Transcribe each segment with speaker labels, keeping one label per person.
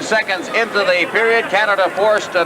Speaker 1: seconds into the period. Canada forced a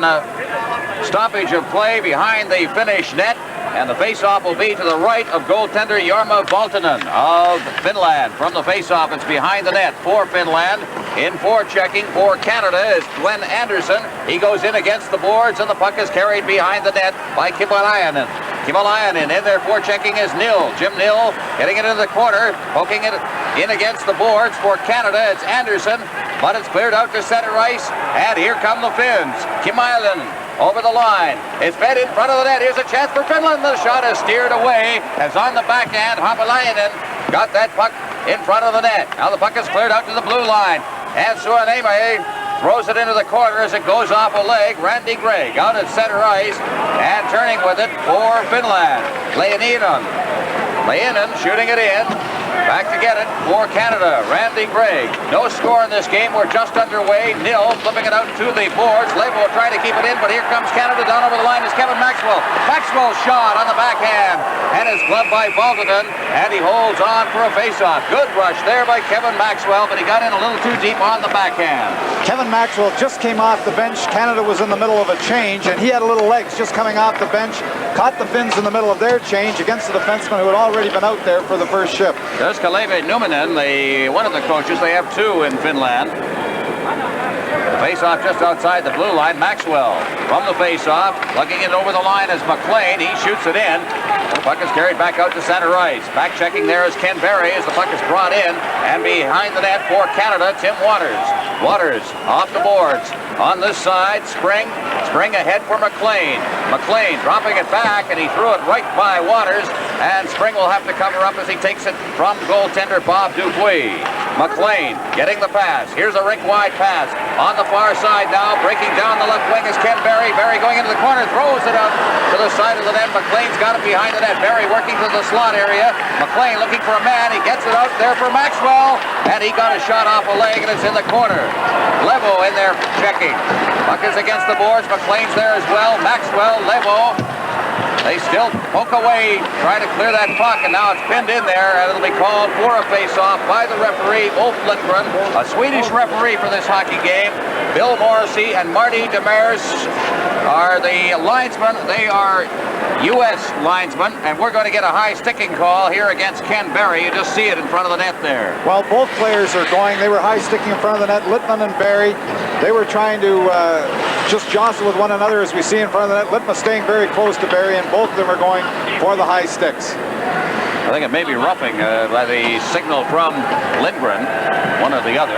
Speaker 1: stoppage of play behind the Finnish net. And the face-off will be to the right of goaltender Jorma Peltonen of Finland. From the face-off, it's behind the net for Finland. In forechecking for Canada is G.Andderson. He goes in against the boards, and the puck is carried behind the net by Kimalainen. Kimalainen in there forechecking is Nilll. Jim Nilll getting it into the corner, poking it in against the boards for Canada. It's Anderson, but it's cleared out to center ice, and here come the Finns. Kimalainen over the line. It's fed in front of the net. Here's a chance for Finland. The shot is steered away as on the backhand. Hapalainen got that puck in front of the net. Now the puck is cleared out to the blue line. And Suoraaniemi throws it into the corner as it goes off a leg. Randy Gregg out at center ice and turning with it for Finland. Leinen shooting it in. Back to get it for Canada. Randy Gregg. No score in this game. We're just underway. Nilll flipping it out to the boards. Levo trying to keep it in, but here comes Canada. Down over the line is Kevin Maxwell. Maxwell's shot on the backhand and is gloved by Peltonen, and he holds on for a faceoff. Good rush there by Kevin Maxwell, but he got in a little too deep on the backhand.
Speaker 2: Kevin Maxwell just came off the bench. Canada was in the middle of a change, and he had a little legs just coming off the bench. Caught the Finns in the middle of their change against the defenseman who had already been out there for the first shift.
Speaker 1: There's Kalevi Numminen, one of the coaches. They have two in Finland. Face-off just outside the blue line. Maxwell from the face-off. Lugging it over the line is MacLean. He shoots it in. The puck is carried back out to center ice. Back checking there is Ken Berry as the puck is brought in. And behind the net for Canada, Tim Waters. Waters off the boards. On this side, Spring ahead for MacLean. MacLean dropping it back, and he threw it right by Waters. And Spring will have to cover up as he takes it from goaltender Bob Dupuis. MacLean getting the pass. Here's a rink-wide pass. On the far side now, breaking down the left wing is Ken Berry. Berry going into the corner, throws it out to the side of the net. MacLean's got it behind the net. Berry working to the slot area. MacLean looking for a man. He gets it out there for Maxwell, and he got a shot off a leg, and it's in the corner. Levo in there checking. Puck is against the boards. MacLean's there as well. Maxwell, Levo. They still poke away, trying to clear that puck, and now it's pinned in there, and it'll be called for a face-off by the referee, Ulf Lindgren, a Swedish referee for this hockey game. Bill Morrissey and Marty Demers are the linesmen. They are U.S. linesmen, and we're going to get a high sticking call here against Ken Berry. You just see it in front of the net there.
Speaker 2: Well, both players are going. They were high sticking in front of the net. Littman and Berry, they were trying to just jostle with one another, as we see in front of the net. Littman staying very close to Berry, and both of them are going for the high sticks.
Speaker 1: I think it may be roughing by the signal from Lindgren, one or the other.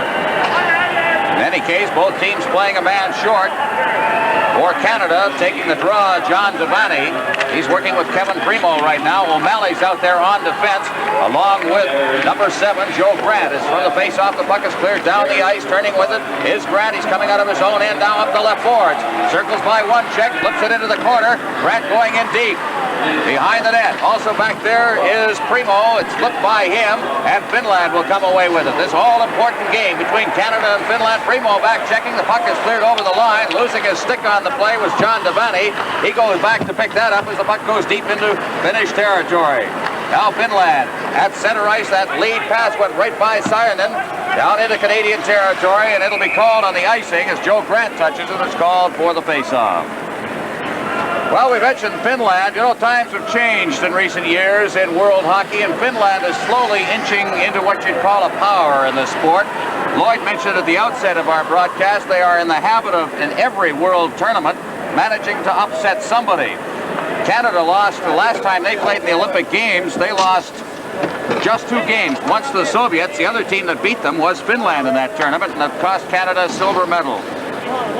Speaker 1: In any case, both teams playing a man short. For Canada, taking the draw, John Devani. He's working with Kevin Primo right now. O'Malley's out there on defense, along with number 7, Joe Grant. As from the face-off, the puck is cleared down the ice. Turning with it is Grant. He's coming out of his own end, now up the left boards. Circles by one check, flips it into the corner. Grant going in deep. Behind the net. Also back there is Primo. It's flipped by him, and Finland will come away with it. This all-important game between Canada and Finland. Primo back checking. The puck is cleared over the line. Losing his stick on the play was John Devani. He goes back to pick that up as the puck goes deep into Finnish territory. Now Finland at center ice. That lead pass went right by Saarinen down into Canadian territory, and it'll be called on the icing as Joe Grant touches it. It's called for the face-off. Well, we mentioned Finland. You know, times have changed in recent years in world hockey, and Finland is slowly inching into what you'd call a power in the sport. Lloyd mentioned at the outset of our broadcast, they are in the habit of, in every world tournament, managing to upset somebody. Canada lost the last time they played in the Olympic Games. They lost just 2 games. Once to the Soviets. The other team that beat them was Finland in that tournament, and it cost Canada a silver medal.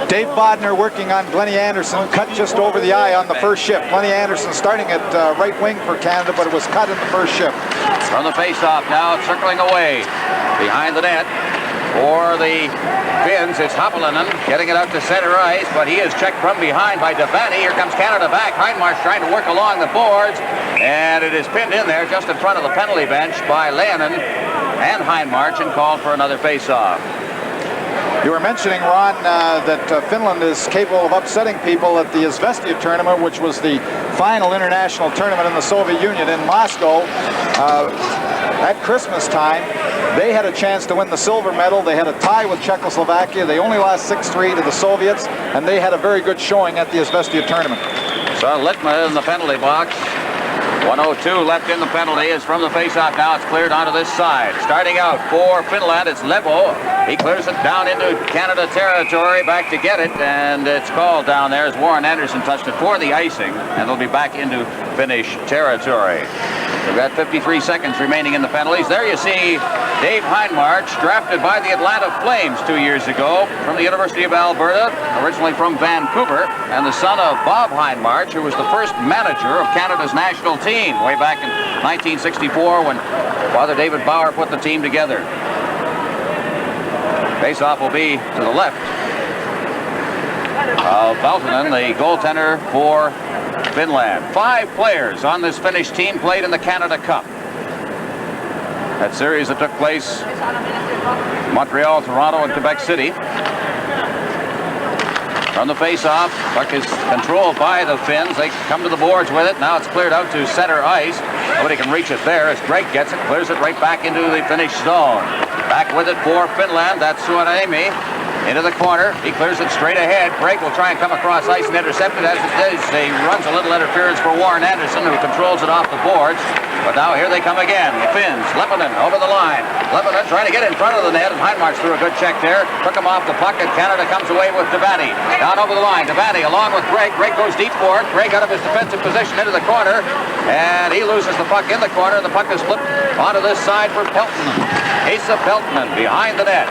Speaker 2: Dave Bodner working on G. Anderson, cut just over the eye on the first shift. G.Anderson starting at right wing for Canada, but it was cut in the first shift.
Speaker 1: From the face-off now, circling away behind the net for the Finns. It's Hapulinen getting it out to center ice, but he is checked from behind by Devani. Here comes Canada back. Hindmarsh trying to work along the boards, and it is pinned in there just in front of the penalty bench by Leppapnen and Hindmarsh, and called for another face-off.
Speaker 2: You were mentioning, Ron, that Finland is capable of upsetting people at the Izvestia tournament, which was the final international tournament in the Soviet Union in Moscow. at Christmas time, they had a chance to win the silver medal. They had a tie with Czechoslovakia. They only lost 6-3 to the Soviets, and they had a very good showing at the Izvestia tournament.
Speaker 1: So Littman in the penalty box. 1:02 left in the penalty. Is from the face-off now. It's cleared onto this side. Starting out for Finland, it's Levo. He clears it down into Canada territory. Back to get it, and it's called down there as U.Андерсон touched it for the icing, and it'll be back into Finnish territory. We've got 53 seconds remaining in the penalties. There you see Dave Hindmarch, drafted by the Atlanta Flames 2 years ago from the University of Alberta, originally from Vancouver, and the son of Bob Hindmarch, who was the first manager of Canada's national team way back in 1964 when Father David Bauer put the team together. Face-off will be to the left of Peltonen, the goaltender for Finland. 5 players on this Finnish team played in the Canada Cup. That series that took place in Montreal, Toronto, and Quebec City. From the face-off, puck is controlled by the Finns. They come to the boards with it. Now it's cleared out to center ice. Nobody can reach it there as Greg gets it, clears it right back into the Finnish zone. Back with it for Finland. That's Suoraaniemi. Into the corner. He clears it straight ahead. Craig will try and come across ice and intercept it. As it does, he runs a little interference for U.Андерсон, who controls it off the boards. But now here they come again. The Finns. Leppyanen over the line. Leppyanen trying to get in front of the net, and Hindmarch threw a good check there. Took him off the puck, and Canada comes away with Deveini. Down over the line. Deveini along with Craig. Craig goes deep for it. Craig out of his defensive position into the corner, and he loses the puck in the corner, and the puck is flipped onto this side for Peltonen. Asa Peltonen behind the net.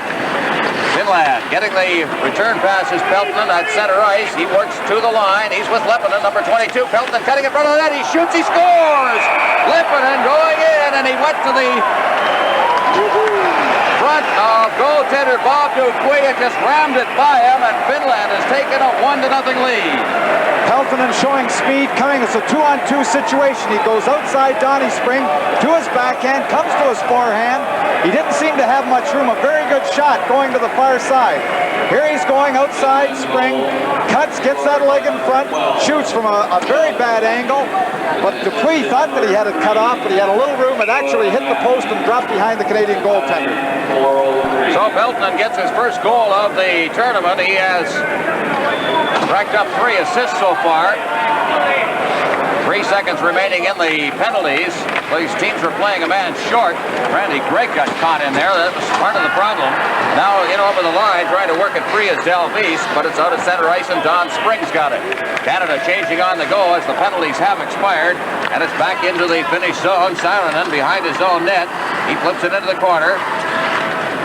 Speaker 1: Finland getting the return pass is Peltonen at center ice. He works to the line. He's with Leppyanen, number 22. Peltonen cutting in front of the net. He shoots. He scores! Leppyanen going in, and he went to the front of goaltender Bob Dupuy. It just rammed it by him, and Finland has taken a 1-0 lead.
Speaker 2: Peltonen showing speed, coming. It's a 2-on-2 situation. He goes outside Donnie Spring to his backhand, comes to his forehand. He didn't seem to have much room. A very good shot going to the far side. Here he's going outside Spring, cuts, gets that leg in front, shoots from a very bad angle. But Dupuy thought that he had it cut off, but he had a little room. It actually hit the post and dropped behind the Canadian goaltender.
Speaker 1: So Peltonen gets his first goal of the tournament. He has racked up 3 assists so far. 3 seconds remaining in the penalties. These teams were playing a man short. Randy Gregg got caught in there. That was part of the problem. Now in over the line, trying to work it free is Delvis, but it's out of center ice, and Don Springs got it. Canada changing on the go as the penalties have expired, and it's back into the Finnish zone. Saarinen behind his own net. He flips it into the corner.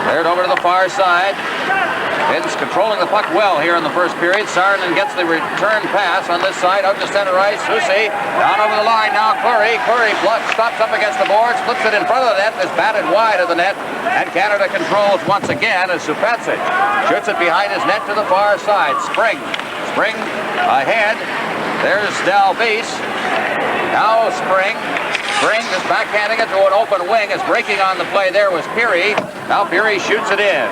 Speaker 1: Cleared over to the far side. Finns controlling the puck well here in the first period. Saarinen gets the return pass on this side, out to center ice. Susi down over the line now. Clurey stops up against the boards, flips it in front of the net, is batted wide of the net, and Canada controls once again as Supacic shoots it behind his net to the far side. Spring ahead. There's Delvis. Now Spring is backhanding it to an open wing. Is breaking on the play there was Peary. Now Peary shoots it in.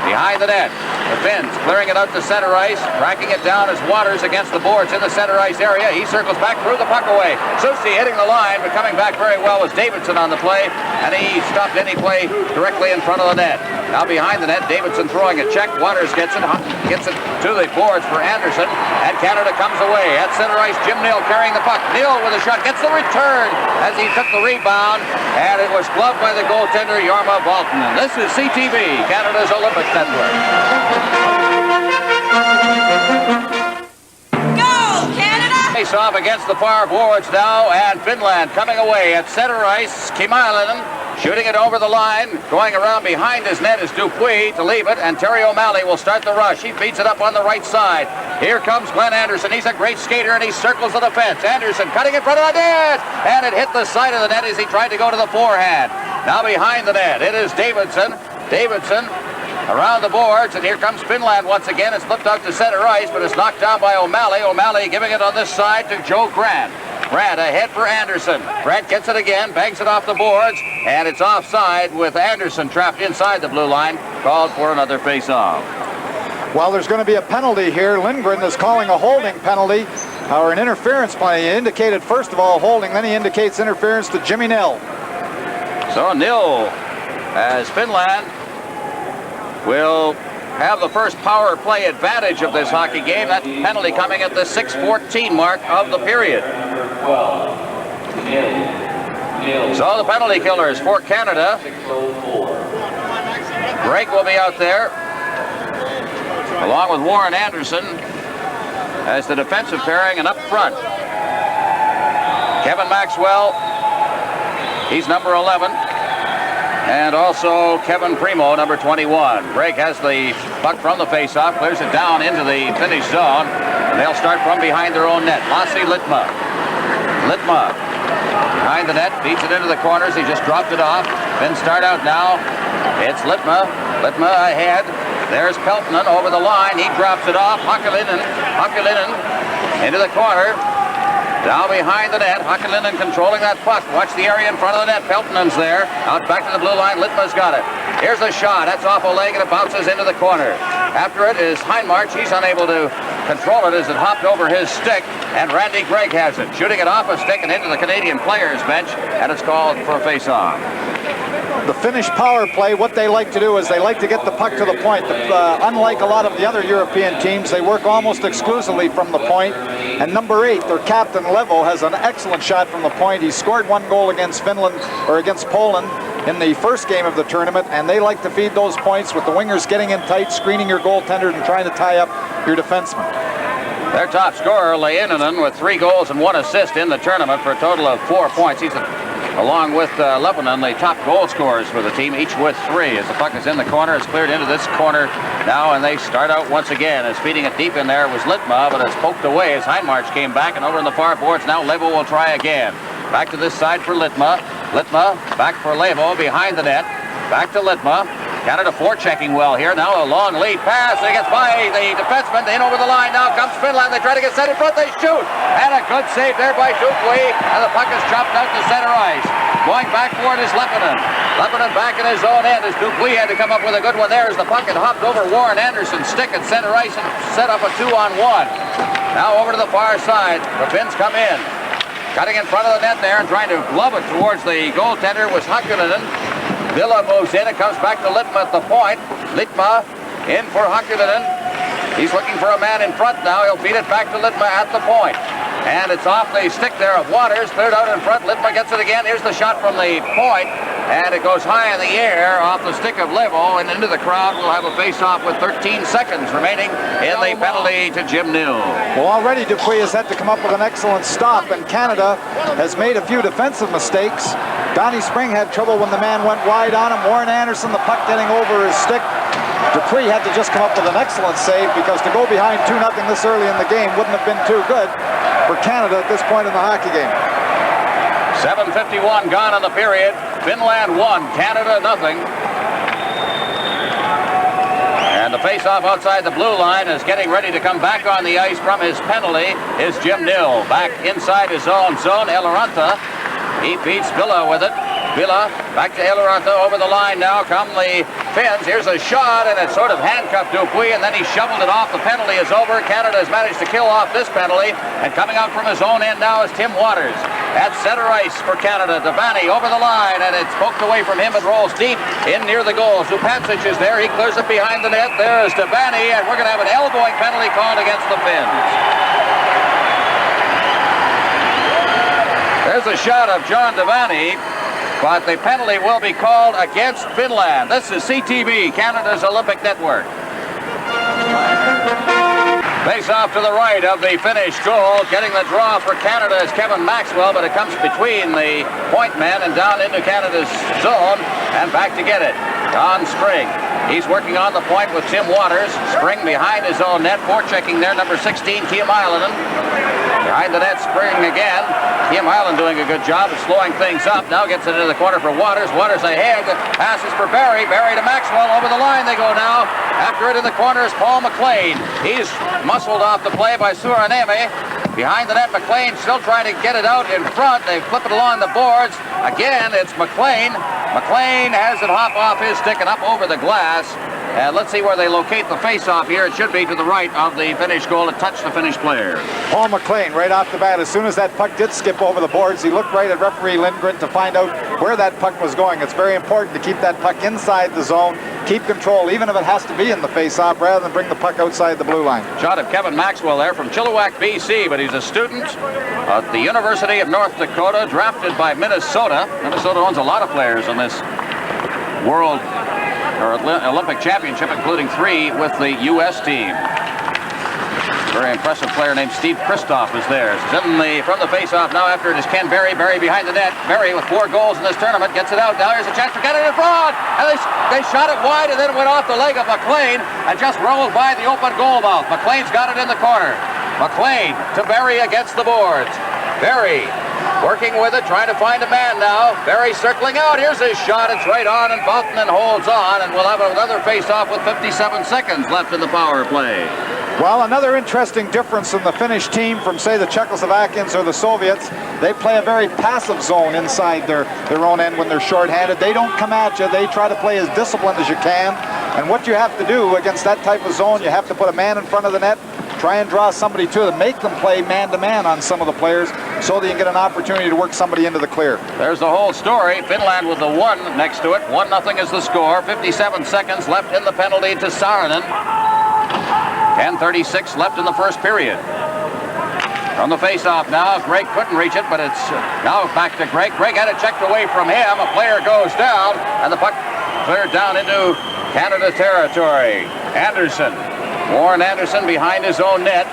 Speaker 1: Behind the net, the Finns clearing it out to center ice, tracking it down as Waters against the boards in the center ice area. He circles back, threw the puck away. Susi hitting the line, but coming back very well was Дэйвидсон on the play, and he stopped any play directly in front of the net. Now behind the net, Дэйвидson throwing a check. Waters gets it to the boards for Anderson, and Canada comes away. At center ice, Jim Nilll carrying the puck. Nilll with a shot, gets the return as he took the rebound, and it was gloved by the goaltender, Jorma Valtonen. This is CTV, Canada's Olympic Network.
Speaker 3: Go, Canada!
Speaker 1: Face off against the far boards now, and Finland coming away at center ice. Kimailinen shooting it over the line. Going around behind his net is Dupuy to leave it, and Terry O'Malley will start the rush. He feeds it up on the right side. Here comes Glenn Anderson. He's a great skater, and he circles the defense. Anderson cutting in front of the net, and it hit the side of the net as he tried to go to the forehand. Now behind the net, it is Дэйвидсон. Дэйвидson around the boards, and here comes Finland once again. It's flipped out to center ice, but it's knocked down by O'Malley. O'Malley giving it on this side to Joe Grant. Grant ahead for Anderson. Grant gets it again, bangs it off the boards, and it's offside with Anderson trapped inside the blue line, called for another face-off.
Speaker 2: Well, there's going to be a penalty here. Lindgren is calling a holding penalty, or an interference penalty. He indicated, first of all, holding, then he indicates interference to Jimmy Nilll.
Speaker 1: So Nilll, as Finland will have the first power play advantage of this hockey game. That penalty coming at the 6:14 mark of the period. So the penalty killers for Canada. Drake will be out there, along with U.Anderson as the defensive pairing, and up front, Kevin Maxwell, he's number 11, and also Kevin Primo, number 21. Drake has the puck from the faceoff, clears it down into the Finnish zone, and they'll start from behind their own net. Lassi Littma behind the net, beats it into the corners. He just dropped it off. Finns start out now. It's Littma ahead. There's Peltonen over the line. He drops it off. Hakulinen into the corner. Down behind the net. Hakulinen controlling that puck. Watch the area in front of the net. Peltonen's there. Out back to the blue line. Littma's got it. Here's a shot. That's off a leg and it bounces into the corner. After it is Heinmarch. He's unable to control it as it hopped over his stick. And Randy Gregg has it. Shooting it off a stick and into the Canadian players bench. And it's called for a face-off.
Speaker 2: The Finnish power play, what they like to do is they like to get the puck to the point. Unlike a lot of the other European teams, they work almost exclusively from the point. And number 8, their captain Levo, has an excellent shot from the point. He scored 1 goal against Finland, or against Poland, in the first game of the tournament, and they like to feed those points with the wingers getting in tight, screening your goaltender, and trying to tie up your defenseman.
Speaker 1: Their top scorer, Leinenen, with 3 goals and 1 assist in the tournament for a total of 4 points. He's along with Leppanen, the top goal scorers for the team, each with 3. As the puck is in the corner, it's cleared into this corner now, and they start out once again. As feeding it deep in there was Littma, but it's poked away as Heinmarch came back, and over in the far boards now Levo will try again. Back to this side for Littma. Littma back for Levo behind the net. Back to Littma. Canada forechecking well here. Now a long lead pass. It gets by the defenseman. In over the line. Now comes Finland. They try to get set in front. They shoot. And a good save there by Dupuis. And the puck is chopped out to center ice. Going back for it is Leppanen. Leppanen back in his own end as Dupuis had to come up with a good one there as the puck had hopped over U.Anderson's stick at center ice and set up a 2-on-1. Now over to the far side. The Finns come in. Cutting in front of the net there and trying to glove it towards the goaltender was Hakkulinen. Villa moves in. It comes back to Littma at the point. Littma in for Hakkulinen. He's looking for a man in front now. He'll feed it back to Littma at the point. And it's off the stick there of Waters. Cleared out in front. Littma gets it again. Here's the shot from the point. And it goes high in the air off the stick of Levo and into the crowd. We'll have a face-off with 13 seconds remaining in the penalty to Jim Nilll.
Speaker 2: Well, already Dupuis has had to come up with an excellent stop, and Canada has made a few defensive mistakes. Donnie Spring had trouble when the man went wide on him. U.Anderson, the puck getting over his stick. Dupuis had to just come up with an excellent save, because to go behind 2-0 this early in the game wouldn't have been too good for Canada at this point in the hockey game.
Speaker 1: 7:51 gone in the period. Finland 1, Canada 0. And the face-off outside the blue line is getting ready to come back on the ice from his penalty is Jim Nilll. Back inside his own zone, Eloranta. He beats Villa with it. Villa back to Eloranta over the line now. Come the Finns. Here's a shot, and it sort of handcuffed Dupuis, and then he shoveled it off. The penalty is over. Canada has managed to kill off this penalty, and coming out from his own end now is Tim Waters. At center ice for Canada. Devani over the line, and it's poked away from him. It rolls deep in near the goal. Zupancic is there. He clears it behind the net. There is Devani, and we're going to have an elbowing penalty called against the Finns. There's a shot of John Devani, but the penalty will be called against Finland. This is CTV, Canada's Olympic Network. Face off to the right of the Finnish goal. Getting the draw for Canada is Kevin Maxwell, but it comes between the point man and down into Canada's zone and back to get it. Don Spring. He's working on the point with Tim Waters. Spring behind his own net. Forechecking there, number 16, Kim Ilonen. Behind the net, Spring again. Kim Ilonen doing a good job of slowing things up. Now gets it into the corner for Waters. Waters ahead. Passes for Berry. Berry to Maxwell. Over the line they go now. After it in the corner is Paul McLean. He's muscled off the play by Suoraaniemi. Behind the net, McLean still trying to get it out in front. They flip it along the boards. Again, it's McLean. McLean has it hop off his stick and up over the glass. And let's see where they locate the face-off here. It should be to the right of the Finnish goal to touch the Finnish player.
Speaker 2: Paul McLean, right off the bat, as soon as that puck did skip over the boards, he looked right at referee Lindgren to find out where that puck was going. It's very important to keep that puck inside the zone, keep control, even if it has to be in the face-off, rather than bring the puck outside the blue line.
Speaker 1: Shot of Kevin Maxwell there from Chilliwack, BC, but he's a student at the University of North Dakota, drafted by Minnesota. Minnesota owns a lot of players in this World or Olympic Championship, including 3 with the U.S. team. Very impressive player named Steve Kristoff is there. From the face-off now after it is Ken Berry. Berry behind the net. Berry with 4 goals in this tournament gets it out. Now here's a chance for getting it abroad. And they shot it wide and then it went off the leg of McLean and just rolled by the open goal mouth. McLean's got it in the corner. McLean to Berry against the boards. Berry working with it, trying to find a man now. Berry circling out. Here's his shot. It's right on, and Peltonen holds on, and we'll have another face-off with 57 seconds left in the power play.
Speaker 2: Well, another interesting difference in the Finnish team from, say, the Czechoslovakians or the Soviets. They play a very passive zone inside their own end when they're shorthanded. They don't come at you. They try to play as disciplined as you can. And what you have to do against that type of zone, you have to put a man in front of the net, try and draw somebody to them, make them play man-to-man on some of the players so that you get an opportunity to work somebody into the clear.
Speaker 1: There's the whole story. Finland with the 1 next to it. 1-0 is the score. 57 seconds left in the penalty to Suoraaniemi. 10:36 left in the first period. From the face-off now, Greg couldn't reach it, but it's now back to Greg. Greg had it checked away from him. A player goes down, and the puck cleared down into Canada territory. Anderson. Warren Anderson behind his own net.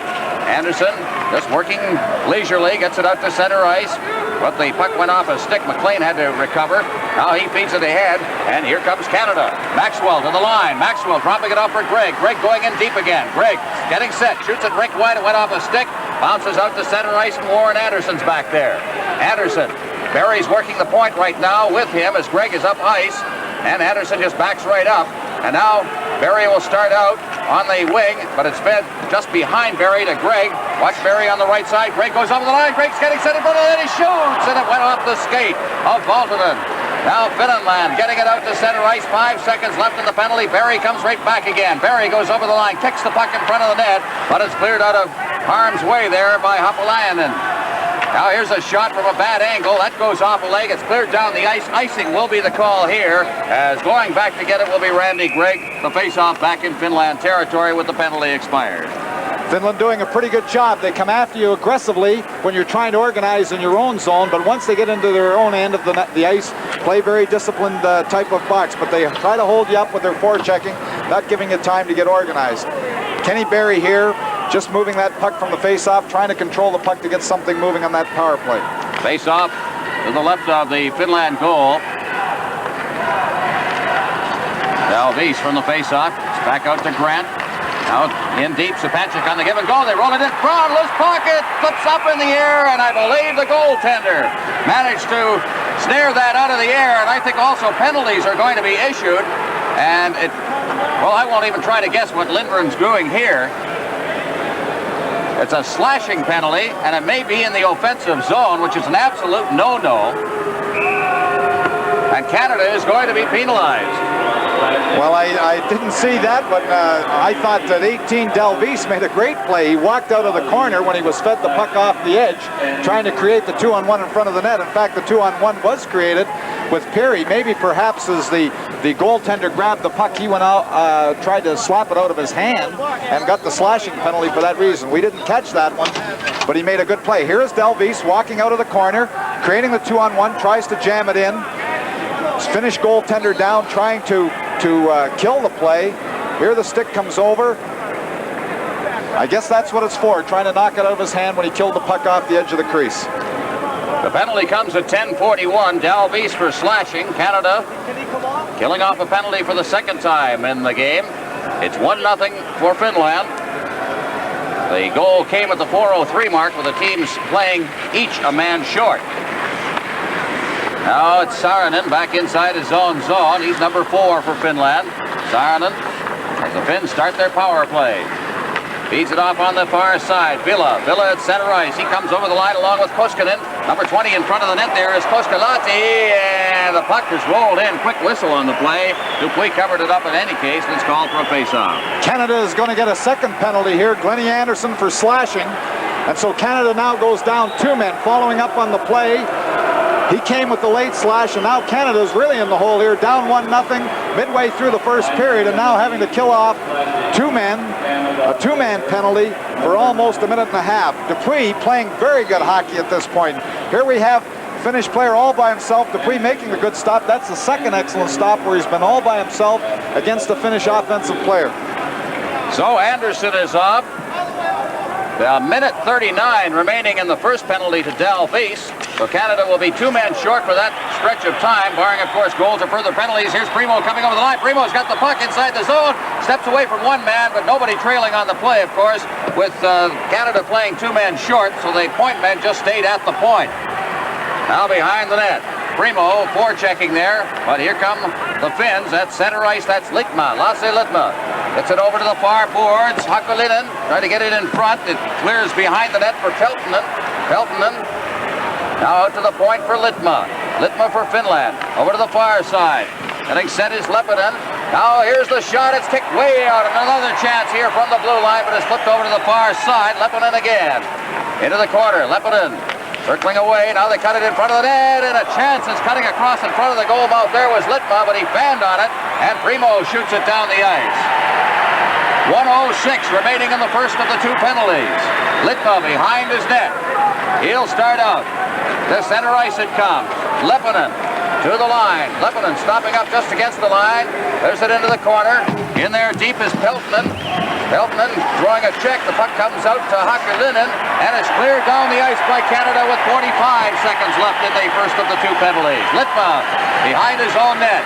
Speaker 1: Anderson just working leisurely, gets it out to center ice. But the puck went off a stick. McLean had to recover. Now he feeds it ahead, and here comes Canada. Maxwell to the line. Maxwell dropping it off for Greg. Greg going in deep again. Greg getting set. Shoots it rink wide. It went off a stick. Bounces out to center ice, and Warren Anderson's back there. Anderson. Berry's working the point right now with him as Greg is up ice. And Anderson just backs right up. And now Berry will start out on the wing, but it's fed just behind Berry to Greg. Watch Berry on the right side. Greg goes over the line. Greg's getting set in front of it, and he shoots, and it went off the skate of Peltonen. Now Finland getting it out to center ice. 5 seconds left in the penalty. Berry comes right back again. Berry goes over the line, kicks the puck in front of the net, but it's cleared out of harm's way there by Hakulinen. Now here's a shot from a bad angle. That goes off a leg. It's cleared down the ice. Icing will be the call here, as going back to get it will be Randy Gregg. The face-off back in Finland territory with the penalty expired.
Speaker 2: Finland doing a pretty good job. They come after you aggressively when you're trying to organize in your own zone, but once they get into their own end of the ice, play very disciplined type of box, but they try to hold you up with their forechecking, not giving you time to get organized. Kenny Berry here, just moving that puck from the face-off, trying to control the puck to get something moving on that power play.
Speaker 1: Face-off to the left of the Finland goal. Dalvis from the face-off. It's back out to Grant. Now in deep, Sapancic on the give and go. They roll it in front. Loose pocket. Flips up in the air, and I believe the goaltender managed to snare that out of the air. And I think also penalties are going to be issued. And well, I won't even try to guess what Lindgren's doing here. It's a slashing penalty, and it may be in the offensive zone, which is an absolute no-no. And Canada is going to be penalized.
Speaker 2: Well, I didn't see that, but I thought that 18 Dalvis made a great play. He walked out of the corner when he was fed the puck off the edge, trying to create the 2-on-1 in front of the net. In fact, the 2-on-1 was created with Perry. Maybe perhaps as the goaltender grabbed the puck, he went out, tried to slap it out of his hand and got the slashing penalty for that reason. We didn't catch that one, but he made a good play. Here is Dalvis walking out of the corner, creating the 2-on-1, tries to jam it in. Finnish goaltender down, trying to kill the play. Here the stick comes over. I guess that's what it's for, trying to knock it out of his hand when he killed the puck off the edge of the crease.
Speaker 1: The penalty comes at 10:41. Dalvis for slashing. Canada killing off a penalty for the second time in the game. It's 1-0 for Finland. The goal came at the 4:03 mark with the teams playing each a man short. Now it's Suoraaniemi back inside his own zone. He's number 4 for Finland. Suoraaniemi as the Finns start their power play. Feeds it off on the far side. Villa at center ice. He comes over the line along with Koskinen. Number 20 in front of the net there is Koskilahti, and the puck is rolled in. Quick whistle on the play. Dupuis covered it up in any case, and it's called for a face-off.
Speaker 2: Canada is going to get a second penalty here. G. Anderson for slashing. And so Canada now goes down 2 men. Following up on the play, he came with the late slash, and now Canada's really in the hole here, down 1-0 midway through the first period, and now having to kill off 2 men, a 2-man penalty for almost a minute and a half. Dupuis playing very good hockey at this point. Here we have Finnish player all by himself. Dupuis making a good stop. That's the second excellent stop where he's been all by himself against the Finnish offensive player.
Speaker 1: So Anderson is up. A minute 39 remaining in the first penalty to Dalvis. So Canada will be 2 men short for that stretch of time, barring, of course, goals or further penalties. Here's Primo coming over the line. Primo's got the puck inside the zone. Steps away from 1 man, but nobody trailing on the play, of course, with Canada playing 2 men short, so the point men just stayed at the point. Now behind the net. Primo forechecking there, but here come the Finns. At center ice, that's Litma, Lasse Litma. Gets it over to the far boards. Hakalunen trying to get it in front. It clears behind the net for Peltonen. Peltonen now out to the point for Litma. Litma for Finland. Over to the far side. Getting set is Leppyanen. Now here's the shot. It's kicked way out. And another chance here from the blue line, but it's flipped over to the far side. Leppyanen again. Into the corner. Leppyanen circling away. Now they cut it in front of the net, and a chance is cutting across in front of the goal mouth. There was Litma, but he fanned on it, and Primo shoots it down the ice. 1:06 remaining in the first of the 2 penalties. Litma behind his net. He'll start out. To center ice it comes. Leppyanen to the line. Leppyanen stopping up just against the line. There's it into the corner. In there deep is Peltonen. Peltonen drawing a check. The puck comes out to Hakalunen, and it's cleared down the ice by Canada with 45 seconds left in the first of the 2 penalties. Litma behind his own net.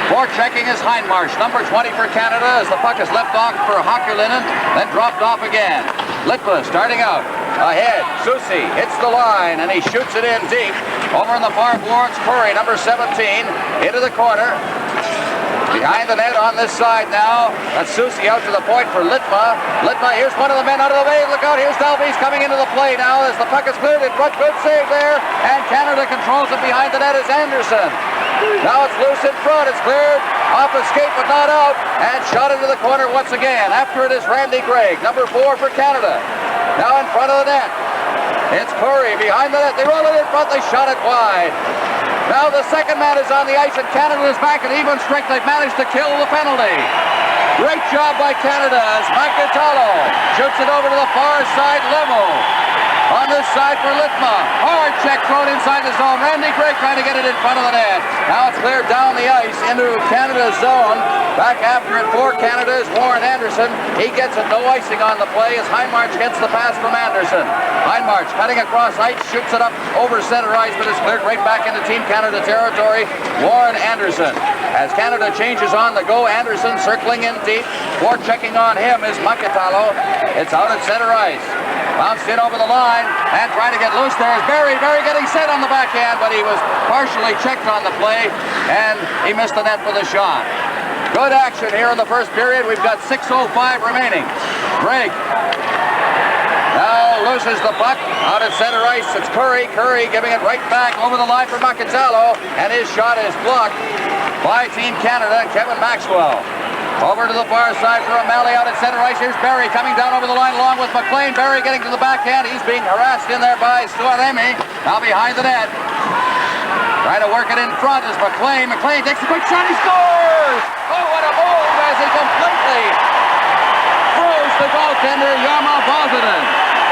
Speaker 1: Forechecking is Hindmarsh, number 20 for Canada, as the puck is left off for Hakalunen, then dropped off again. Litma starting out. Ahead, Susi hits the line, and he shoots it in deep. Over in the far boards, Curry, number 17, into the corner. Behind the net on this side now. That's Susi out to the point for Litma. Litma, here's one of the men out of the way. Look out, here's Dalvis coming into the play now as the puck is cleared in front. Good save there. And Canada controls it behind the net is Anderson. Now it's loose in front. It's cleared off escape but not out. And shot into the corner once again. After it is Randy Gregg, number 4 for Canada. Now in front of the net. It's Curry behind the net. They roll it in front. They shot it wide. Now the second man is on the ice, and Canada is back at even strength. They've managed to kill the penalty. Great job by Canada as Makitalo shoots it over to the far side. Levo on this side for Litma. Hard check thrown inside the zone. Randy Gregg trying to get it in front of the net. Now it's cleared down the ice into Canada's zone. Back after it for Canada is U.Anderson. He gets it, no icing on the play as Hindmarsh gets the pass from Anderson. Hindmarsh cutting across ice, shoots it up over center ice, but it's cleared right back into Team Canada territory. U.Anderson. As Canada changes on the go, Anderson circling in deep. Forechecking on him is Makitalo. It's out at center ice. Bounced in over the line and trying to get loose there is Berry. Berry getting set on the backhand, but he was partially checked on the play, and he missed the net for the shot. Good action here in the first period. We've got 6:05 remaining. Gregg now loses the puck out at center ice. It's Curry. Curry giving it right back over the line for Makitalo, and his shot is blocked by Team Canada, Kevin Maxwell. Over to the far side for Mэлli out at center ice. Here's Berry coming down over the line along with MacLean. Berry getting to the backhand. He's being harassed in there by Suoraaniemi. Now behind the net. Trying to work it in front is MacLean. MacLean takes a quick shot. He scores! Oh, what a move as he completely throws the goaltender, Jarmo Valtonen.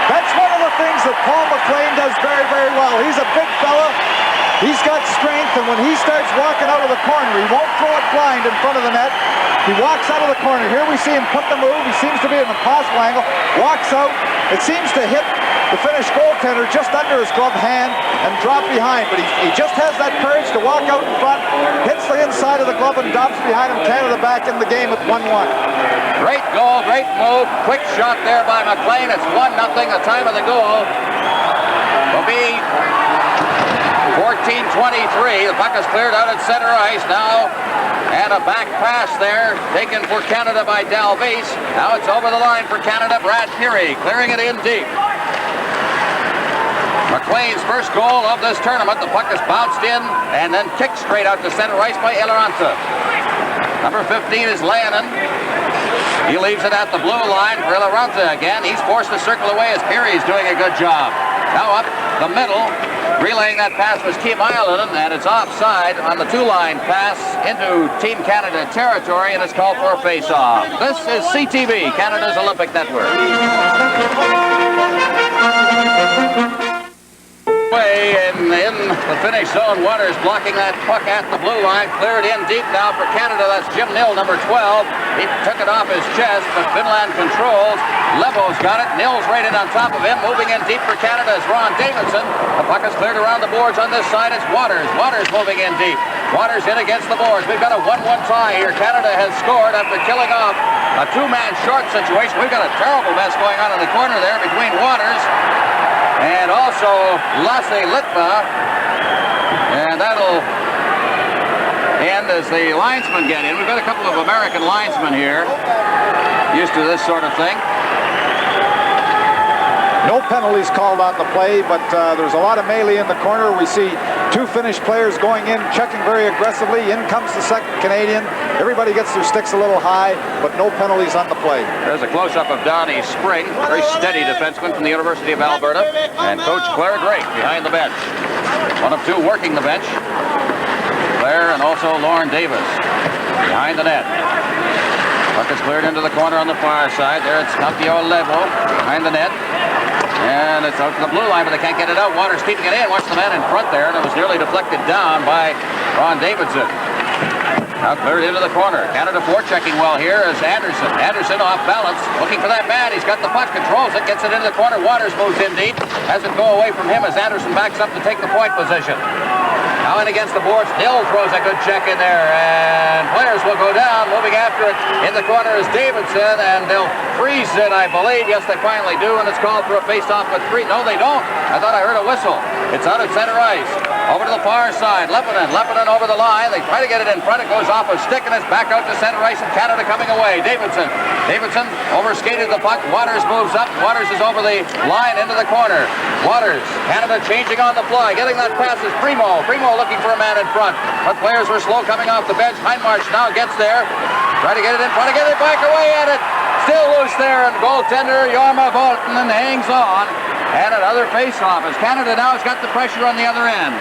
Speaker 2: That's one of the things that Paul MacLean does very, very well. He's a big fella. He's got strength, and when he starts walking out of the corner, he won't throw it blind in front of the net. He walks out of the corner. Here we see him put the move. He seems to be at an impossible angle. Walks out. It seems to hit the Finnish goaltender just under his glove hand and drop behind. But he just has that courage to walk out in front, hits the inside of the glove and drops behind him. Canada back in the game at 1-1.
Speaker 1: Great goal, great move. Quick shot there by MacLean. It's 1-0. The time of the goal will be 14:23. The puck is cleared out at center ice now. And a back pass there taken for Canada by Dalvis. Now it's over the line for Canada. Brad Peary clearing it in deep. McLean's first goal of this tournament. The puck is bounced in and then kicked straight out to center ice by Eloranta. Number 15 is Lehtonen. He leaves it at the blue line for Eloranta again. He's forced to circle away as Peary's doing a good job. Now up the middle. Relaying that pass was Kim Ireland, and it's offside on the two-line pass into Team Canada territory, and it's called for a face-off. This is CTV, Canada's Olympic Network. In the Finnish zone, Waters blocking that puck at the blue line, cleared in deep now for Canada. That's Jim Nilll, number 12. He took it off his chest, but Finland controls. Levo's got it. Nill's right in on top of him. Moving in deep for Canada is Ron Дэйвидson. The puck is cleared around the boards on this side. It's Waters. Waters moving in deep. Waters in against the boards. We've got a 1-1 tie here. Canada has scored after killing off a two-man short situation. We've got a terrible mess going on in the corner there between Waters and also Lasse Litva. And that'll end as the linesmen get in. We've got a couple of American linesmen here, used to this sort of thing.
Speaker 2: No penalties called on the play, but there's a lot of melee in the corner. We see two Finnish players going in, checking very aggressively. In comes the second Canadian. Everybody gets their sticks a little high, but no penalties on the play.
Speaker 1: There's a close-up of Donnie Spring, very steady defenseman from the University of Alberta, and Coach Claire Drake behind the bench. One of two working the bench. Claire and also Lauren Davis behind the net. Puck is cleared into the corner on the far side. There it's Tapio Levo behind the net. And it's out to the blue line, but they can't get it out. Waters keeping it in. Watch the man in front there, and it was nearly deflected down by Ron Дэйвидson. Now cleared into the corner. Canada forechecking well here is Anderson. Anderson off balance, looking for that man. He's got the puck, controls it, gets it into the corner. Waters moves in deep. Has it go away from him as Anderson backs up to take the point position. Now in against the boards. Nilll throws a good check in there, and players will go down. Moving after it in the corner is Дэйвидson, and they'll freeze it, I believe. Yes, they finally do, and it's called for a face-off with three. No, they don't. I thought I heard a whistle. It's out at center ice. Over to the far side. Leppyanen over the line. They try to get it in front. It goes off a stick, and it's back out to center ice, and Canada coming away. Дэйвидson overskated the puck. Waters moves up. Waters is over the line into the corner. Waters, Canada changing on the fly. Getting that pass is Primo. Primo looking for a man in front, but players were slow coming off the bench. Heinmarch now gets there. Try to get it in front, get it back away at it. Still loose there, and goaltender Jorma Voltonen hangs on. And another face-off as Canada now has got the pressure on the other end.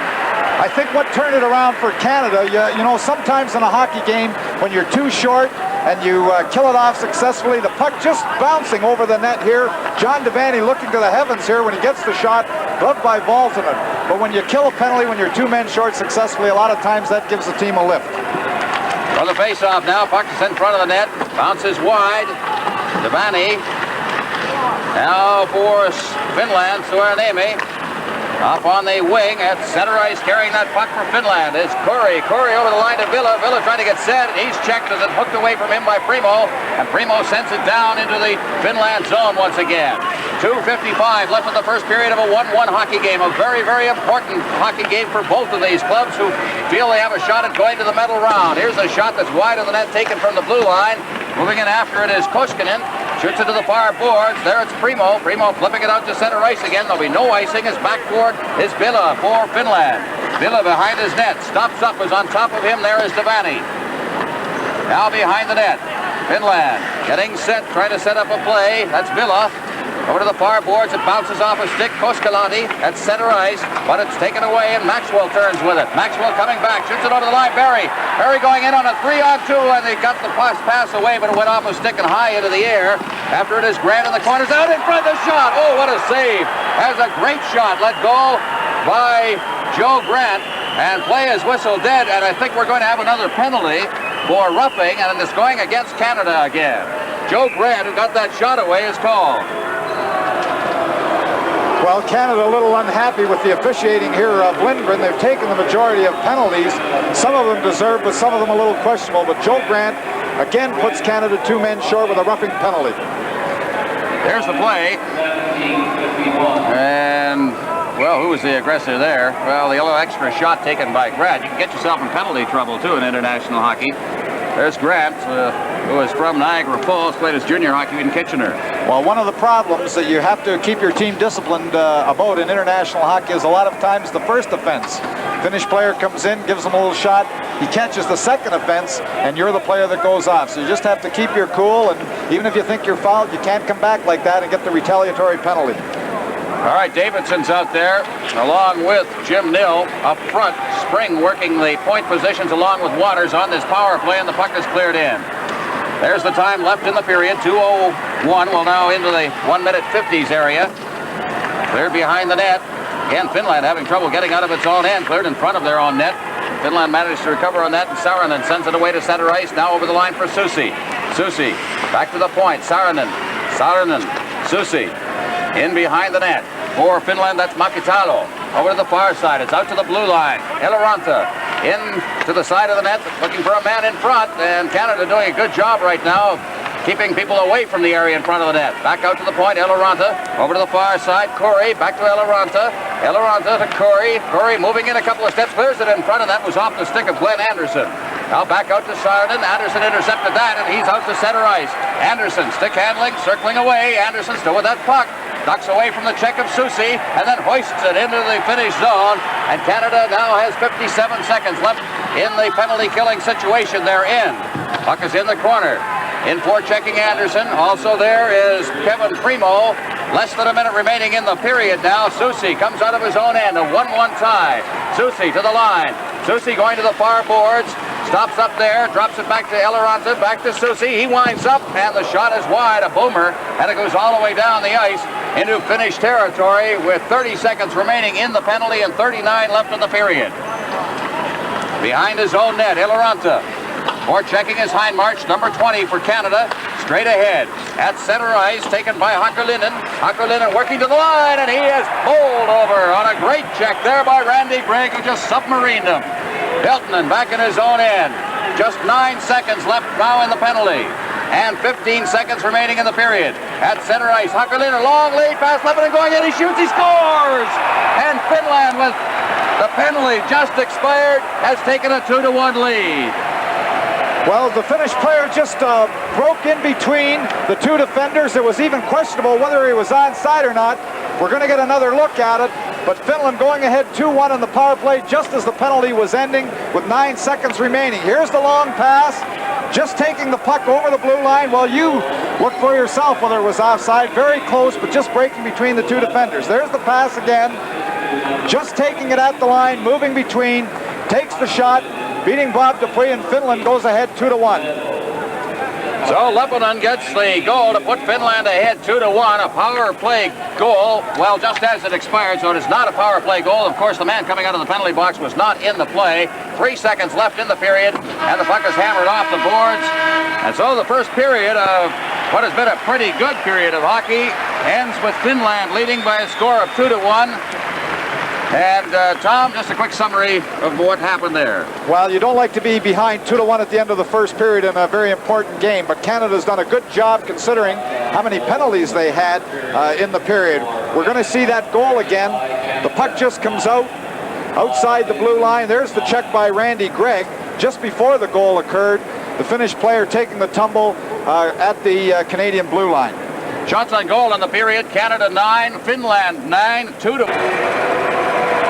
Speaker 2: I think what turned it around for Canada, you know, sometimes in a hockey game, when you're too short and you kill it off successfully, the puck just bouncing over the net here. John Devani looking to the heavens here when he gets the shot, gloved by Voltonen. But when you kill a penalty when you're two men short successfully, a lot of times that gives the team a lift.
Speaker 1: For the face-off now, puck is in front of the net, bounces wide. Devani. Now for Finland, Suoraaniemi. Off on the wing at center ice, carrying that puck for Finland is Curry. Curry over the line to Villa. Villa trying to get set, and he's checked as it hooked away from him by Primo. And Primo sends it down into the Finland zone once again. 2:55 left in the first period of a 1-1 hockey game. A very, very important hockey game for both of these clubs who feel they have a shot at going to the medal round. Here's a shot that's wide of the net taken from the blue line. Moving in after it is Koskinen. Shoots it to the far boards. There it's Primo. Primo flipping it out to center ice again. There'll be no icing. His backboard is Villa for Finland. Villa behind his net. Stops up, is on top of him. There is Devani. Now behind the net. Finland getting set, trying to set up a play. That's Villa. Over to the far boards, it bounces off a stick. Koskilahti at center ice, but it's taken away, and Maxwell turns with it. Maxwell coming back, shoots it over the line. Berry going in on a 3-on-2, and they got the pass away, but it went off a stick and high into the air. After it is Grant in the corners, out in front of the shot. Oh, what a save. Has a great shot, let go by Joe Grant, and play is whistled dead, and I think we're going to have another penalty for roughing, and it's going against Canada again. Joe Grant, who got that shot away, is called.
Speaker 2: Well, Canada a little unhappy with the officiating here of Lindgren. They've taken the majority of penalties. Some of them deserved, but some of them a little questionable. But Joe Grant again puts Canada 2 men short with a roughing penalty.
Speaker 1: There's the play. And well, who was the aggressor there? Well, the little extra shot taken by Grant. You can get yourself in penalty trouble, too, in international hockey. There's Grant, who is from Niagara Falls, played his junior hockey in Kitchener.
Speaker 2: Well, one of the problems that you have to keep your team disciplined about in international hockey is a lot of times the first offense. Finnish player comes in, gives him a little shot, he catches the second offense, and you're the player that goes off. So you just have to keep your cool, and even if you think you're fouled, you can't come back like that and get the retaliatory penalty.
Speaker 1: All right, Davidson's out there, along with Jim Nilll up front. Spring working the point positions along with Waters on this power play, and the puck is cleared in. There's the time left in the period. 2:01. Well, now into the 1:50 area. Cleared behind the net. Again, Finland having trouble getting out of its own end. Cleared in front of their own net. Finland managed to recover on that, and Saarinen sends it away to center ice. Now over the line for Susi. Susi back to the point. Saarinen. Susi. In behind the net. For Finland, that's Makitalo. Over to the far side. It's out to the blue line. Eloranta in to the side of the net, looking for a man in front. And Canada doing a good job right now of keeping people away from the area in front of the net. Back out to the point. Eloranta over to the far side. Corey back to Eloranta. Eloranta to Corey. Corey moving in a couple of steps. Clears it in front, and that was off the stick of G.Anderson. Now back out to Saarinen. Anderson intercepted that, and he's out to center ice. Anderson stick handling, circling away. Anderson still with that puck. Ducks away from the check of Susi, and then hoists it into the Finnish zone. And Canada now has 57 seconds left in the penalty-killing situation they're in. Puck is in the corner. In for checking Anderson. Also there is Kevin Primo. Less than a minute remaining in the period now. Susi comes out of his own end. A 1-1 tie. Susi to the line. Susi going to the far boards. Stops up there, drops it back to Eloranta, back to Susi. He winds up, and the shot is wide, a boomer, and it goes all the way down the ice into Finnish territory with 30 seconds remaining in the penalty and 39 left in the period. Behind his own net, Eloranta. Or checking his hind march, number 20 for Canada. Straight ahead at center ice, taken by Hakulinen. Hakulinen working to the line, and he is bowled over on a great check there by Randy Gregg, who just submarined him. Peltonen back in his own end. Just 9 seconds left now in the penalty. And 15 seconds remaining in the period. At center ice, Hakulinen, long lead pass, Leppanen going in, he shoots, he scores! And Finland, with the penalty just expired, has taken a 2-1 lead.
Speaker 2: Well, the Finnish player just broke in between the two defenders. It was even questionable whether he was onside or not. We're going to get another look at it. But Finland going ahead 2-1 in the power play just as the penalty was ending with 9 seconds remaining. Here's the long pass. Just taking the puck over the blue line. Well, you look for yourself whether it was offside. Very close, but just breaking between the two defenders. There's the pass again. Just taking it at the line, moving between. Takes the shot. Beating Bob Dupuis, and Finland goes ahead 2-1.
Speaker 1: So Leppanen gets the goal to put Finland ahead 2-1. A power play goal, well, just as it expired, so it is not a power play goal. Of course, the man coming out of the penalty box was not in the play. 3 seconds left in the period, and the puck is hammered off the boards. And so the first period of what has been a pretty good period of hockey ends with Finland leading by a score of 2-1. And Tom, just a quick summary of what happened there.
Speaker 2: Well, you don't like to be behind 2-1 at the end of the first period in a very important game, but Canada's done a good job considering how many penalties they had in the period. We're going to see that goal again. The puck just comes out outside the blue line. There's the check by Randy Gregg just before the goal occurred. The Finnish player taking the tumble at the Canadian blue line.
Speaker 1: Shots on goal in the period. Canada 9, Finland 9, 2-1.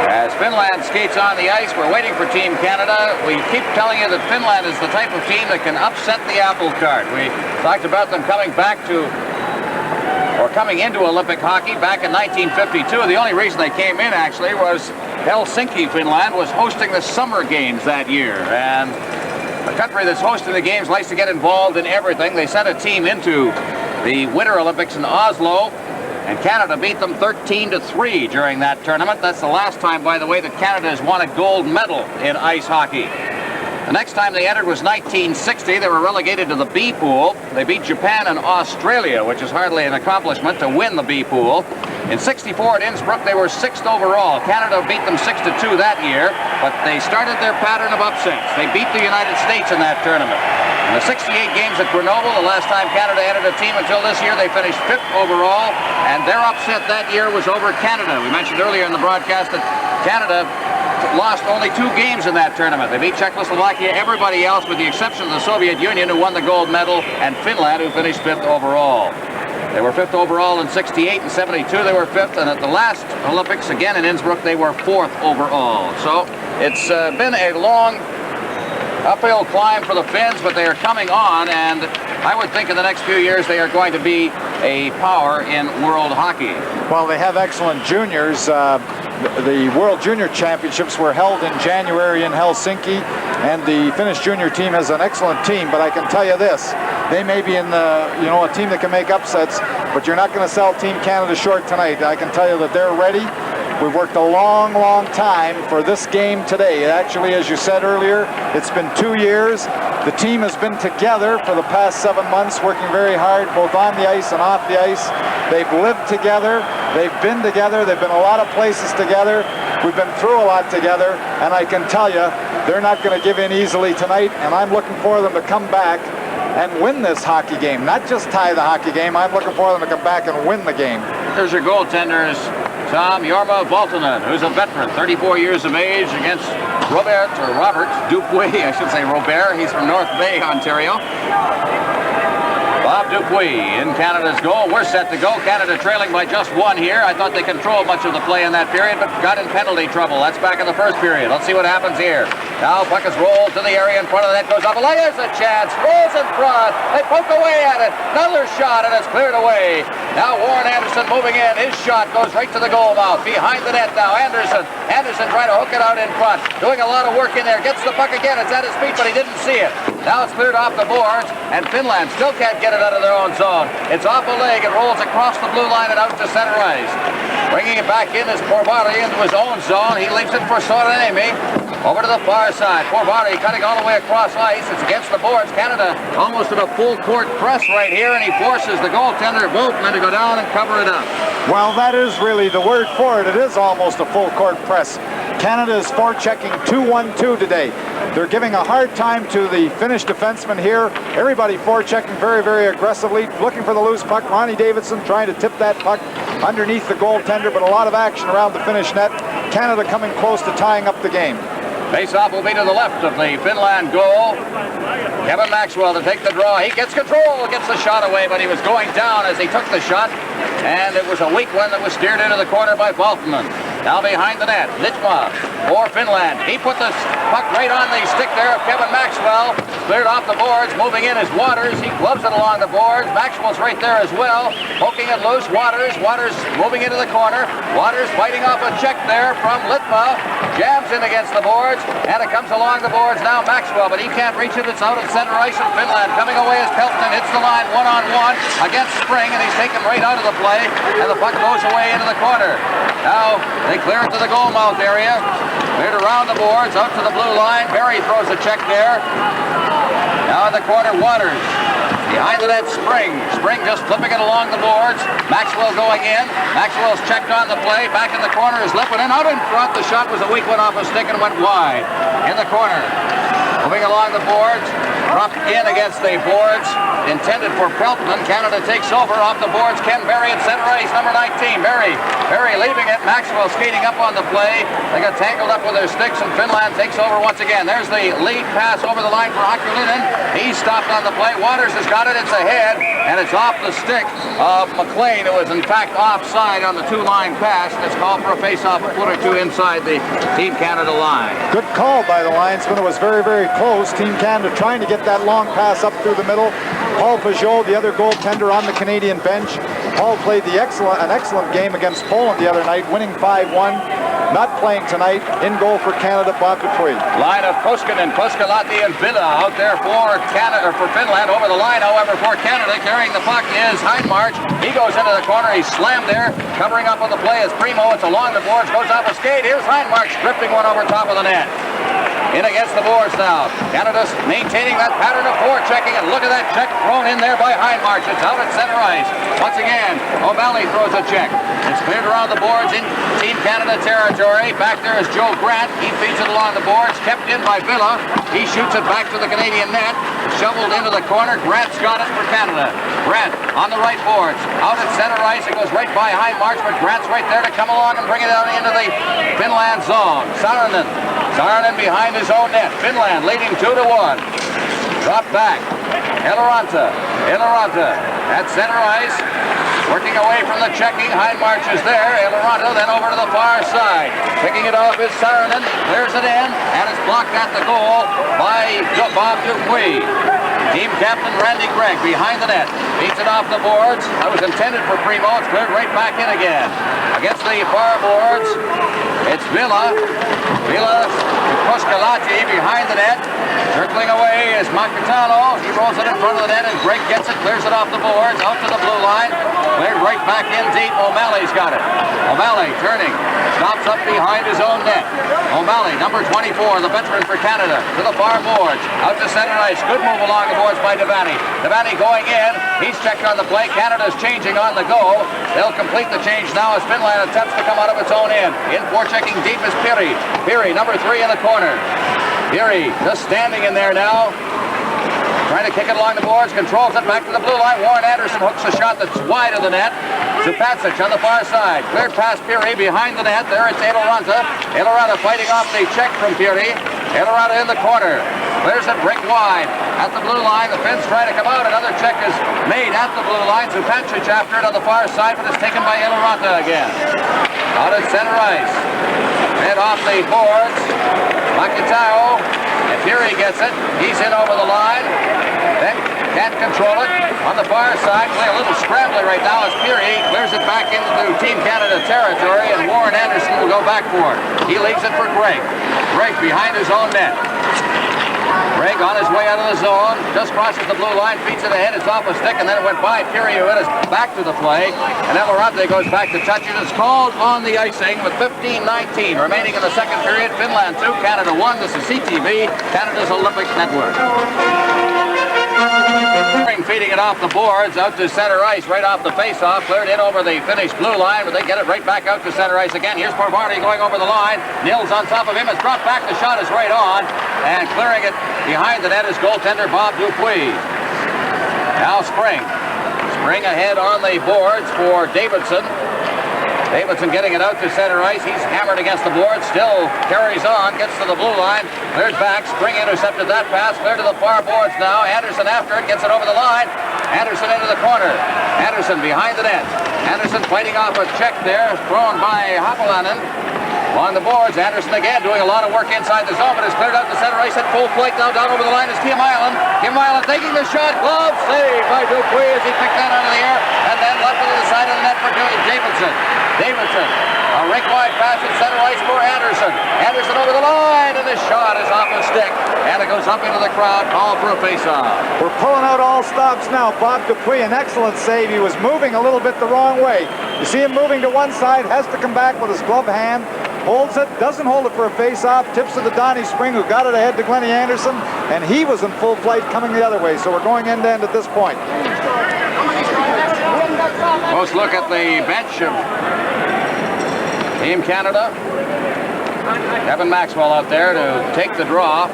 Speaker 1: As Finland skates on the ice, we're waiting for Team Canada. We keep telling you that Finland is the type of team that can upset the apple cart. We talked about them coming into Olympic hockey back in 1952. The only reason they came in, actually, was Helsinki, Finland, was hosting the Summer Games that year. And a country that's hosting the games likes to get involved in everything. They sent a team into the Winter Olympics in Oslo, and Canada beat them 13-3 during that tournament. That's the last time, by the way, that Canada has won a gold medal in ice hockey. The next time they entered was 1960. They were relegated to the B pool. They beat Japan and Australia, which is hardly an accomplishment to win the B pool. In '64 at Innsbruck, they were 6th overall. Canada beat them 6-2 that year, but they started their pattern of upsets. They beat the United States in that tournament. In the 68 games at Grenoble, the last time Canada entered a team until this year, they finished 5th overall, and their upset that year was over Canada. We mentioned earlier in the broadcast that Canada lost only 2 games in that tournament. They beat Czechoslovakia, everybody else with the exception of the Soviet Union, who won the gold medal, and Finland, who finished 5th overall. They were 5th overall in 68 and 72. They were 5th, and at the last Olympics, again in Innsbruck, they were 4th overall. So it's been a long uphill climb for the Finns, but they are coming on, and I would think in the next few years they are going to be a power in world hockey.
Speaker 2: Well, they have excellent juniors. The World Junior Championships were held in January in Helsinki, and the Finnish junior team has an excellent team, but I can tell you this, they may be in the, a team that can make upsets, but you're not going to sell Team Canada short tonight. I can tell you that they're ready. We've worked a long, long time for this game today. Actually, as you said earlier, it's been 2 years. The team has been together for the past 7 months, working very hard, both on the ice and off the ice. They've lived together. They've been together. They've been a lot of places together. We've been through a lot together, and I can tell you, they're not going to give in easily tonight, and I'm looking for them to come back and win this hockey game. Not just tie the hockey game. I'm looking for them to come back and win the game.
Speaker 1: There's your goaltenders. Tom Jorma Valtonen, who's a veteran, 34 years of age, against Robert Dupuis, I should say Robert. He's from North Bay, Ontario. Bob Dupuis in Canada's goal. We're set to go. Canada trailing by just 1 here. I thought they controlled much of the play in that period, but got in penalty trouble. That's back in the first period. Let's see what happens here. Now puck is rolled to the area in front of the net, goes up. There's a chance. Rolls in front. They poke away at it. Another shot, and it's cleared away. Now U.Андерсон moving in. His shot goes right to the goal mouth. Behind the net now, Anderson. Anderson trying to hook it out in front. Doing a lot of work in there. Gets the puck again. It's at his feet, but he didn't see it. Now it's cleared off the boards, and Finland still can't get it out of their own zone. It's off a leg. It rolls across the blue line and out to center ice. Bringing it back in is Porvari into his own zone. He leaves it for Suoraaniemi. Over to the far side. Porvari cutting all the way across ice. It's against the boards. Canada almost at a full court press right here, and he forces the goaltender Volkman to go down and cover it up.
Speaker 2: Well, that is really the word for it. It is almost a full court press. Canada is forechecking 2-1-2 today. They're giving a hard time to the Finnish defenseman here. Everybody forechecking very, very aggressively, looking for the loose puck. Ronnie Davidson trying to tip that puck underneath the goaltender, but a lot of action around the Finnish net. Canada coming close to tying up the game.
Speaker 1: Face-off will be to the left of the Finland goal. Kevin Maxwell to take the draw. He gets control, gets the shot away, but he was going down as he took the shot, and it was a weak one that was steered into the corner by Valtman. Now behind the net, Litma for Finland. He put the puck right on the stick there of Kevin Maxwell. Cleared off the boards, moving in is Waters. He gloves it along the boards. Maxwell's right there as well, poking it loose. Waters moving into the corner. Waters fighting off a check there from Litma. Jams in against the boards, and it comes along the boards now Maxwell, but he can't reach it. It's out at center ice of Finland. Coming away as Peltonen hits the line one-on-one against Spring, and he's taken right out of the play, and the puck goes away into the corner. Now they clear it to the goal mouth area. Cleared around the boards, out to the blue line. Berry throws a check there. Now in the corner, Waters. Behind the net, Spring. Spring just flipping it along the boards. Maxwell going in. Maxwell's checked on the play. Back in the corner is Leppanen. Out in front, the shot was a weak one off a stick and went wide. In the corner. Moving along the boards. Dropped in against the boards. Intended for Peltman. Canada takes over off the boards. Ken Berry at center ice, number 19. Berry leaving it. Maxwell skating up on the play. They got tangled up with their sticks, and Finland takes over once again. There's the lead pass over the line for Hakulinen. He stopped on the play. Waters has got it. It's ahead, and it's off the stick of McLean, who was in fact offside on the two-line pass. And it's called for a face-off, a foot or two inside the Team Canada line.
Speaker 2: Good call by the linesman. It was very, very close. Team Canada trying to get that long pass up through the middle. Paul Peugeot, the other goaltender on the Canadian bench. Paul played an excellent game against Poland the other night, winning 5-1. Not playing tonight. In goal for Canada, Bob Dupuis.
Speaker 1: Line of Koskinen, Koskilahti, and Villa out there for Canada, or for Finland. Over the line, however, for Canada, carrying the puck is Hindmarch. He goes into the corner. He's slammed there. Covering up on the play is Primo. It's along the boards. Goes off a skate. Here's Hindmarch drifting one over top of the net. In against the boards now. Canada's maintaining that pattern of forechecking, and look at that check thrown in there by Hindmarch. It's out at center ice. Once again, O'Malley throws a check. It's cleared around the boards in Team Canada territory. Back there is Joe Grant. He feeds it along the boards. Kept in by Villa. He shoots it back to the Canadian net. Shoveled into the corner. Grant's got it for Canada. Grant on the right boards. Out at center ice. It goes right by Hindmarch, but Grant's right there to come along and bring it out into the Finland zone. Saarinen behind his own net. Finland leading 2-1. Drop back. Eloranta at center ice. Working away from the checking. Hindmarch is there. Eloranta then over to the far side. Picking it off is Saarinen. Clears it in. And it's blocked at the goal by Bob Dupuis. Team captain Randy Gregg behind the net. Beats it off the boards. That was intended for Primo. It's cleared right back in again. Against the far boards, it's Villa. Koskilahti behind the net. Circling away is Makatalo. He rolls it in front of the net, and Gregg gets it, clears it off the boards, out to the blue line. Cleared right back in deep. O'Malley's got it. O'Malley turning. Stops up behind his own net. O'Malley, number 24, the veteran for Canada, to the far boards. Out to center ice. Good move along the boards by Devani. Devani going in. He's checked on the play. Canada's changing on the go. They'll complete the change now as Finland attempts to come out of its own end. In forechecking deep is Berry. Berry, number 3 in the corner. Berry just standing in there now. Trying to kick it along the boards, controls it back to the blue line. Anderson hooks a shot that's wide of the net. Zupacic on the far side. Cleared past Berry behind the net. There it's Eloranta. Eloranta fighting off the check from Berry. Eloranta in the corner. Clears it break wide. At the blue line, the Finns try to come out. Another check is made at the blue line. Zupacic after it on the far side, but it's taken by Eloranta again. Out at center ice. Head off the boards. Makitao. And Berry gets it. He's in over the line. Then can't control it. On the far side, play a little scrambling right now as Berry clears it back into Team Canada territory, and Anderson will go back for it. He leaves it for Gregg. Gregg behind his own net. Gregg on his way out of the zone, just crosses the blue line, feeds it ahead, it's off a stick, and then it went by Berry, who hit us back to the play. And Eloranta goes back to touch it. It's called on the icing with 15:19 remaining in the second period. Finland 2, Canada 1. This is CTV, Canada's Olympic Network. Feeding it off the boards, out to center ice, right off the face-off, cleared in over the Finnish blue line, but they get it right back out to center ice again. Here's Parvarty going over the line. Nill's on top of him. It's dropped back. The shot is right on, and clearing it behind the net is goaltender Bob Dupuis. Now Spring ahead on the boards for Дэйвидсон. Дэйвidson getting it out to center ice. He's hammered against the board. Still carries on. Gets to the blue line. Cleared back. Spring intercepted that pass. Cleared to the far boards now. Anderson after it. Gets it over the line. Anderson into the corner. Anderson behind the net. Anderson fighting off a check there. Thrown by Hakulinen. On the boards. Anderson again doing a lot of work inside the zone, but it's cleared out to center ice at full flight. Now down over the line is Kim Island. Kim Island taking the shot. Glove saved by Dupuis as he picked that out of the air. And then left it to the side of the net for Дэйвidson. Дэйвidson, a rink wide pass at center ice for Anderson. Anderson over the line, and the shot is off a stick. And it goes up into the crowd, called for a face-off.
Speaker 2: We're pulling out all stops now. Bob Dupuis, an excellent save. He was moving a little bit the wrong way. You see him moving to one side, has to come back with his glove hand. Holds it, doesn't hold it for a face-off, tips to the Donnie Spring, who got it ahead to Glennie Anderson, and he was in full flight coming the other way, so we're going end-to-end at this point.
Speaker 1: Close look at the bench of Team Canada. Kevin Maxwell out there to take the draw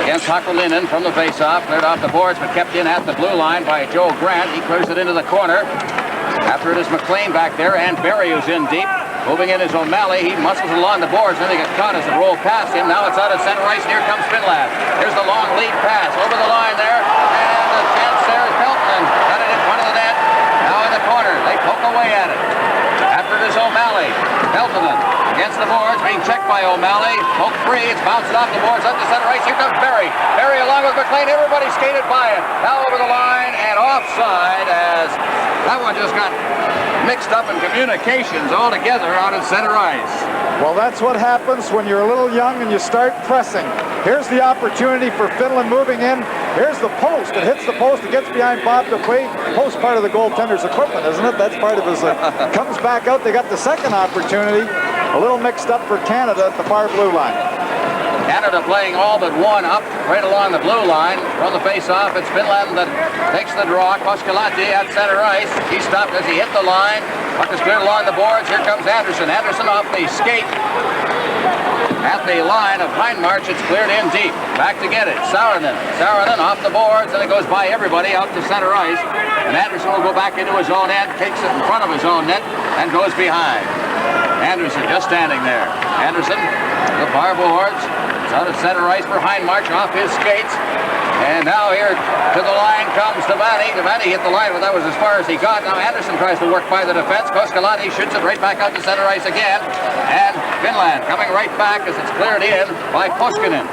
Speaker 1: against Hakulinen from the face-off. Cleared off the boards, but kept in at the blue line by Joe Grant. He clears it into the corner. After it is McLean back there, and Berry who's in deep. Moving in is O'Malley. He muscles along the boards. Then he gets caught as it rolled past him. Now it's out of center ice. Here comes Finland. Here's the long lead pass over the line there. And the chance there is Peltonen. Got it in front of the net. Now in the corner. They poke away at it. After it is O'Malley. Peltonen against the boards. Being checked by O'Malley. Poke free. It's bounced off the boards up to center ice. Here comes Berry. Berry along with McLean. Everybody skated by it. Now over the line and offside as that one just got mixed up in communications altogether out at center ice.
Speaker 2: Well, that's what happens when you're a little young and you start pressing. Here's the opportunity for Finland moving in. Here's the post. It hits the post. It gets behind Bob Dupuis. Post part of the goaltender's equipment, isn't it? That's part of his... comes back out. They got the second opportunity. a little mixed up for Canada at the far blue line.
Speaker 1: Canada playing all but one up right along the blue line. From the face-off, it's Finland that takes the draw. Koskilahti at center ice. He stopped as he hit the line. Puck is cleared along the boards. Here comes Anderson. Anderson off the skate. At the line of Hindmarch, it's cleared in deep. Back to get it. Suoraaniemi. Suoraaniemi off the boards, and it goes by everybody out to center ice. And Anderson will go back into his own end, takes it in front of his own net, and goes behind. Anderson just standing there. Anderson, the far boards. It's out at center ice for Hindmarch off his skates. And now here to the line comes Devani. Devani hit the line, but that was as far as he got. Now Anderson tries to work by the defense. Koskilahti shoots it right back out to center ice again. And Finland coming right back as it's cleared in by Koskinen.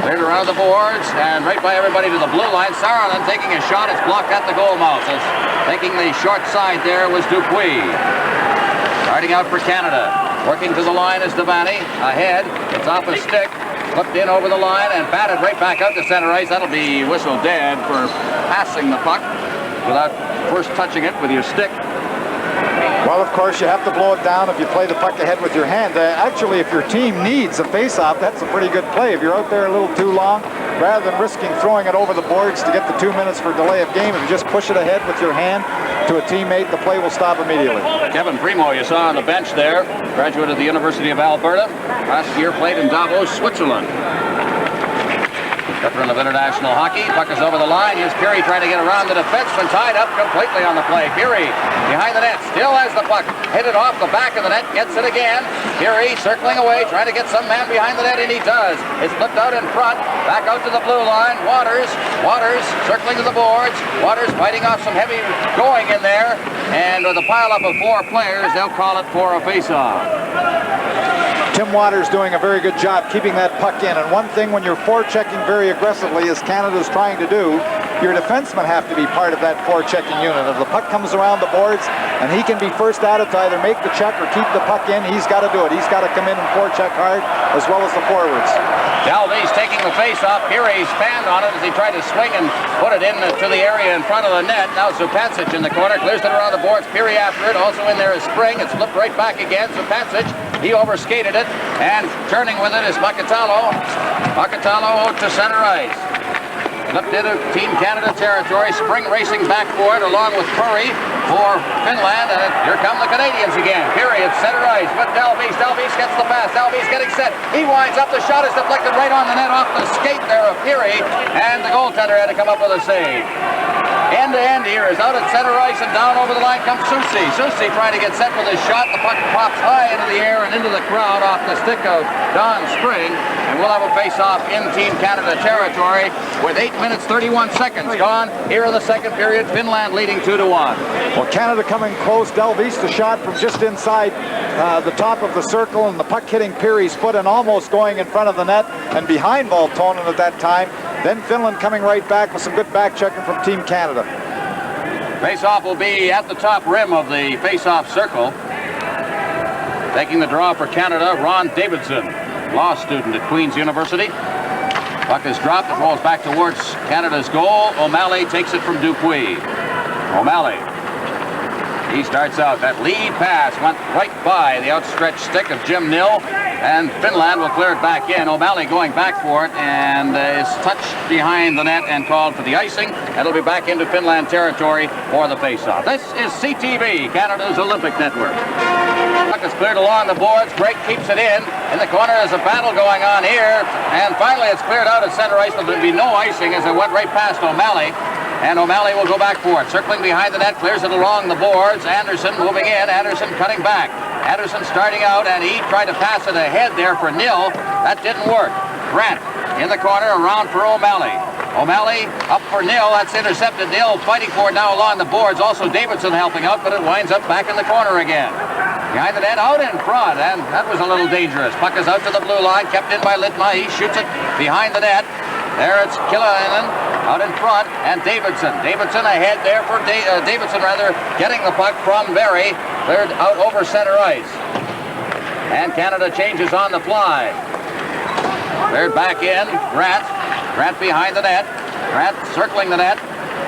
Speaker 1: Cleared around the boards and right by everybody to the blue line. Suoraaniemi taking a shot. It's blocked at the goal mouth. As taking the short side there was Dupuis. Starting out for Canada. Working to the line is Devani. Ahead. It's off a stick. Flipped in over the line and batted right back out to center ice. That'll be whistled dead for passing the puck without first touching it with your stick.
Speaker 2: Well, of course, you have to blow it down if you play the puck ahead with your hand. Actually, if your team needs a face-off, that's a pretty good play. If you're out there a little too long, rather than risking throwing it over the boards to get the 2 minutes for delay of game, if you just push it ahead with your hand to a teammate, the play will stop immediately.
Speaker 1: Kevin Primo, you saw on the bench there, graduate of the University of Alberta. Last year played in Davos, Switzerland. Veteran of international hockey. Puck is over the line. Here's Berry trying to get around the defenseman, tied up completely on the play. Berry behind the net, still has the puck. Hit it off the back of the net, gets it again. Berry circling away, trying to get some man behind the net, and he does. It's flipped out in front, back out to the blue line. Waters circling to the boards. Waters fighting off some heavy going in there. And with a pileup of 4 players, they'll call it for a face-off.
Speaker 2: Tim Waters doing a very good job keeping that puck in. And one thing when you're forechecking very aggressively, as Canada's trying to do, your defensemen have to be part of that forechecking unit. If the puck comes around the boards and he can be first at it to either make the check or keep the puck in, he's got to do it. He's got to come in and forecheck hard, as well as the forwards.
Speaker 1: Dalby's taking the face-off. Peary's fanned on it as he tried to swing and put it into the area in front of the net. Now Zupancic in the corner, clears it around the boards. Peary after it. Also in there is Spring. It's flipped right back again. Zupancic, he overskated it, and turning with it is Makatalo. Makatalo to center ice. Flipped into Team Canada territory. Spring racing back for it along with Curry for Finland. And here come the Canadians again. Berry at center ice with Dalby's. Dalby's gets the pass. Dalby's getting set. He winds up. The shot is deflected right on the net off the skate there of Berry. And the goaltender had to come up with a save. End to end here is out at center ice, and down over the line comes Soucy. Soucy trying to get set with his shot. The puck pops high into the air and into the crowd off the stick of Don Spring. And we'll have a face-off in Team Canada territory with 8 minutes 31 seconds gone here in the second period. Finland leading 2-1.
Speaker 2: Well, Canada coming close. Delviste the shot from just inside the top of the circle, and the puck hitting Peary's foot and almost going in front of the net and behind Peltonen at that time. Then Finland coming right back with some good back checking from Team Canada.
Speaker 1: Face-off will be at the top rim of the face-off circle. Taking the draw for Canada, Ron Дэйвидсон, law student at Queen's University. Puck is dropped. It rolls back towards Canada's goal. O'Malley takes it from Dupuis. O'Malley. He starts out. That lead pass went right by the outstretched stick of Jim Nilll, and Finland will clear it back in. O'Malley going back for it, and is touched behind the net and called for the icing. It'll be back into Finland territory for the face-off. This is CTV, Canada's Olympic Network. Puck is cleared along the boards. Break keeps it in. In the corner there's a battle going on here, and finally it's cleared out at center ice. There'll be no icing as it went right past O'Malley. And O'Malley will go back for it. Circling behind the net, clears it along the boards. Anderson moving in. Anderson cutting back. Anderson starting out, and he tried to pass it ahead there for Nilll. That didn't work. Grant in the corner, around for O'Malley. O'Malley up for Nilll. That's intercepted. Nilll fighting for it now along the boards. Also Дэйвидсон helping out, but it winds up back in the corner again. Behind the net, out in front, and that was a little dangerous. Puck is out to the blue line, kept in by Litma. He shoots it behind the net. There it's Koskilahti out in front, and Дэйvidson. Дэйvidson ahead there for Дэйvidson getting the puck from Berry. Cleared out over center ice. And Canada changes on the fly. Cleared back in. Grant behind the net. Grant circling the net.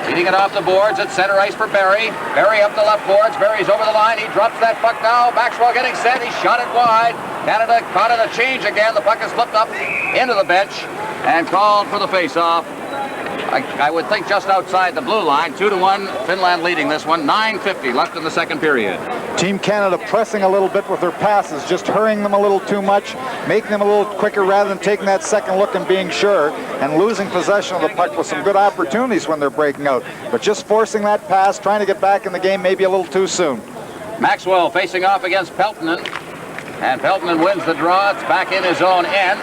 Speaker 1: Feeding it off the boards at center ice for Berry. Berry up the left boards. Berry's over the line. He drops that puck now. Maxwell getting set. He shot it wide. Canada caught it a change again. The puck is flipped up into the bench and called for the face-off. I would think just outside the blue line. 2-1, Finland leading this one. 9:50 left in the second period.
Speaker 2: Team Canada pressing a little bit with their passes, just hurrying them a little too much, making them a little quicker rather than taking that second look and being sure, and losing possession of the puck with some good opportunities when they're breaking out. But just forcing that pass, trying to get back in the game maybe a little too soon.
Speaker 1: Maxwell facing off against Peltonen, and Peltonen wins the draw. It's back in his own end.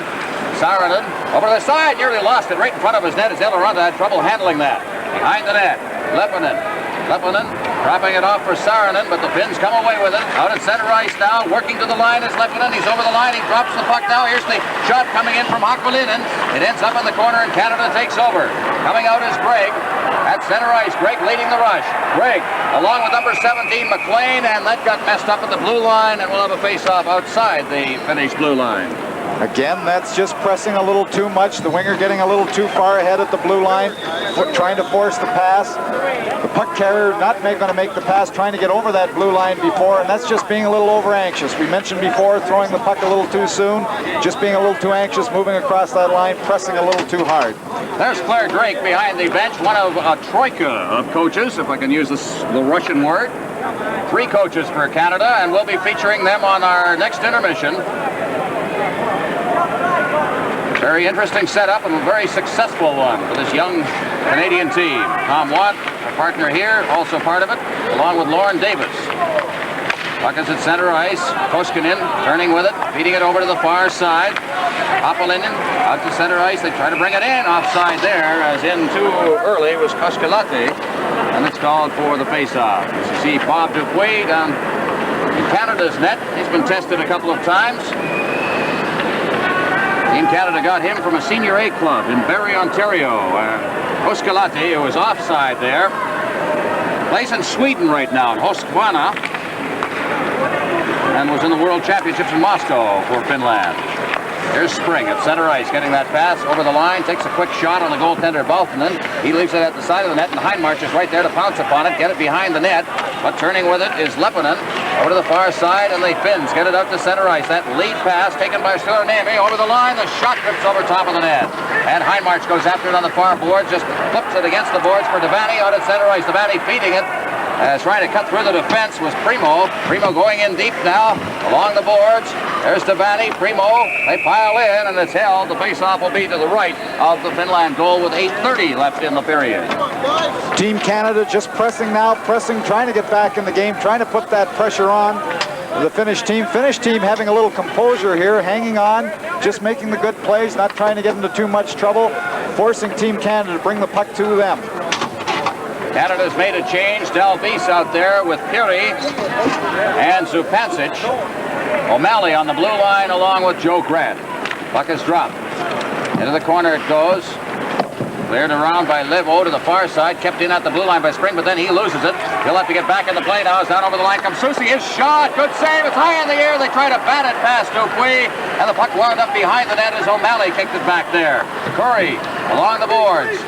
Speaker 1: Saarinen over to the side, nearly lost it right in front of his net as Eloranta had trouble handling that. Behind the net, Leppanen dropping it off for Saarinen, but the Finns come away with it. Out at center ice now, working to the line is Leppanen. He's over the line, he drops the puck now. Here's the shot coming in from Hakaulinen. It ends up in the corner and Canada takes over. Coming out is Greg. At center ice, Greg leading the rush. Greg, along with number 17, McLean, and that got messed up at the blue line, and we'll have a face-off outside the Finnish blue line.
Speaker 2: Again, that's just pressing a little too much. The winger getting a little too far ahead at the blue line, trying to force the pass. The puck carrier not going to make the pass, trying to get over that blue line before, and that's just being a little over anxious. We mentioned before throwing the puck a little too soon, just being a little too anxious, moving across that line, pressing a little too hard.
Speaker 1: There's Claire Drake behind the bench, one of a troika of coaches, if I can use the Russian word. 3 coaches for Canada, and we'll be featuring them on our next intermission. Very interesting setup and a very successful one for this young Canadian team. Tom Watt, a partner here, also part of it, along with Lauren Davis. Puck is at center ice. Koskinen turning with it, feeding it over to the far side. Hakaulinen out to center ice. They try to bring it in. Offside there, as in too early was Koskilahti. And it's called for the face-off. As you see Bob Dupuis down in Canada's net. He's been tested a couple of times. Team Canada got him from a Senior A club in Berry, Ontario. Koskilahti, who was offside there, plays in Sweden right now, in Huskvarna, and was in the World Championships in Moscow for Finland. Here's Spring at center ice, getting that pass over the line, takes a quick shot on the goaltender Peltonen. He leaves it at the side of the net, and Heinmarch is right there to pounce upon it, get it behind the net. But turning with it is Leppanen over to the far side, and the Finns get it out to center ice. That lead pass taken by Suoraaniemi over the line. The shot trips over top of the net, and Heinmarch goes after it on the far board, just flips it against the boards for Devani out at center ice. Devani feeding it. Trying to cut through the defense was Primo. Primo going in deep now along the boards. There's Devani, Primo. They pile in, and it's held. The face-off will be to the right of the Finland goal with 8:30 left in the period.
Speaker 2: Team Canada just pressing now, trying to get back in the game, trying to put that pressure on the Finnish team. Finnish team having a little composure here, hanging on, just making the good plays, not trying to get into too much trouble, forcing Team Canada to bring the puck to them.
Speaker 1: Canada's made a change. Dalvis out there with Perry and Zupancic. O'Malley on the blue line along with Joe Grant. Puck is dropped. Into the corner it goes. Cleared around by Levo to the far side. Kept in at the blue line by Spring, but then he loses it. He'll have to get back in the play now. As down over the line comes Susi. His shot. Good save. It's high in the air. They try to bat it past Dupuis, and the puck wound up behind the net as O'Malley kicked it back there. Curry along the boards.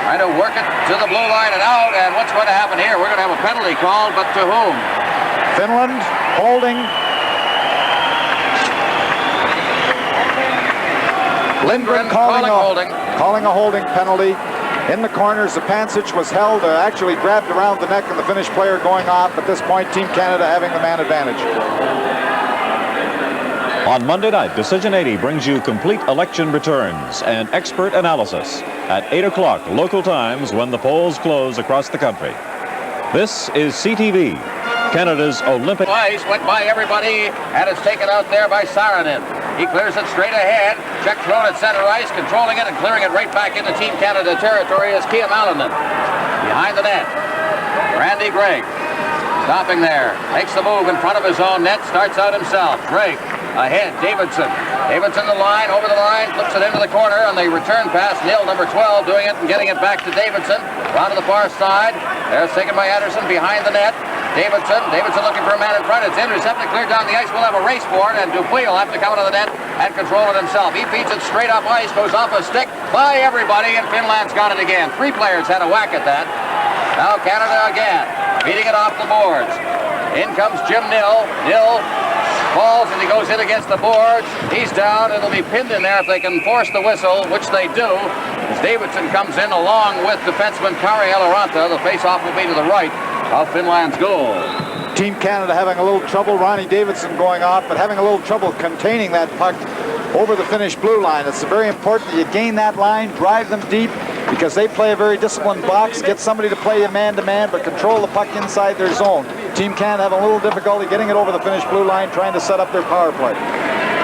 Speaker 1: Trying to work it to the blue line and out, and what's going to happen here? We're going to have a penalty called, but to whom?
Speaker 2: Finland holding. Lindgren calling a holding penalty. In the corners, Zupancic was held, actually grabbed around the neck, and the Finnish player going off. At this point, Team Canada having the man advantage.
Speaker 3: On Monday night, Decision 80 brings you complete election returns and expert analysis at 8 o'clock local times when the polls close across the country. This is CTV, Canada's Olympic...
Speaker 1: Twice went by everybody, and it's taken out there by Saarinen. He clears it straight ahead. Check thrown at center ice, controlling it and clearing it right back into Team Canada territory is Kia Malinen. Behind the net, Randy Gregg. Stopping there, makes the move in front of his own net, starts out himself. Gregg ahead, Дэйвидсон. Дэйvидson the line, over the line, flips it into the corner, and they return pass. Nilll, number 12, doing it and getting it back to Дэйvidson. Round to the far side. There's taken by Anderson behind the net. Дэйvidson looking for a man in front. It's intercepted, cleared down the ice. We'll have a race for it, and Dupuis will have to come out of the net and control it himself. He feeds it straight up ice, goes off a stick by everybody, and Finland's got it again. 3 players had a whack at that. Now Canada again, beating it off the boards. In comes Jim Nilll. Nilll falls and he goes in against the boards. He's down. It'll be pinned in there if they can force the whistle, which they do. As Дэйвидсон comes in along with defenseman Kari Eloranta. The face-off will be to the right of Finland's goal.
Speaker 2: Team Canada having a little trouble. Ronnie Дэйvidson going off, but having a little trouble containing that puck over the Finnish blue line. It's very important that you gain that line, drive them deep, because they play a very disciplined box, get somebody to play a man-to-man, but control the puck inside their zone. Team Canada have a little difficulty getting it over the Finnish blue line, trying to set up their power play.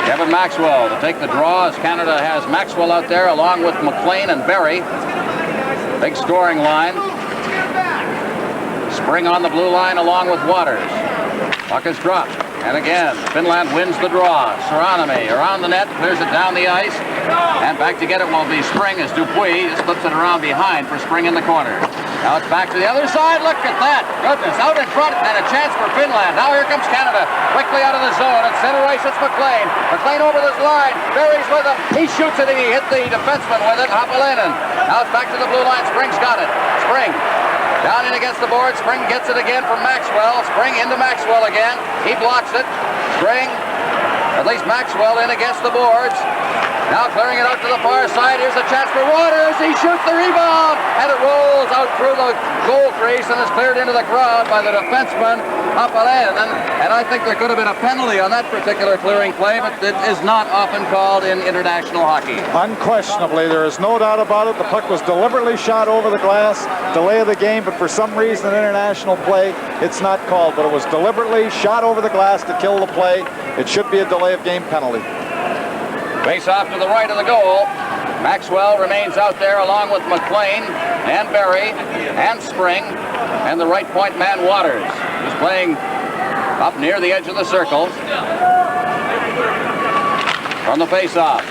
Speaker 1: Kevin Maxwell to take the draw as Canada has Maxwell out there along with MacLean and Berry. Big scoring line. Spring on the blue line along with Waters. Puck is dropped. And again, Finland wins the draw. Suoraaniemi around the net, clears it down the ice. And back to get it will be Spring as Dupuis slips it around behind for Spring in the corner. Now it's back to the other side. Look at that. Goodness, out in front and a chance for Finland. Now here comes Canada. Quickly out of the zone. At center ice, it's MacLean. MacLean over this line. Berry's with him. He shoots it and he hit the defenseman with it, Hakulinen. Now it's back to the blue line. Spring's got it. Spring. Down in against the board. Spring gets it again from Maxwell. Spring into Maxwell again. He blocks it. Spring, at least Maxwell in against the boards. Now clearing it out to the far side. Here's a chance for Waters. He shoots the rebound. And it rolls out through the goal crease and is cleared into the crowd by the defenseman, Hakulinen. And I think there could have been a penalty on that particular clearing play, but it is not often called in international hockey.
Speaker 2: Unquestionably, there is no doubt about it. The puck was deliberately shot over the glass, delay of the game, but for some reason in international play, it's not called. But it was deliberately shot over the glass to kill the play. It should be a delay of game penalty.
Speaker 1: Face off to the right of the goal. Maxwell remains out there along with MacLean and Berry and Spring and the right point man Waters, who's playing up near the edge of the circle. From the face-off,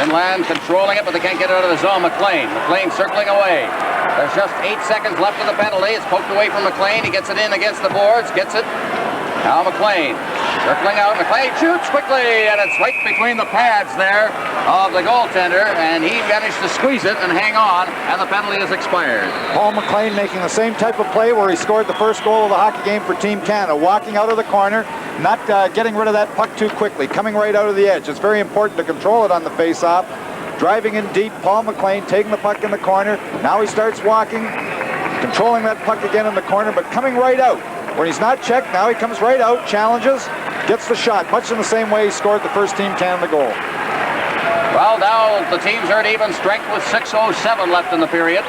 Speaker 1: Finland controlling it, but they can't get it out of the zone. MacLean circling away. There's just 8 seconds left of the penalty. It's poked away from MacLean. He gets it in against the boards, gets it. Now MacLean circling out. MacLean shoots quickly, and it's right between the pads there of the goaltender, and he managed to squeeze it and hang on, and the penalty is expired.
Speaker 2: Paul MacLean making the same type of play where he scored the first goal of the hockey game for Team Canada, walking out of the corner, not getting rid of that puck too quickly, coming right out of the edge. It's very important to control it on the face-off. Driving in deep, Paul MacLean taking the puck in the corner. Now he starts walking, controlling that puck again in the corner, but coming right out. When he's not checked, now he comes right out, challenges, gets the shot, much in the same way he scored the first Team Canada goal.
Speaker 1: Well, now the teams are at even strength with 6:07 left in the period.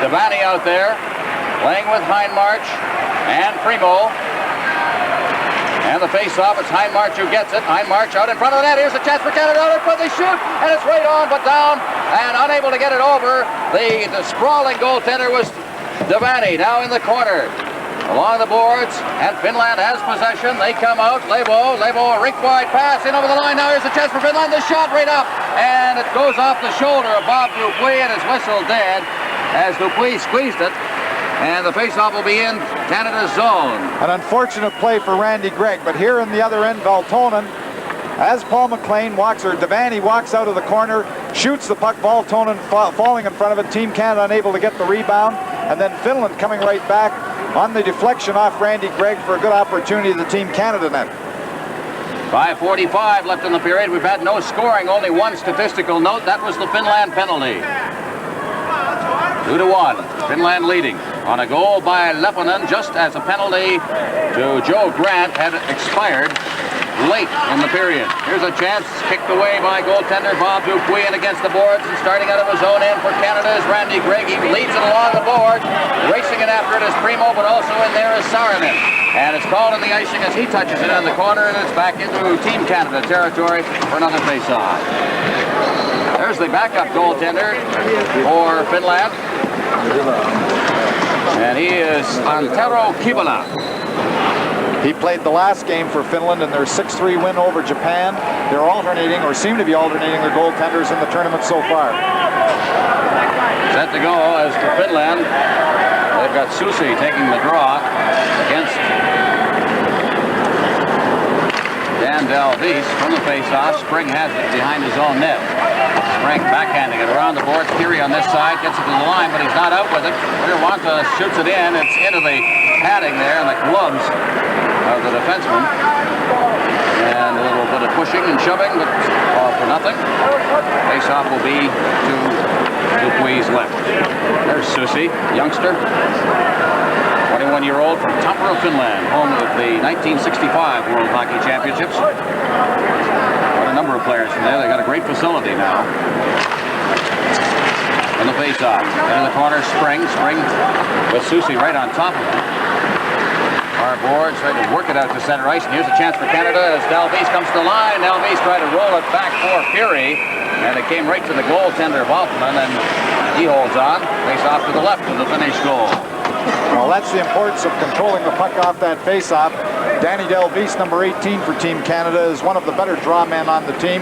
Speaker 1: Devani out there, playing with Hindmarch and Primo. And the face-off, it's Hindmarch who gets it. Hindmarch out in front of the net. Here's a chance for Canada. Out in front, they shoot, and it's right on, but down, and unable to get it over. The sprawling goaltender was Devani, now in the corner. Along the boards, and Finland has possession. They come out. Levo, a rink-wide pass in over the line. Now here's a chance for Finland. The shot right up, and it goes off the shoulder of Bob Dupuis, and his whistle dead as Dupuis squeezed it. And the face-off will be in Canada's zone.
Speaker 2: An unfortunate play for Randy Gregg, but here in the other end, Peltonen, as Paul MacLean walks, or Devani walks out of the corner, shoots the puck, Peltonen falling in front of it, Team Canada unable to get the rebound, and then Finland coming right back on the deflection off Randy Gregg for a good opportunity to the Team Canada net.
Speaker 1: 5:45 left in the period. We've had no scoring, only one statistical note. That was the Finland penalty. 2-1, Finland leading on a goal by Leppyanen just as a penalty to Joe Grant had expired late in the period. Here's a chance kicked away by goaltender Bob Dupuis and against the boards, and starting out of his own end for Canada is Randy Gregg. He leads it along the board. Racing it after it is Primo, but also in there is Saarinen. And it's called in the icing as he touches it on the corner, and it's back into Team Canada territory for another face-off. There's the backup goaltender for Finland. And he is Antero Kibala.
Speaker 2: He played the last game for Finland in their 6-3 win over Japan. They're alternating, or seem to be alternating, their goaltenders in the tournament so far.
Speaker 1: Set to go as for Finland. They've got Susi taking the draw against Dan Dalvis from the face-off. Spring has it behind his own net. Spring backhanding it around the boards. Peary on this side gets it to the line, but he's not out with it. Rwanda shoots it in. It's into the padding there and the gloves of the defenseman. And a little bit of pushing and shoving, but all for nothing. Face-off will be to Dupuis' left. There's Susi, youngster. 21-year-old from Tampere, Finland, home of the 1965 World Hockey Championships. Quite a number of players from there. They got a great facility now. And the face-off. Into the corner, Spring with Susi right on top of him. Our boards trying to work it out to center ice, and here's a chance for Canada as Dalvis comes to the line. Dalvis tried to roll it back for Peary, and it came right to the goaltender, Valtman, and he holds on. Face off to the left of the Finnish goal.
Speaker 2: Well, that's the importance of controlling the puck off that face-off. Danny Dalvis, number 18 for Team Canada, is one of the better draw men on the team.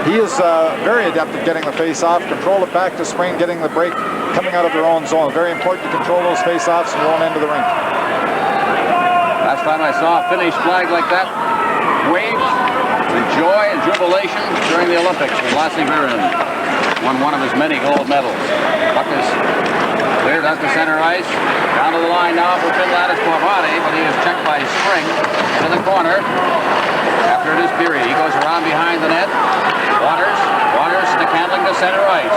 Speaker 2: He is very adept at getting the face-off, control it back to Spring, getting the break coming out of their own zone. Very important to control those face-offs and roll into the rink.
Speaker 1: Last time I saw a Finnish flag like that waved with joy and jubilation during the Olympics when Lassi Viren won one of his many gold medals. Puck is cleared out to center ice. Down to the line now for Finland is Korvani, but he is checked by Spring to the corner. After it is Berry, he goes around behind the net. Waters stick handling to center ice.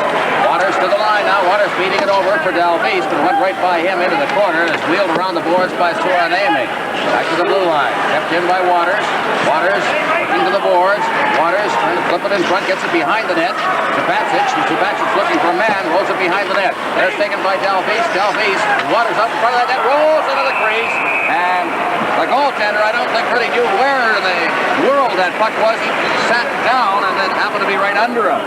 Speaker 1: Waters to the line now. Waters beating it over for Dalvis, but went right by him into the corner and is wheeled around the boards by Suoraaniemi. Back to the blue line. Kept in by Waters. Waters into the boards. Waters trying to flip it in front, gets it behind the net. Zubacic looking for a man, rolls it behind the net. There's taken by Dalvis. Waters up in front of that net, rolls into the crease, and the goaltender, I don't think, really knew where in the world that puck was. He sat down and then happened to be right under him.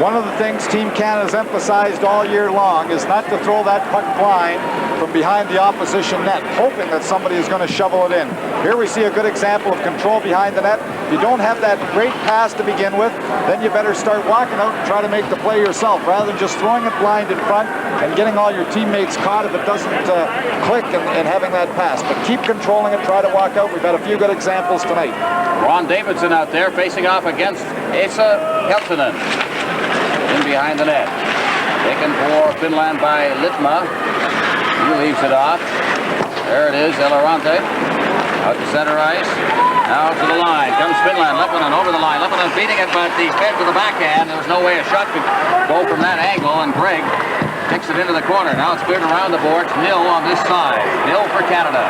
Speaker 2: One of the things Team Canada's emphasized all year long is not to throw that puck blind from behind the opposition net, hoping that somebody is going to shovel it in. Here we see a good example of control behind the net. If you don't have that great pass to begin with, then you better start walking out and try to make the play yourself, rather than just throwing it blind in front and getting all your teammates caught if it doesn't click and having that pass. But keep controlling it, try to walk out. We've had a few good examples tonight.
Speaker 1: Ron Дэйвидсон out there facing off against Esa Peltonen. In behind the net. Taken for Finland by Litma. He leaves it off. There it is, Elorante. Out to center ice. Now to the line. Comes Finland. Leppanen over the line. Leppanen beating it, but he's fed to the backhand. There was no way a shot could go from that angle, and Greg kicks it into the corner. Now it's cleared around the boards. Nilll on this side. Nilll for Canada.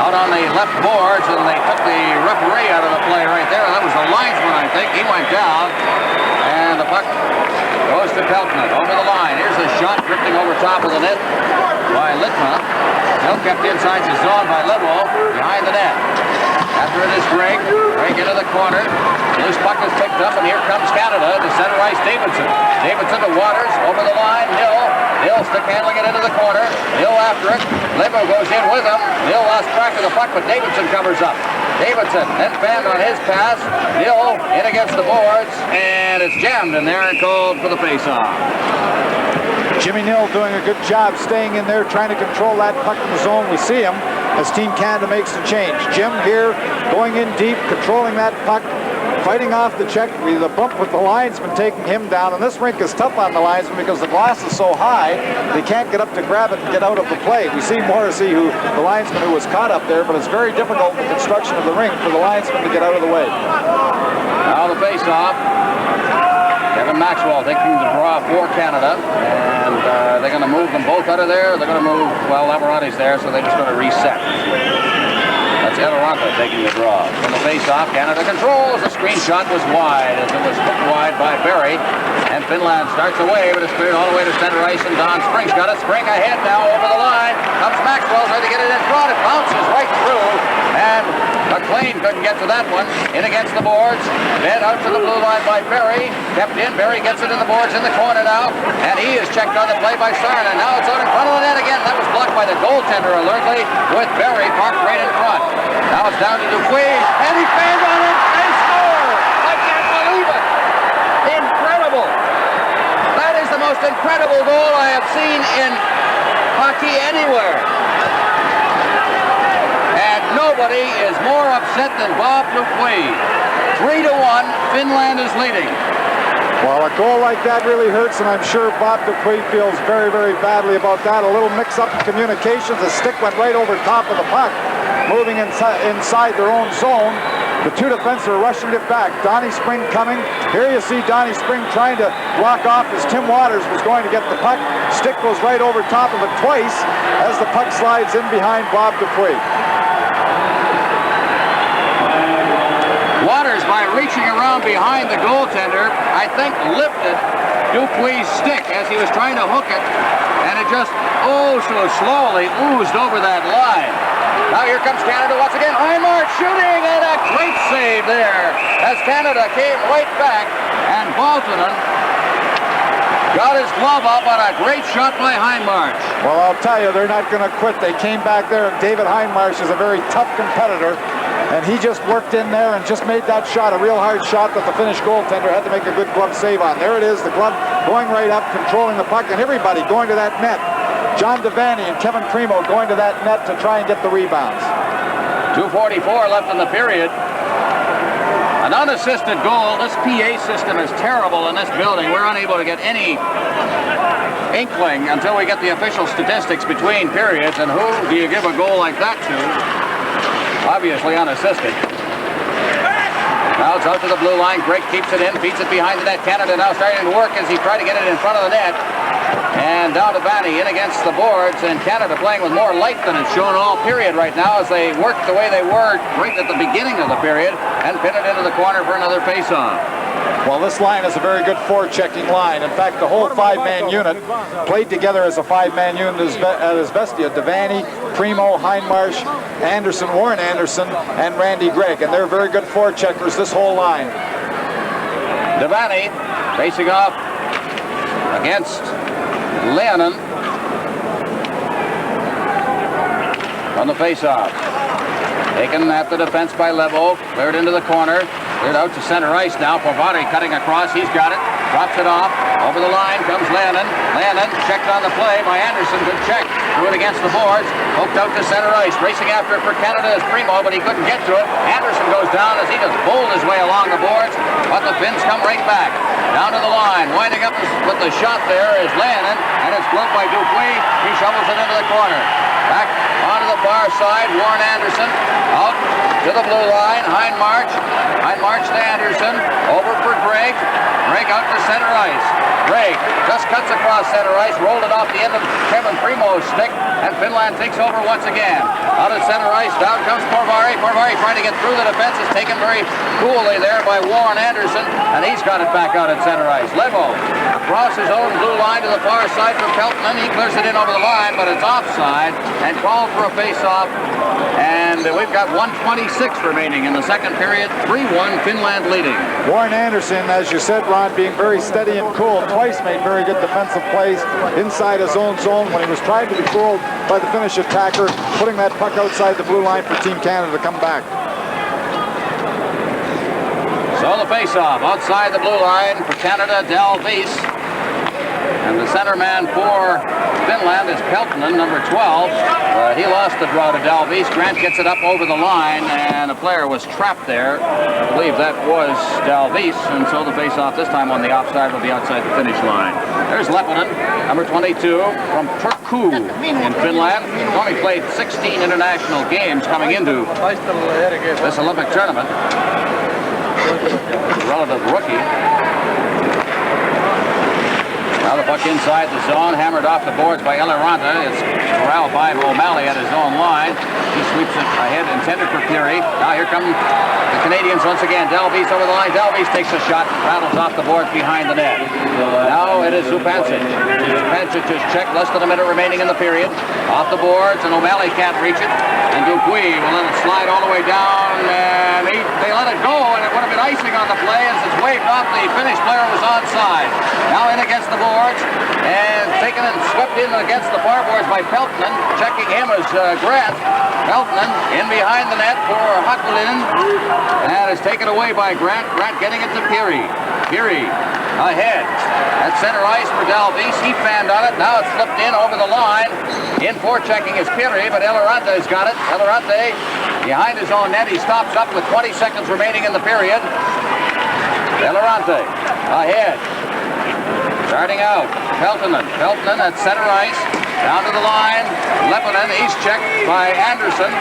Speaker 1: Out on the left boards, and they took the referee out of the play right there. That was the linesman, I think. He went down, and the puck goes to Peltman. Over the line. Here's a shot drifting over top of the net by Litma. Still kept inside his zone by Levo behind the net. After it is Greg into the corner. Loose puck is picked up, and here comes Canada to center ice. Дэйвидсон to Waters, over the line. Nilll stick handling it into the corner. Nilll after it. Levo goes in with him. Nilll lost track of the puck, but Дэйвидson covers up. Дэйвидson then fanned on his pass. Nilll in against the boards, and it's jammed in there and called for the face-off.
Speaker 2: Jimmy Nilll doing a good job staying in there, trying to control that puck in the zone. We see him as Team Canada makes the change. Jim here going in deep, controlling that puck, fighting off the check. The bump with the linesman taking him down, and this rink is tough on the linesman because the glass is so high they can't get up to grab it and get out of the play. We see Morrissey, the linesman who was caught up there, but it's very difficult in the construction of the rink for the linesman to get out of the way.
Speaker 1: Now the face-off. Kevin Maxwell taking the draw for Canada, and they're going to move them both out of there. They're going to move, well, Lamorante's there, so they're just going to reset. That's Elorante taking the draw. From the face-off, Canada controls. The screenshot was wide as it was hooked wide by Berry. And Finland starts away, but it's cleared all the way to center ice, and Don Spring's got it. Spring ahead now over the line. Comes Maxwell, trying to get it in front. It bounces right through, and McLean couldn't get to that one. In against the boards. Then out to the blue line by Berry. Kept in. Berry gets it in the boards in the corner now, and he is checked on the play by Saarinen. Now it's out in front of the net again. That was blocked by the goaltender alertly, with Berry parked right in front. Now it's down to Dupuis, and he fanned on it and scored! I can't believe it! Incredible! That is the most incredible goal I have seen in hockey anywhere. And nobody is more upset than Bob Dupuis. 3-1, Finland is leading.
Speaker 2: Well, a goal like that really hurts, and I'm sure Bob Dupuis feels very, very badly about that. A little mix-up in communications. The stick went right over top of the puck, moving inside their own zone. The two defensemen are rushing it back. Donnie Spring coming. Here you see Donnie Spring trying to block off as Tim Waters was going to get the puck. Stick goes right over top of it twice as the puck slides in behind Bob Dupuis.
Speaker 1: Waters, by reaching around behind the goaltender, I think lifted Dupuis' stick as he was trying to hook it, and it just, oh, so slowly oozed over that line. Now here comes Canada once again. Heinmark shooting, and a great save there as Canada came right back, and Peltonen got his glove up on a great shot by Heinmark.
Speaker 2: Well, I'll tell you, they're not going to quit. They came back there, and David Heinmark is a very tough competitor, and he just worked in there and just made that shot, a real hard shot that the Finnish goaltender had to make a good glove save on. There it is, the glove going right up, controlling the puck, and everybody going to that net. John Devani and Kevin Primo going to that net to try and get the rebounds.
Speaker 1: 2:44 left in the period. An unassisted goal. This PA system is terrible in this building. We're unable to get any inkling until we get the official statistics between periods. And who do you give a goal like that to? Obviously unassisted. Now it's out to the blue line. Greg keeps it in, feeds it behind the net. Canada now starting to work as he tried to get it in front of the net. And down to Vanny in against the boards, and Canada playing with more light than it's shown all period right now as they work the way they were right at the beginning of the period and pin it into the corner for another face-off.
Speaker 2: Well, this line is a very good forechecking line. In fact, the whole five-man unit played together as a five-man unit at his best. You had Devani, Primo, Heinmarsh, Anderson, Warren Anderson, and Randy Gregg, and they're very good forecheckers, this whole line.
Speaker 1: Devani facing off against Leppyanen on the face-off. Taken at the defense by Levo, cleared into the corner, cleared out to center ice now. Pavare cutting across, he's got it, drops it off, over the line comes Leppyanen. Leppyanen checked on the play by Anderson, good check, threw it against the boards, poked out to center ice, racing after it for Canada is Primo, but he couldn't get to it. Anderson goes down as he just bowled his way along the boards, but the Finns come right back. Down to the line, winding up with the shot there is Leppyanen, and it's gloved by Dupuis. He shovels it into the corner. Back onto the far side, Warren Anderson out to the blue line. Heinmarch to Anderson, over for Gregg. Gregg out to center ice. Gregg just cuts across center ice, rolled it off the end of Kevin Primo's stick, and Finland takes over once again. Out of center ice, down comes Pavare. Pavare trying to get through the defense is taken very coolly there by Warren Anderson, and he's got it back out at center ice. Levo across his own blue line to the far side for Peltonen. He clears it in over the line, but it's offside and called for a face-off. And we've got 1:26 remaining in the second period. 3-1 Finland leading.
Speaker 2: Warren Anderson, as you said, Ron, being very steady and cool, twice made very good defensive plays inside his own zone when he was trying to be fooled by the Finnish attacker, putting that puck outside the blue line for Team Canada to come back.
Speaker 1: So the face-off outside the blue line for Canada, Dalvis. And the center man for Finland is Peltonen, number 12. He lost the draw to Dalvis. Grant gets it up over the line, and a player was trapped there. I believe that was Dalvis, and so the face-off this time on the offside will be outside the finish line. There's Leppyanen, number 22, from Turku in Finland. He's only played 16 international games coming into this Olympic tournament. Relative rookie. Now the puck inside the zone, hammered off the boards by Eloranta. It's corralled by O'Malley at his own line. He sweeps it ahead, intended for Berry. Now here come the Canadians once again. Dalvis over the line. Dalvis takes a shot, rattles off the boards behind the net. Now it is Zupancic. Zupancic is checked, less than a minute remaining in the period. Off the boards, and O'Malley can't reach it. And Dupuis will let it slide all the way down, and they let it go, and it would have been icing on the play as it's waved off. The Finnish player was onside. Now in against the boards, and taken and swept in against the far boards by Peltonen. Checking him as Grant. Peltonen in behind the net for Hakulinen, and is taken away by Grant. Grant getting it to Berry. Berry ahead at center ice for Dalvis. He fanned on it. Now it's flipped in over the line. In forechecking is Berry, but Elorante's got it. Elorante behind his own net. He stops up with 20 seconds remaining in the period. Elorante ahead. Starting out, Peltonen at center ice, down to the line. Leppyanen, he's checked by Anderson.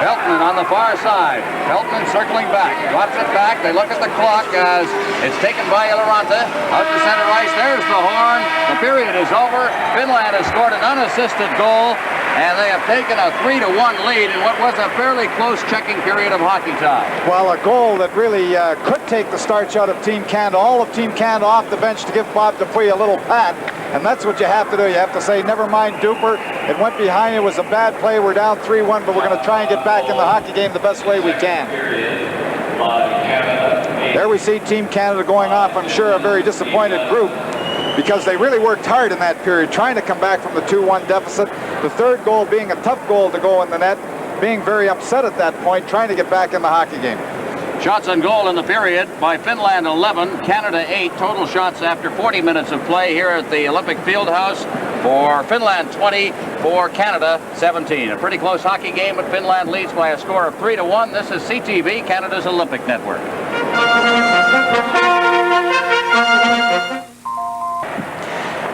Speaker 1: Peltonen on the far side. Peltonen circling back, drops it back. They look at the clock as it's taken by Eloranta. Out to center ice, there's the horn. The period is over. Finland has scored an unassisted goal, and they have taken a 3-1 lead in what was a fairly close checking period of hockey time.
Speaker 2: Well, a goal that really could take the starch out of Team Canada. All of Team Canada off the bench to give Bob Dupuy a little pat, and that's what you have to do. You have to say, never mind Duper. It went behind. It was a bad play. We're down 3-1, but we're going to try and get back in the hockey game the best way we can. There we see Team Canada going off. I'm sure a very disappointed group, because they really worked hard in that period, trying to come back from the 2-1 deficit. The third goal being a tough goal to go in the net, being very upset at that point, trying to get back in the hockey game.
Speaker 1: Shots on goal in the period by Finland 11, Canada 8. Total shots after 40 minutes of play here at the Olympic Fieldhouse. For Finland 20, for Canada 17. A pretty close hockey game, but Finland leads by a score of 3-1. This is CTV, Canada's Olympic Network.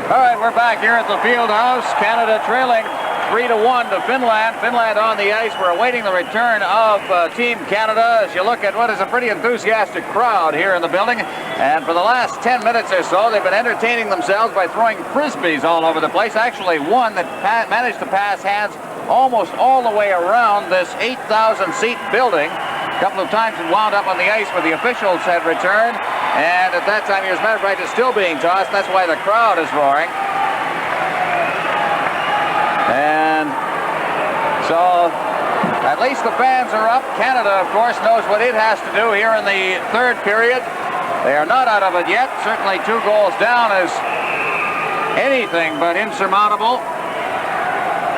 Speaker 1: All right, we're back here at the Fieldhouse. Canada trailing 3-1 to Finland. Finland on the ice. We're awaiting the return of Team Canada as you look at what is a pretty enthusiastic crowd here in the building. And for the last 10 minutes or so, they've been entertaining themselves by throwing frisbees all over the place. Actually, one that managed to pass hands almost all the way around this 8,000-seat building. A couple of times it wound up on the ice where the officials had returned. And at that time, as a matter of fact, it's still being tossed. That's why the crowd is roaring. And so at least the fans are up. Canada, of course, knows what it has to do here in the third period. They are not out of it yet. Certainly 2 goals down is anything but insurmountable.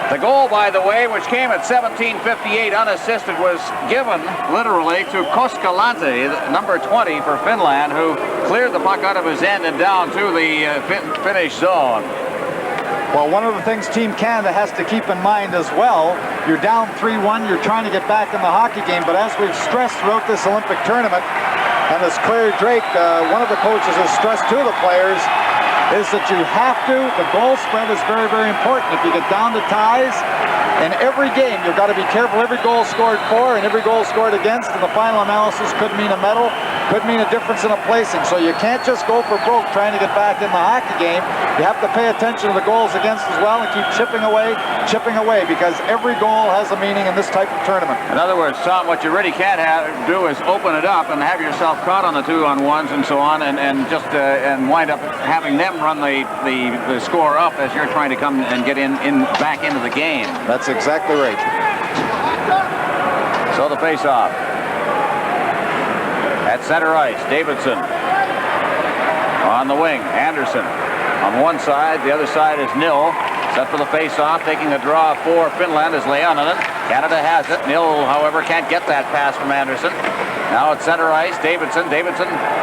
Speaker 1: The goal, by the way, which came at 17:58 unassisted, was given literally to Koskilahti, number 20 for Finland, who cleared the puck out of his end and down to the Finnish zone.
Speaker 2: Well, one of the things Team Canada has to keep in mind as well, you're down 3-1, you're trying to get back in the hockey game, but as we've stressed throughout this Olympic tournament, and as Claire Drake, one of the coaches, has stressed to the players, is that you have to, the goal spread is very, very important. If you get down to ties, in every game, you've got to be careful. Every goal scored for and every goal scored against, and the final analysis could mean a medal, could mean a difference in a placing. So you can't just go for broke trying to get back in the hockey game. You have to pay attention to the goals against as well and keep chipping away, because every goal has a meaning in this type of tournament.
Speaker 1: In other words, Tom, what you really can't do is open it up and have yourself caught on the 2-on-1s and so on, and wind up having them run the score up as you're trying to come and get back into the game.
Speaker 2: That's exactly right.
Speaker 1: So the face-off. At center ice, Дэйвидсон. On the wing, Anderson. On one side, the other side is Nilll. Set for the face-off, taking the draw for Finland is Lehtonen. Canada has it. Nilll, however, can't get that pass from Anderson. Now at center ice, Дэйvидson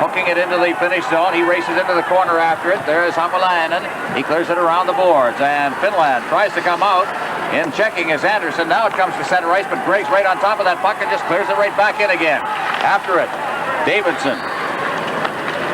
Speaker 1: hooking it into the Finnish zone. He races into the corner after it. There's Hakulinen. He clears it around the boards, and Finland tries to come out. In checking is Anderson. Now it comes to center ice, but Greg's right on top of that puck and just clears it right back in again. After it, Дэйvидson.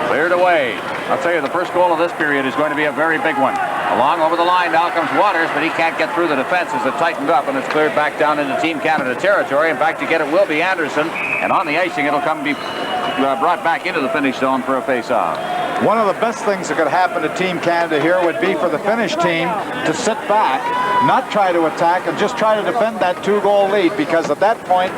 Speaker 1: Cleared away. I'll tell you, the first goal of this period is going to be a very big one. Along over the line now comes Waters, but he can't get through the defense as it tightened up, and it's cleared back down into Team Canada territory. And back to get it will be Anderson, and on the icing it'll come be brought back into the Finnish zone for a face-off.
Speaker 2: One of the best things that could happen to Team Canada here would be for the Finnish team to sit back, not try to attack, and just try to defend that 2-goal lead, because at that point,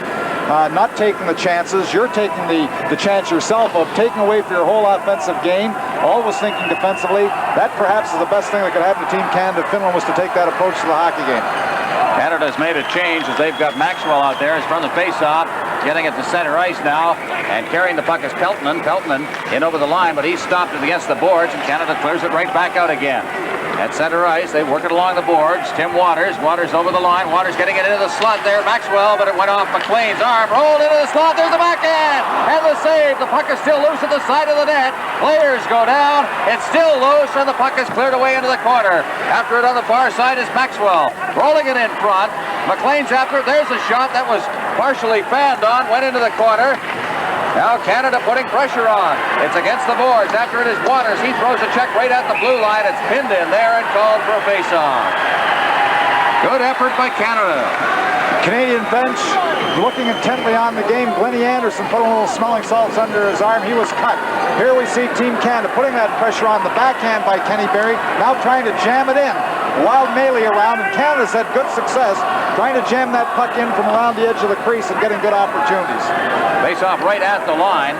Speaker 2: not taking the chances, you're taking the chance yourself of taking away for your whole offensive game, always thinking defensively. That perhaps is the best thing that could happen to Team Canada if Finland was to take that approach to the hockey game.
Speaker 1: Canada's made a change as they've got Maxwell out there. He's from the face-off, getting it to center ice now, and carrying the puck is Peltonen. Peltonen in over the line, but he stopped it against the boards, and Canada clears it right back out again. At center ice, they work it along the boards. Tim Waters over the line. Waters getting it into the slot there. Maxwell, but it went off McLean's arm. Rolled into the slot. There's the backhand. And the save. The puck is still loose at the side of the net. Players go down. It's still loose, and the puck is cleared away into the corner. After it on the far side is Maxwell. Rolling it in front. McLean's after it. There's a shot that was partially fanned on. Went into the corner. Now Canada putting pressure on. It's against the boards. After it is Waters. He throws a check right at the blue line. It's pinned in there and called for a face-off. Good effort by Canada.
Speaker 2: Canadian bench looking intently on the game. G.Anderson put a little smelling salts under his arm. He was cut. Here we see Team Canada putting that pressure on the backhand by Kenny Berry. Now trying to jam it in. Wild melee around, and Canada's had good success trying to jam that puck in from around the edge of the crease and getting good opportunities.
Speaker 1: Face off right at the line.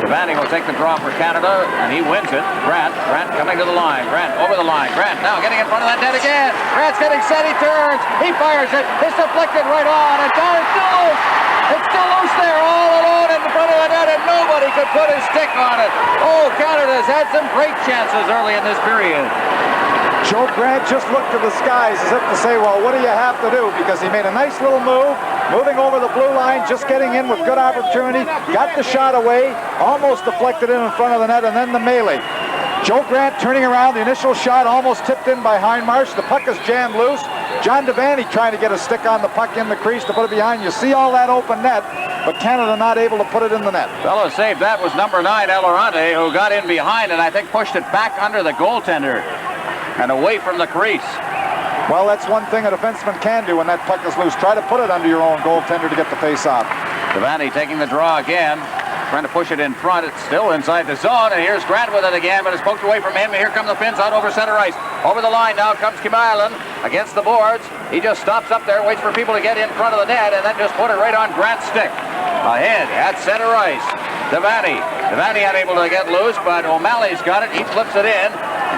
Speaker 1: Deveini will take the draw for Canada, and he wins it. Grant coming to the line. Grant over the line. Grant now getting in front of that net again. Grant's getting set. He turns. He fires it. It's deflected right on, and down it's still loose. It's still loose there, all alone in front of the net, and nobody could put his stick on it. Oh, Canada's had some great chances early in this period.
Speaker 2: Joe Grant just looked to the skies as if to say, well, what do you have to do? Because he made a nice little move, moving over the blue line, just getting in with good opportunity, got the shot away, almost deflected in front of the net, and then the melee. Joe Grant turning around, the initial shot almost tipped in by Hindmarsh. The puck is jammed loose. John Deveini trying to get a stick on the puck in the crease to put it behind. You see all that open net, but Canada not able to put it in the net.
Speaker 1: Fellow saved that was number 9, Elorante, who got in behind and I think pushed it back under the goaltender and away from the crease.
Speaker 2: Well, that's one thing a defenseman can do when that puck is loose. Try to put it under your own goaltender to get the face off.
Speaker 1: Deveini taking the draw again, trying to push it in front. It's still inside the zone, and here's Grant with it again, but it's poked away from him. Here come the Finns out over center ice. Over the line now comes Kimailin against the boards. He just stops up there, waits for people to get in front of the net, and then just put it right on Grant's stick. Ahead at center ice. Deveini unable to get loose, but O'Malley's got it. He flips it in.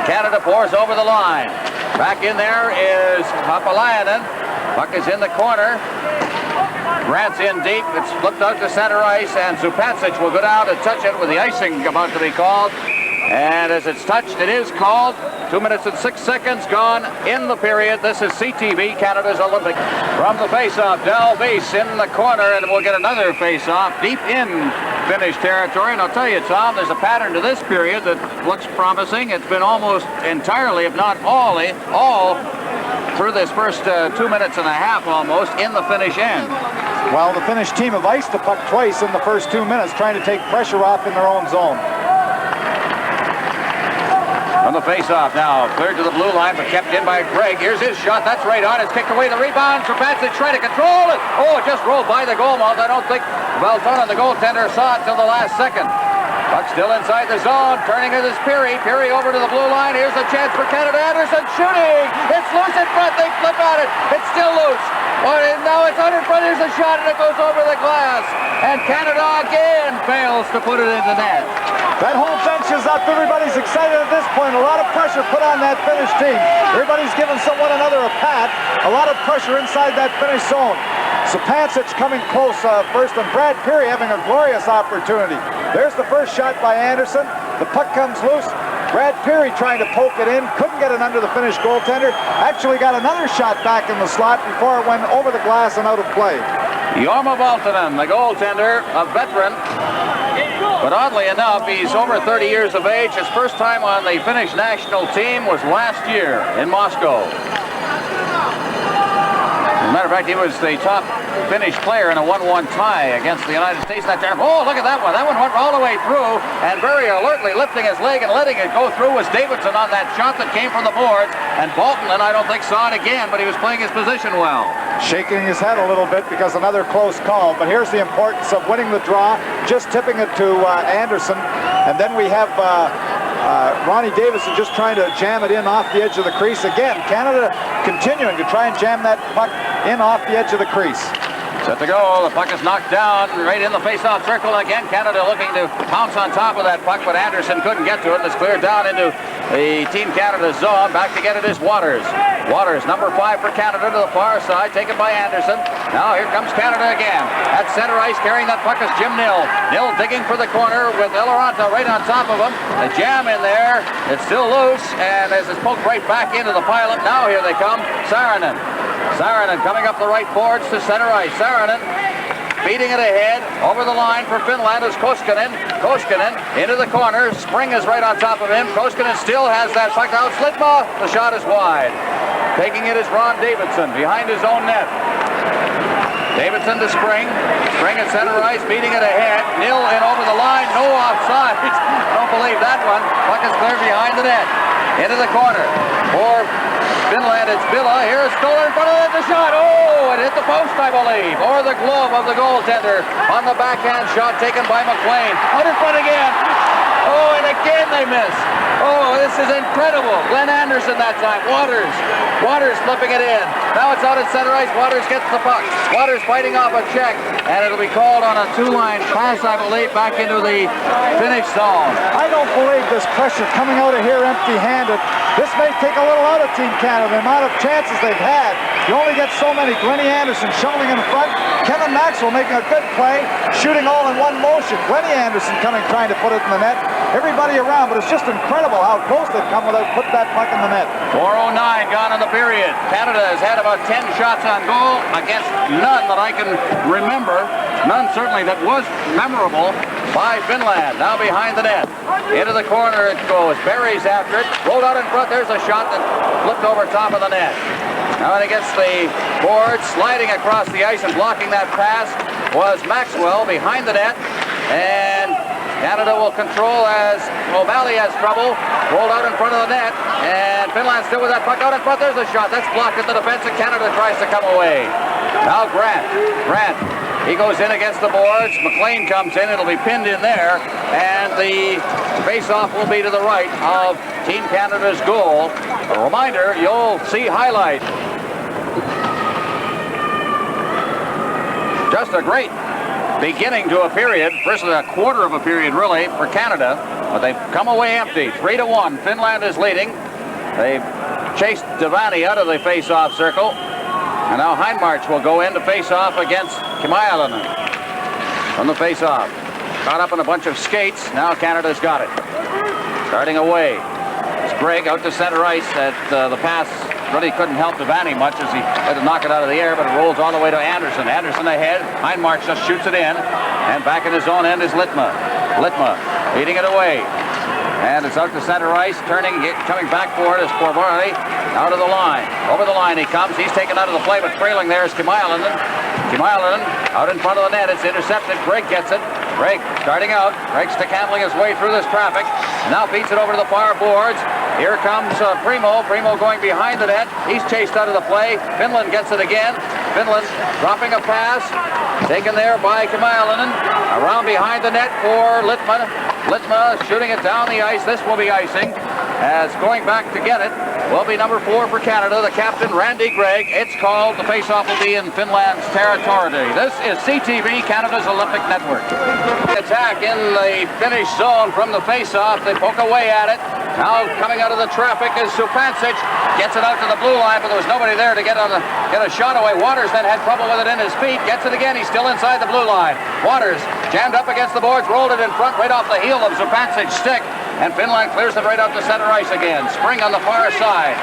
Speaker 1: Canada pours over the line. Back in there is Hapalainen. Puck is in the corner. Grant's in deep. It's flipped out to center ice, and Zupacic will go down and touch it with the icing about to be called. And as it's touched, it is called. 2 minutes and 6 seconds gone in the period. This is CTV, Canada's Olympic. From the face-off, Del Weiss in the corner, and we'll get another face-off deep in Finnish territory. And I'll tell you, Tom, there's a pattern to this period that looks promising. It's been almost entirely, if not all through this first 2 minutes and a half almost in the Finnish end.
Speaker 2: Well, the Finnish team have iced the puck twice in the first 2 minutes, trying to take pressure off in their own zone.
Speaker 1: From the face-off now, cleared to the blue line, but kept in by Gregg. Here's his shot. That's right on. It's kicked away. The rebound. Zupacic trying to control it. Oh, it just rolled by the goal mouth. I don't think Peltonen, the goaltender, saw it till the last second. Puck still inside the zone. Turning it is Perry. Perry over to the blue line. Here's a chance for Canada. Anderson shooting. It's loose in front. They flip at it. It's still loose. Now it's out in front. Here's a shot, and it goes over the glass. And Canada again fails to put it in the net.
Speaker 2: That whole bench is up. Everybody's excited at this point. A lot of pressure put on that Finnish team. Everybody's giving someone another a pat. A lot of pressure inside that Finnish zone. Zupacic coming close first, and Brad Perry having a glorious opportunity. There's the first shot by Anderson. The puck comes loose. Brad Perry trying to poke it in. Couldn't get it under the Finnish goaltender. Actually got another shot back in the slot before it went over the glass and out of play.
Speaker 1: Jorma Valtonen, the goaltender, a veteran. But oddly enough, he's over 30 years of age. His first time on the Finnish national team was last year in Moscow. As a matter of fact, he was the top Finnish player in a 1-1 tie against the United States that time. Oh, look at that one. That one went all the way through, and very alertly lifting his leg and letting it go through was Дэйвидсон on that shot that came from the boards. And Peltonen, I don't think, saw it again, but he was playing his position well.
Speaker 2: Shaking his head a little bit because another close call. But here's the importance of winning the draw, just tipping it to Anderson. And then we have Ronnie Davidson just trying to jam it in off the edge of the crease. Again, Canada continuing to try and jam that puck in off the edge of the crease.
Speaker 1: Set to go. The puck is knocked down right in the face-off circle. Again, Canada looking to pounce on top of that puck, but Anderson couldn't get to it. It's cleared down into the Team Canada zone. Back to get it is Waters. Waters, number 5 for Canada to the far side, taken by Anderson. Now here comes Canada again. At center ice, carrying that puck is Jim Nilll. Nilll digging for the corner with Eloranta right on top of him. The jam in there. It's still loose, and as it's poked right back into the pilot, now here they come. Saarinen coming up the right boards to center ice. Saarinen feeding it ahead. Over the line for Finland is Koskinen. Koskinen into the corner. Spring is right on top of him. Koskinen still has that puck out. Slitma. The shot is wide. Taking it is Ron Дэйвидсон behind his own net. Дэйвидson to Spring. Spring at center ice, beating it ahead. Nilll in over the line, no offside. Don't believe that one. Puck is clear behind the net. Into the corner for Finland. It's Villa. Here's Stoller in front of the shot. Oh, it hit the post, I believe, or the glove of the goaltender on the backhand shot taken by McLean. Out in front again. Oh, and again they miss. Oh, this is incredible. G.Anderson that time. Waters flipping it in. Now it's out at center ice. Waters gets the puck. Waters fighting off a check, and it'll be called on a two-line pass, I believe, back into the finish zone.
Speaker 2: I don't believe this pressure coming out of here empty-handed. This may take a little out of Team Canada, the amount of chances they've had. You only get so many. G.Anderson shoveling in front. Kevin Maxwell making a good play, shooting all in one motion. G.Anderson coming, trying to put it in the net. Everybody around, but it's just incredible how close they've come without putting that puck in the net.
Speaker 1: 4:09 gone in the period. Canada has had about 10 shots on goal against none that I can remember. None certainly that was memorable by Finland. Now behind the net. Into the corner it goes. Berry's after it. Rolled out in front. There's a shot that flipped over top of the net. Now it against the board, sliding across the ice and blocking that pass was Maxwell behind the net. And Canada will control as O'Malley has trouble. Rolled out in front of the net. And Finland still with that puck out in front. There's a shot. That's blocked at the defense, and Canada tries to come away. Now Grant. He goes in against the boards. McLean comes in. It'll be pinned in there. And the face-off will be to the right of Team Canada's goal. A reminder, you'll see highlights. Just a great beginning to a period, first of a quarter of a period really for Canada, but they've come away empty. 3-1, Finland is leading. They've chased Devani out of the face-off circle, and now Heinmarch will go in to face-off against Kimailinen from the face-off. Caught up in a bunch of skates, now Canada's got it. Starting away, Sprague out to center ice at the pass. Really couldn't help Devani much as he had to knock it out of the air, but it rolls all the way to Anderson. Anderson ahead. Heinmarch just shoots it in. And back in his own end is Littma. Littma leading it away. And it's out to center ice. Coming back for it is Corvari. Out of the line. Over the line he comes. He's taken out of the play, but trailing there is Kimailinen. Kimailinen out in front of the net. It's intercepted. Greg gets it. Greg starting out. Greg stick handling his way through this traffic. Now feeds it over to the far boards. Here comes Primo. Primo going behind the net. He's chased out of the play. Finland gets it again. Finland dropping a pass. Taken there by Kimailinen. Around behind the net for Littma. Littma shooting it down the ice. This will be icing. As going back to get it will be number 4 for Canada, the captain, Randy Gregg. It's called. The face-off will be in Finland's territory. This is CTV, Canada's Olympic Network. Attack in the finish zone from the face-off. They poke away at it. Now coming out of the traffic is Supancic. Gets it out to the blue line, but there was nobody there to get a shot away. Waters then had trouble with it in his feet. Gets it again. He's still inside the blue line. Waters jammed up against the boards, rolled it in front right off the heel of Supancic's stick. And Finland clears it right out to center ice again. Spring on the far side.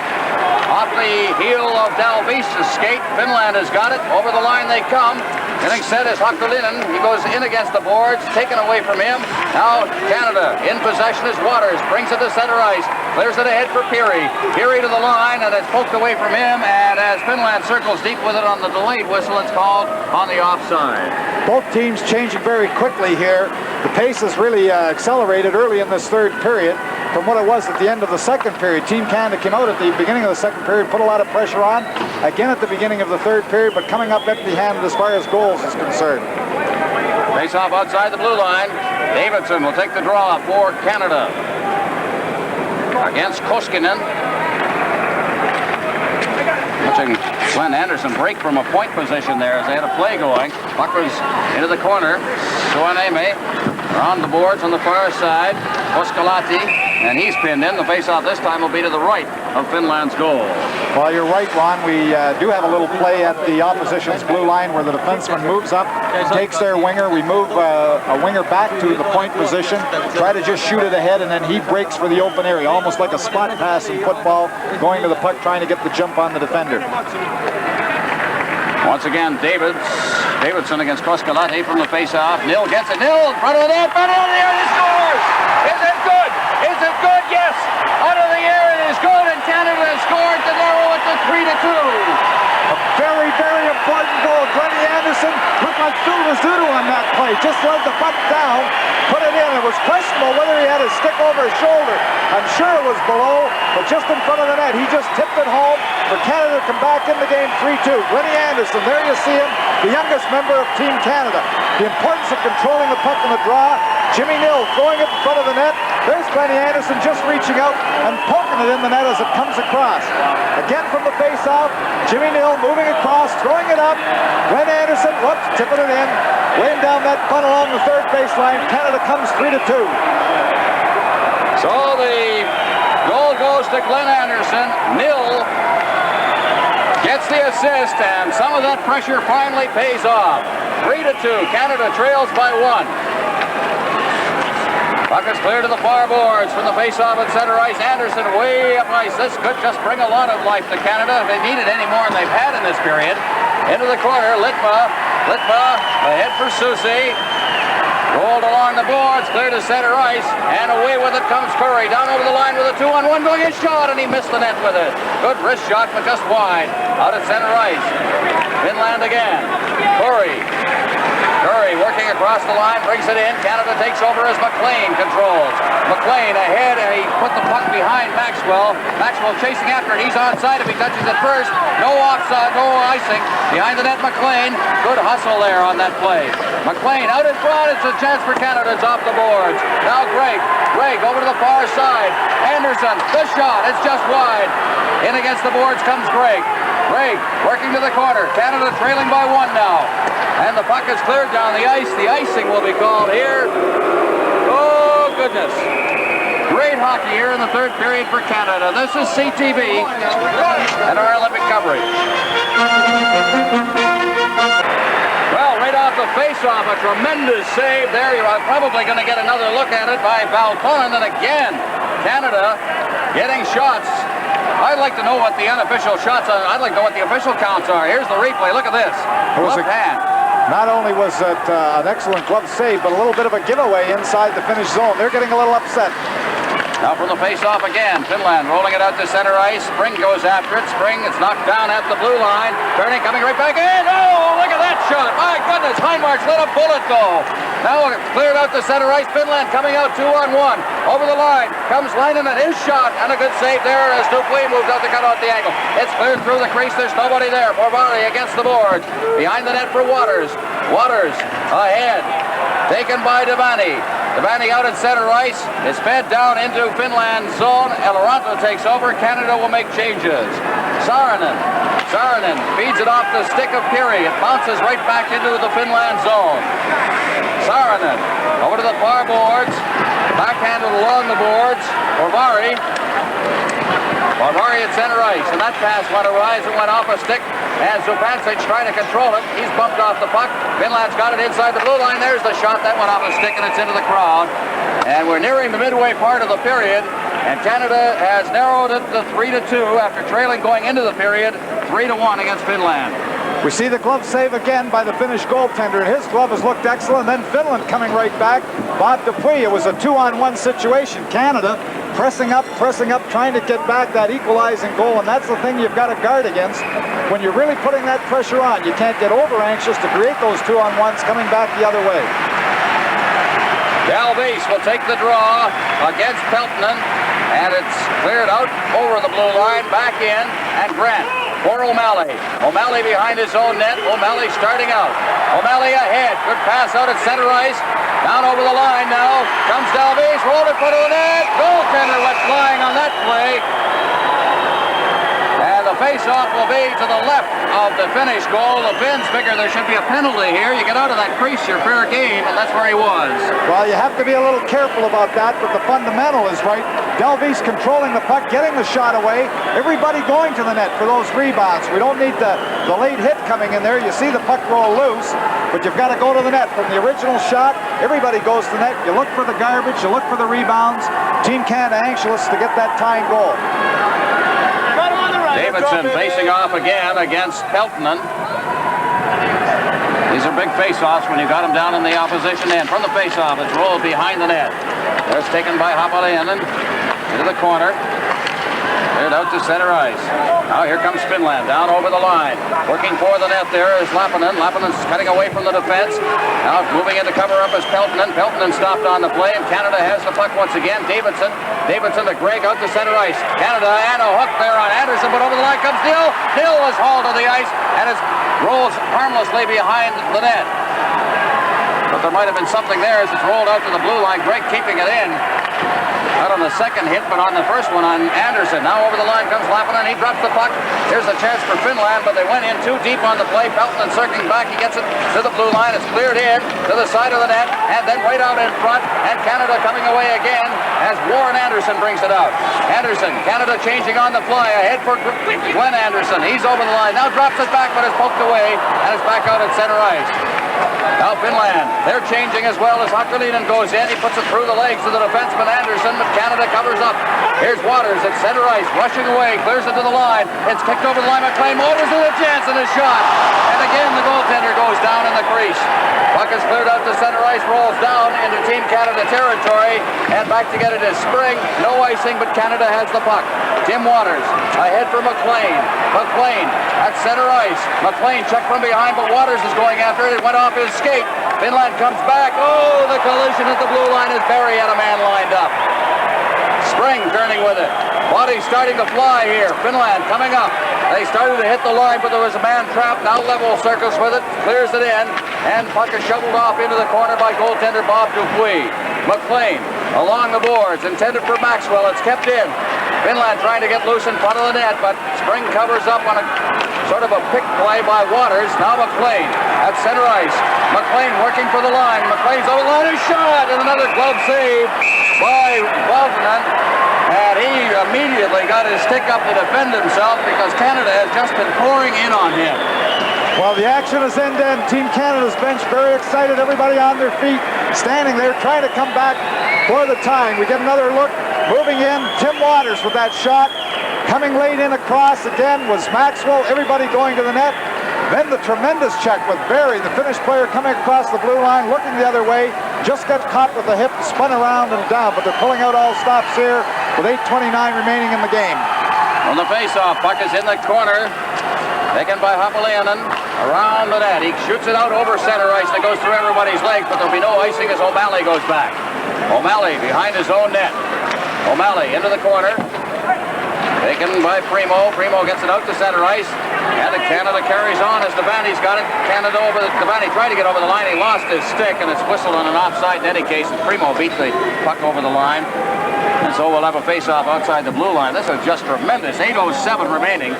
Speaker 1: Off the heel of Dalvisa's skate. Finland has got it. Over the line they come. Getting set is Hakulinen. He goes in against the boards. Taken away from him. Now Canada in possession is Waters. Brings it to center ice. Clears it ahead for Peary. Peary to the line, and it's poked away from him. And as Finland circles deep with it on the delayed whistle, it's called on the offside.
Speaker 2: Both teams changing very quickly here. The pace has really accelerated early in this third period from what it was at the end of the second period. Team Canada came out at the beginning of the second period, put a lot of pressure on, again at the beginning of the third period, but coming up empty-handed as far as goals is concerned.
Speaker 1: Face off outside the blue line. Дэйвидсон will take the draw for Canada against Koskinen. Watching G.Anderson break from a point position there as they had a play going. Puck was into the corner. Suораниemi around the boards on the far side. Koskilahti, and he's pinned in. The face-off this time will be to the right of Finland's goal.
Speaker 2: Well, you're right, Ron. We do have a little play at the opposition's blue line where the defenseman moves up, takes their winger. We move a winger back to the point position, try to just shoot it ahead, and then he breaks for the open area, almost like a spot pass in football, going to the puck, trying to get the jump on the defender.
Speaker 1: Once again, Дэйвидсон against Koskilahti from the face-off. Nilll gets it. Nilll in front of the net. Front of the air. He scores. Is it good? Is it good? Yes. Out of the air, it is good. And Canada has scored to narrow it to 3-2.
Speaker 2: A very, very important goal. G.Anderson Phil on that play. Just led the puck down, put it in. It was questionable whether he had his stick over his shoulder. I'm sure it was below, but just in front of the net. He just tipped it home for Canada to come back in the game 3-2. G.Anderson, there you see him, the youngest member of Team Canada. The importance of controlling the puck in the draw. Jimmy Nilll throwing it in front of the net. There's G.Anderson just reaching out and poking it in the net as it comes across. Again from the face-off, Jimmy Nilll moving across, throwing it up. G.Anderson, whoops, tipping it in. Laying down that punt along the third baseline. Canada comes 3-2.
Speaker 1: So the goal goes to G.Anderson. Nilll gets the assist, and some of that pressure finally pays off. 3-2. Canada trails by 1. Puck is clear to the far boards from the face-off at center ice. Anderson way up ice. This could just bring a lot of life to Canada if they needed any more than they've had in this period. Into the corner, Litma ahead for Susie. Rolled along the boards, clear to center ice, and away with it comes Curry. Down over the line with a 2-on-1 going a shot, and he missed the net with it. Good wrist shot, but just wide. Out at center ice. Finland again. Curry working across the line, brings it in. Canada takes over as MacLin controls. MacLin ahead, and he put the puck behind Maxwell. Maxwell chasing after it. He's onside if he touches it first. No offside, no icing. Behind the net, MacLin. Good hustle there on that play. MacLin out in front. It's a chance for Canada. It's off the boards. Now Gregg over to the far side. Anderson, the shot. It's just wide. In against the boards comes Gregg working to the corner. Canada trailing by 1 now. And the puck is cleared down the ice. The icing will be called here. Oh, goodness. Great hockey here in the third period for Canada. This is CTV and our Olympic coverage. Well, right off the face-off, a tremendous save there. You're probably going to get another look at it by Peltonen. And again, Canada getting shots. I'd like to know what the unofficial shots are. I'd like to know what the official counts are. Here's the replay. Look at this. Left hand.
Speaker 2: Not only was it an excellent glove save, but a little bit of a giveaway inside the Finnish zone. They're getting a little upset.
Speaker 1: Now from the face-off again, Finland rolling it out to center ice. Spring goes after it. Spring, it's knocked down at the blue line. Turning, coming right back in. Oh, look at that shot. My goodness, Heinmarch let a bullet go. Now cleared out to center ice. Finland coming out 2-on-1. Over the line comes Leinen and his shot. And a good save there as Dupuis moves out to cut out the angle. It's cleared through the crease. There's nobody there. Borvari against the boards. Behind the net for Waters. Waters ahead. Taken by Devani. Devani out at center ice. Is fed down into Finland's zone. Elaranto takes over. Canada will make changes. Saarinen feeds it off the stick of Pirri. It bounces right back into the Finland zone. Saarinen over to the far boards. Backhanded along the boards. Borvari at center ice. And that pass went awry as it went off a stick. And Zupancic trying to control it. He's bumped off the puck. Finland's got it inside the blue line. There's the shot. That went off a stick and it's into the crowd. And we're nearing the midway part of the period. And Canada has narrowed it to 3-2 after trailing going into the period 3-1 against Finland.
Speaker 2: We see the glove save again by the Finnish goaltender. His glove has looked excellent. Then Finland coming right back. Bob Dupuis, it was a 2-on-1 situation. Canada pressing up, trying to get back that equalizing goal. And that's the thing you've got to guard against. When you're really putting that pressure on, you can't get over anxious to create those 2-on-1s coming back the other way.
Speaker 1: Dalvis will take the draw against Peltonen. And it's cleared out over the blue line, back in, and Grant for O'Malley. O'Malley behind his own net. O'Malley starting out. O'Malley ahead. Good pass out at center ice. Down over the line now. Comes Dalvis. Rolled in front of the net. Goaltender went flying on that play. And the face-off will be to the left of the Finnish goal. The Finns figure there should be a penalty here. You get out of that crease, you're fair game, and that's where he was.
Speaker 2: Well, you have to be a little careful about that, but the fundamental is right. Dalvis controlling the puck, getting the shot away. Everybody going to the net for those rebounds. We don't need the late hit coming in there. You see the puck roll loose, but you've got to go to the net. From the original shot, everybody goes to the net. You look for the garbage, you look for the rebounds. Team Canada anxious to get that tying goal.
Speaker 1: Дэйвидson facing off again against Peltonen. These are big face-offs when you got them down in the opposition end. From the face-off, it's rolled behind the net. There's taken by Hakulinen into the corner. Cleared out to center ice. Now here comes Finland down over the line. Working for the net there is Leppyanen. Leppanen's cutting away from the defense. Now moving in to cover up is Peltonen. Peltonen stopped on the play, and Canada has the puck once again. Davidson. Davidson to Greg out to center ice. Canada and a hook there on Anderson, but over the line comes Nilll. Nilll was hauled to the ice and it rolls harmlessly behind the net. But there might have been something there as it's rolled out to the blue line. Greg keeping it in. Not on the second hit, but on the first one on Anderson. Now over the line comes Leppyanen. He drops the puck. Here's a chance for Finland, but they went in too deep on the play. Peltonen circling back. He gets it to the blue line. It's cleared in to the side of the net, and then right out in front. And Canada coming away again as Warren Anderson brings it out. Anderson, Canada changing on the fly. Ahead for Glenn Anderson. He's over the line. Now drops it back, but it's poked away, and it's back out at center ice. Now Finland, they're changing as well as Hakulinen goes in. He puts it through the legs of the defenseman Anderson, but Canada covers up. Here's Waters at center ice, rushing away, clears it to the line. It's kicked over the line. McLean Waters with a chance and a shot. And again, the goaltender goes down in the crease. Puck is cleared out to center ice, rolls down into Team Canada territory, and back to get it is Spring. No icing, but Canada has the puck. Tim Waters ahead for McLean. McLean at center ice. McLean checked from behind, but Waters is going after it. It went off his skate. Finland comes back. Oh, the collision at the blue line as Berry had a man lined up. Spring turning with it. Body starting to fly here. Finland coming up. They started to hit the line, but there was a man trapped. Now Level circles with it, clears it in, and puck is shoveled off into the corner by goaltender Bob Dupuis. McLean along the boards, intended for Maxwell. It's kept in. Finland trying to get loose in front of the net, but Spring covers up on a sort of a pick play by Waters. Now McLean at center ice. McLean working for the line. McLean's over the line and shot, and another glove save by Peltonen. And he immediately got his stick up to defend himself because Canada has just been pouring in on him.
Speaker 2: Well, the action is end-to-end. Team Canada's bench very excited. Everybody on their feet, standing there, trying to come back for the tying. We get another look. Moving in, Tim Waters with that shot. Coming late in across again was Maxwell. Everybody going to the net. Then the tremendous check with Berry, the Finnish player coming across the blue line, looking the other way. Just got caught with the hip, spun around and down, but they're pulling out all stops here with 8:29 remaining in the game.
Speaker 1: On the face-off, puck is in the corner. Taken by Hapalainen around the net. He shoots it out over center ice and it goes through everybody's legs, but there'll be no icing as O'Malley goes back. O'Malley behind his own net. O'Malley into the corner. Taken by Primo. Primo gets it out to center ice. And Canada carries on as Deveiny's got it. Canada over the Deveiny tried to get over the line. He lost his stick and it's whistled on an offside in any case. And Primo beat the puck over the line. And so we'll have a face-off outside the blue line. This is just tremendous. 8:07 remaining.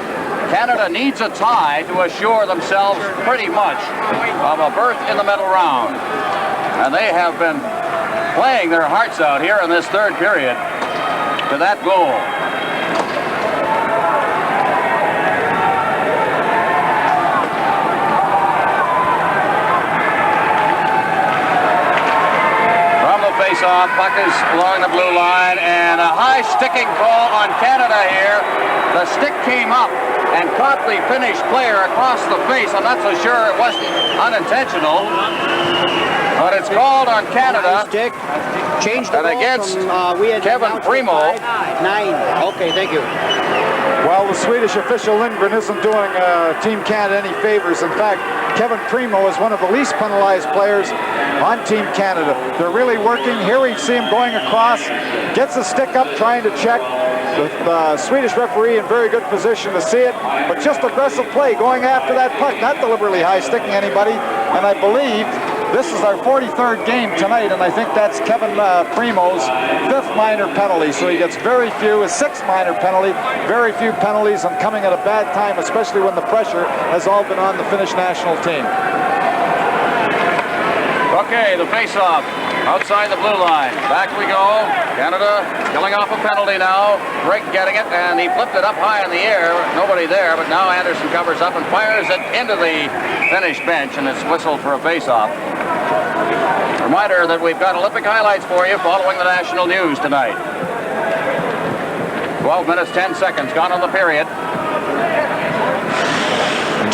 Speaker 1: Canada needs a tie to assure themselves pretty much of a berth in the medal round. And they have been playing their hearts out here in this third period to that goal. Face-off, puck is along the blue line, and a high sticking call on Canada here. The stick came up and caught the Finnish player across the face. I'm not so sure it wasn't unintentional, but it's called on Canada.
Speaker 4: Stick. Change the
Speaker 1: and against Kevin Primo.
Speaker 4: 9. Okay, thank you.
Speaker 2: Well, the Swedish official Lindgren isn't doing Team Canada any favors. In fact, Kevin Primo is one of the least penalized players on Team Canada. They're really working. Here we see him going across, gets the stick up trying to check. The Swedish referee in very good position to see it, but just aggressive play going after that puck, not deliberately high sticking anybody. And I believe this is our 43rd game tonight, and I think that's Kevin Primo's 5th minor penalty. So he gets very few, his 6th minor penalty, very few penalties, and coming at a bad time, especially when the pressure has all been on the Finnish national team.
Speaker 1: Okay, the face-off outside the blue line. Back we go. Canada killing off a penalty now. Greg getting it, and he flipped it up high in the air. Nobody there, but now Anderson covers up and fires it into the Finnish bench, and it's whistled for a face-off. Reminder that we've got Olympic highlights for you following the national news tonight. 12 minutes, 10 seconds gone on the period.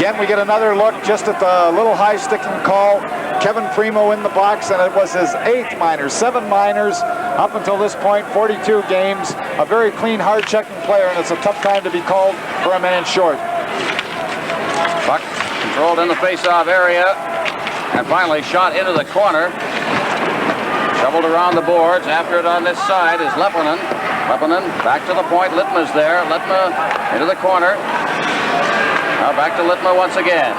Speaker 2: Again, we get another look just at the little high sticking call. Kevin Primo in the box, and it was his 8th minors. 7 minors up until this point, 42 games. A very clean, hard checking player, and it's a tough time to be called for a man short.
Speaker 1: Puck controlled in the face-off area, and finally shot into the corner. Shoveled around the boards. After it on this side is Leppyanen. Leppyanen back to the point. Littma's there. Littma into the corner. Now back to Littma once again.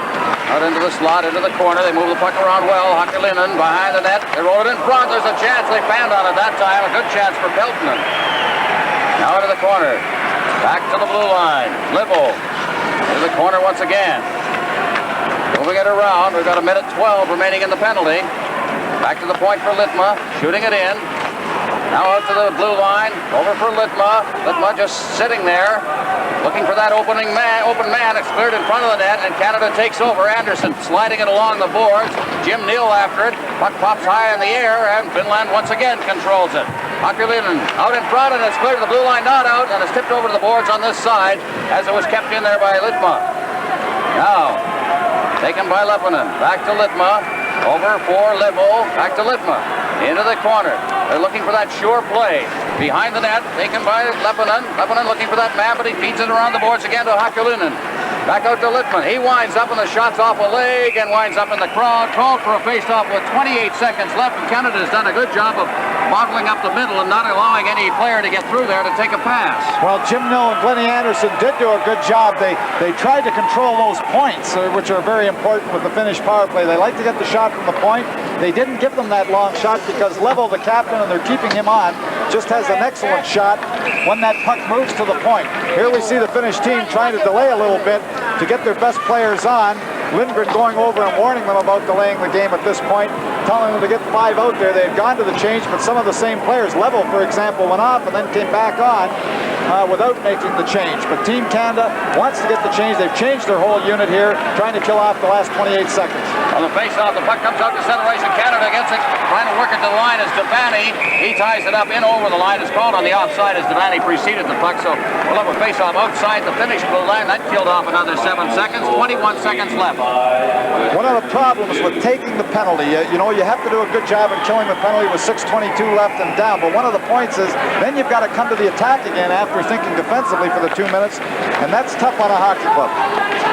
Speaker 1: Out into the slot, into the corner. They move the puck around well. Hakulinen behind the net. They roll it in front. There's a chance. They fanned on it that time. A good chance for Peltonen. Now into the corner. Back to the blue line. Levo into the corner once again. Moving it around. We've got 1:12 remaining in the penalty. Back to the point for Littma. Shooting it in. Now out to the blue line. Over for Littma. Littma just sitting there. Looking for that open man. It's cleared in front of the net, and Canada takes over. Anderson sliding it along the boards. Jim Nilll after it. Puck pops high in the air, and Finland once again controls it. Hakulinen out in front, and it's cleared to the blue line, not out, and it's tipped over to the boards on this side as it was kept in there by Littma. Now, taken by Leppyanen. Back to Littma. Over for Levo. Back to Littma. Into the corner. They're looking for that sure play. Behind the net, taken by Leppyanen. Leppyanen looking for that man, but he feeds it around the boards again to Hakulinen. Back out to Littman. He winds up, and the shot's off a leg and winds up in the crowd. Called for a face-off with 28 seconds left, and Canada's done a good job of bottling up the middle and not allowing any player to get through there to take a pass.
Speaker 2: Well, Jim Nilll and Glennie Anderson did do a good job. They tried to control those points, which are very important with the Finnish power play. They like to get the shot from the point. They didn't give them that long shot because Levo, the captain, and they're keeping him on, just has an excellent shot when that puck moves to the point. Here we see the Finnish team trying to delay a little bit to get their best players on. Lindgren going over and warning them about delaying the game at this point, telling them to get 5 out there. They had gone to the change, but some of the same players, Levo, for example, went off and then came back on without making the change. But Team Canada wants to get the change. They've changed their whole unit here, trying to kill off the last 28 seconds.
Speaker 1: On the face-off, the puck comes out to center ice, and Canada gets it. Trying to work it to the line is Devani. He ties it up in over the line. It's called on the offside as Devani preceded the puck. So we'll have a face-off outside the Finnish blue line. That killed off another 7 seconds. 21 seconds left.
Speaker 2: One of the problems with taking the penalty, you know, you have to do a good job in killing the penalty with 6:22 left and down. But one of the points is then you've got to come to the attack again after thinking defensively for the 2 minutes, and that's tough on a hockey club.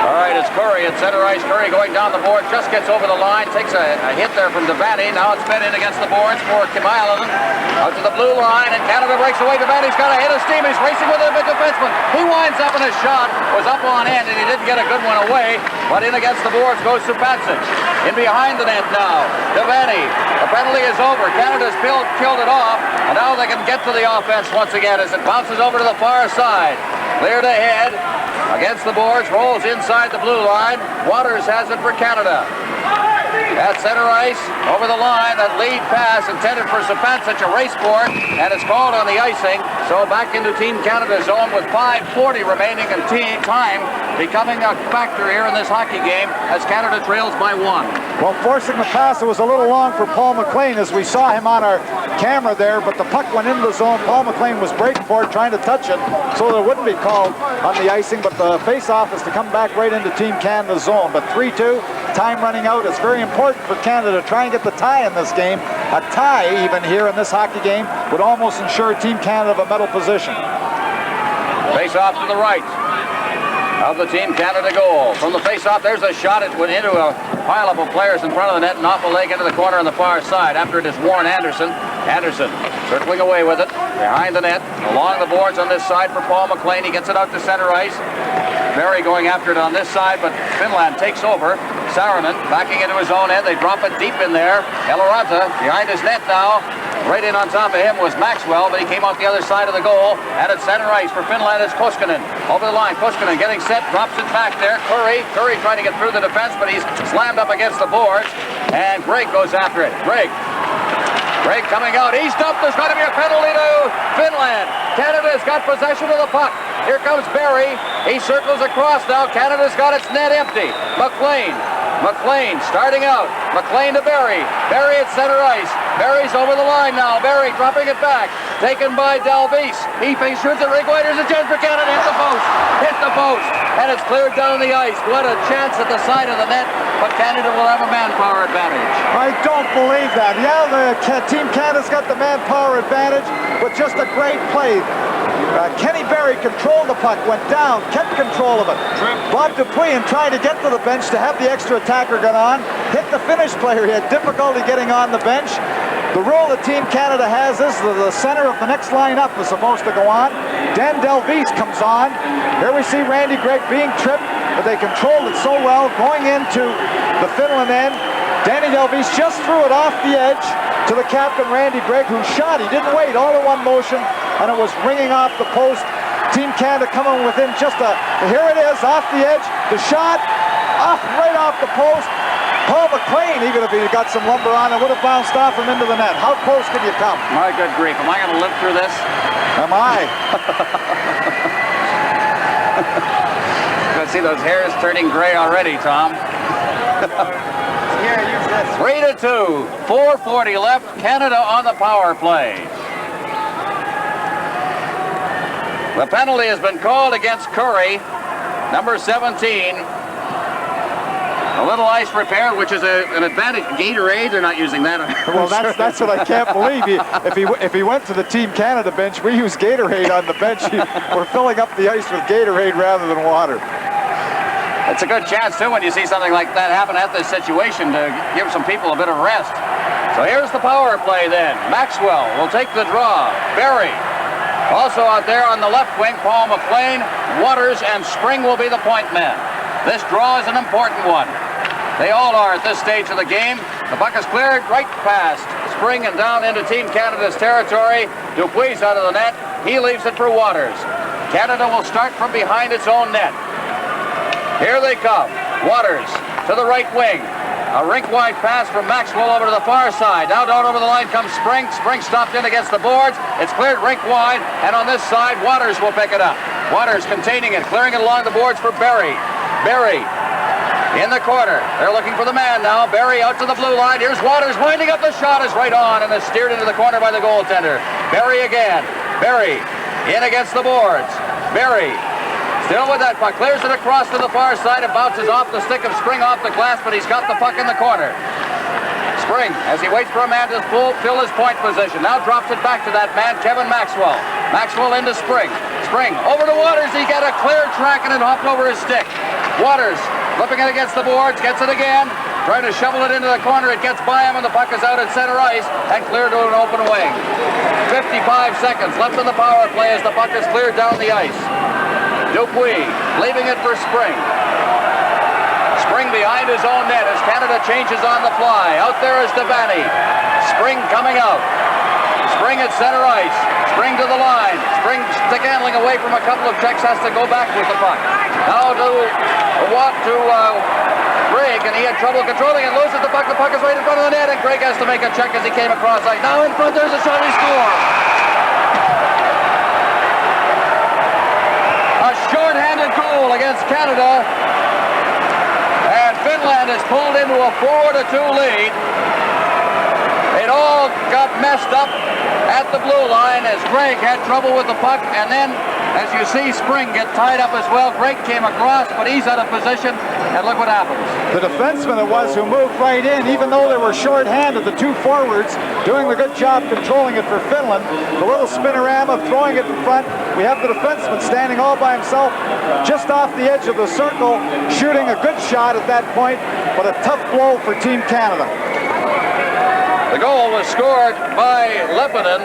Speaker 1: All right, it's Curry at center ice. Curry going down the board, just gets over the line, takes a hit there from Devani. Now it's fed in against the boards for Kimailinen. Out to the blue line, and Canada breaks away. Devani's got a hit of steam. He's racing with a big defenseman. He winds up, and his shot was up on end, and he didn't get a good one away. But in against the boards goes Supancic. In behind the net now, Devani. The penalty is over. Canada's killed it off, and now they can get to the offense once again as it bounces over to the far side. Cleared ahead. Against the boards, rolls inside the blue line. Waters has it for Canada. At center ice, over the line, that lead pass intended for Supancic, a race for it, and it's called on the icing. So back into Team Canada zone with 5:40 remaining and time becoming a factor here in this hockey game as Canada trails by 1.
Speaker 2: Well, forcing the pass, it was a little long for Paul McLean as we saw him on our camera there, but the puck went into the zone. Paul McLean was breaking for it, trying to touch it so that it wouldn't be called on the icing, but the face-off is to come back right into Team Canada's zone. But 3-2, time running out. It's very important for Canada to try and get the tie in this game. A tie even here in this hockey game would almost ensure Team Canada a medal position.
Speaker 1: Face-off to the right of the Team Canada goal. From the face-off, there's a shot. It went into a pile-up of players in front of the net and off a leg into the corner on the far side. After it is Warren Anderson. Anderson circling away with it. Behind the net. Along the boards on this side for Paul McLean. He gets it out to center ice. Berry going after it on this side, but Finland takes over. Saarinen backing into his own end. They drop it deep in there. Eloranta behind his net now. Right in on top of him was Maxwell, but he came out the other side of the goal. And at center ice for Finland is Koskinen. Over the line, Koskinen getting set, drops it back there. Curry trying to get through the defense, but he's slammed up against the boards. And Greg goes after it. Greg coming out. He's dumped. There's going to be a penalty to Finland. Canada's got possession of the puck. Here comes Berry. He circles across now. Canada's got its net empty. McLean starting out. McLean to Berry. Berry at center ice. Berry's over the line now. Berry dropping it back. taken by Dalvis. He shoots it right wide. There's a chance for Canada. Hit the post, and it's cleared down the ice. What a chance at the side of the net, but Canada will have a manpower advantage.
Speaker 2: I don't believe that. Yeah, Team Canada's got the manpower advantage, but just a great play. Kenny Berry controlled the puck, went down, kept control of it. Bob Dupuis, trying to get to the bench to have the extra attacker get on, hit the Finnish player. He had difficulty getting on the bench. The rule that Team Canada has is the center of the next lineup is supposed to go on. Dan Dalvis comes on. Here we see Randy Gregg being tripped, but they controlled it so well going into the Finland end. Danny Dalvis just threw it off the edge to the captain, Randy Gregg, who shot. He didn't wait, all in one motion, and it was ringing off the post. Team Canada coming within just here it is, off the edge. The shot, right off the post. Paul McLean, even if he got some lumber on, it would have bounced off him into the net. How close can you come?
Speaker 1: My good grief, am I going to live through this?
Speaker 2: Am I?
Speaker 1: You can see those hairs turning gray already, Tom. 3-2, 4:40 left, Canada on the power play. The penalty has been called against Curry, number 17. A little ice repair, which is an advantage. Gatorade, they're not using that.
Speaker 2: Well, that's what I can't believe. If he went to the Team Canada bench, we use Gatorade on the bench. We're filling up the ice with Gatorade rather than water.
Speaker 1: It's a good chance, too, when you see something like that happen at this situation to give some people a bit of rest. So here's the power play then. Maxwell will take the draw. Berry. Also out there on the left wing, Paul McLean, Waters, and Spring will be the point men. This draw is an important one. They all are at this stage of the game. The puck is cleared right past Spring and down into Team Canada's territory. Dupuis out of the net. He leaves it for Waters. Canada will start from behind its own net. Here they come. Waters to the right wing. A rink-wide pass from Maxwell over to the far side. Now down over the line comes Spring. Spring stopped in against the boards. It's cleared rink-wide, and on this side, Waters will pick it up. Waters containing it, clearing it along the boards for Berry. Berry in the corner. They're looking for the man now. Berry out to the blue line. Here's Waters winding up. The shot is right on and is steered into the corner by the goaltender. Berry again. Berry in against the boards. Berry still with that puck. Clears it across to the far side. It bounces off the stick of Spring off the glass, but he's got the puck in the corner. Spring, as he waits for a man to fill his point position, now drops it back to that man, Kevin Maxwell. Maxwell into Spring. Spring over to Waters. He got a clear track and it hopped over his stick. Waters flipping it against the boards, gets it again, trying to shovel it into the corner. It gets by him and the puck is out at center ice and cleared to an open wing. 55 seconds left in the power play as the puck is cleared down the ice. Dupuis leaving it for Spring. Spring behind his own net as Canada changes on the fly. Out there is Devani. Spring coming out. Spring at center ice. Spring to the line. Spring stick handling away from a couple of checks, has to go back with the puck. Now to Gregg, and he had trouble controlling it. Loses the puck. The puck is right in front of the net, and Gregg has to make a check as he came across ice. Now in front, there's a shot, he scores. A short-handed goal against Canada. And Finland is pulled into a 4-2 lead. It all got messed up at the blue line as Gregg had trouble with the puck, and then as you see Spring get tied up as well. Gregg came across, but he's out of position, and look what happens.
Speaker 2: The defenseman it was who moved right in, even though they were short-handed, the two forwards doing a good job controlling it for Finland. The little spinorama throwing it in front. We have the defenseman standing all by himself just off the edge of the circle, shooting a good shot at that point, but a tough blow for Team Canada.
Speaker 1: The goal was scored by Leppyanen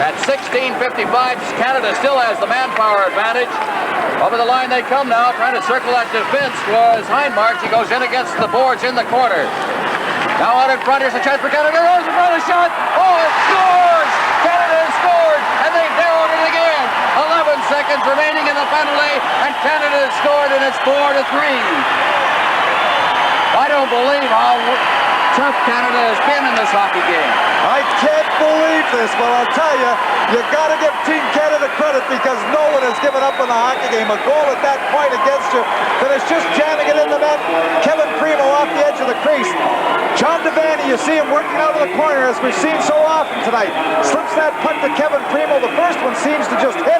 Speaker 1: at 16:55. Canada still has the manpower advantage. Over the line they come now, trying to circle that defense was Hindmarch. He goes in against the boards in the corner. Now out in front, here's a chance for Canada. Rose in front of the shot. Oh, it scores! Canada has scored, and they've narrowed it again. 11 seconds remaining in the penalty, and Canada has scored, and it's 4-3. I don't believe how tough Canada has been in this hockey game.
Speaker 2: I can't believe this, but I'll tell you, you've got to give Team Canada credit because no one has given up in the hockey game. A goal at that point against you that is just jamming it in the net. Kevin Primo off the edge of the crease. John Devanney, you see him working out of the corner as we've seen so often tonight. Slips that puck to Kevin Primo. The first one seems to just hit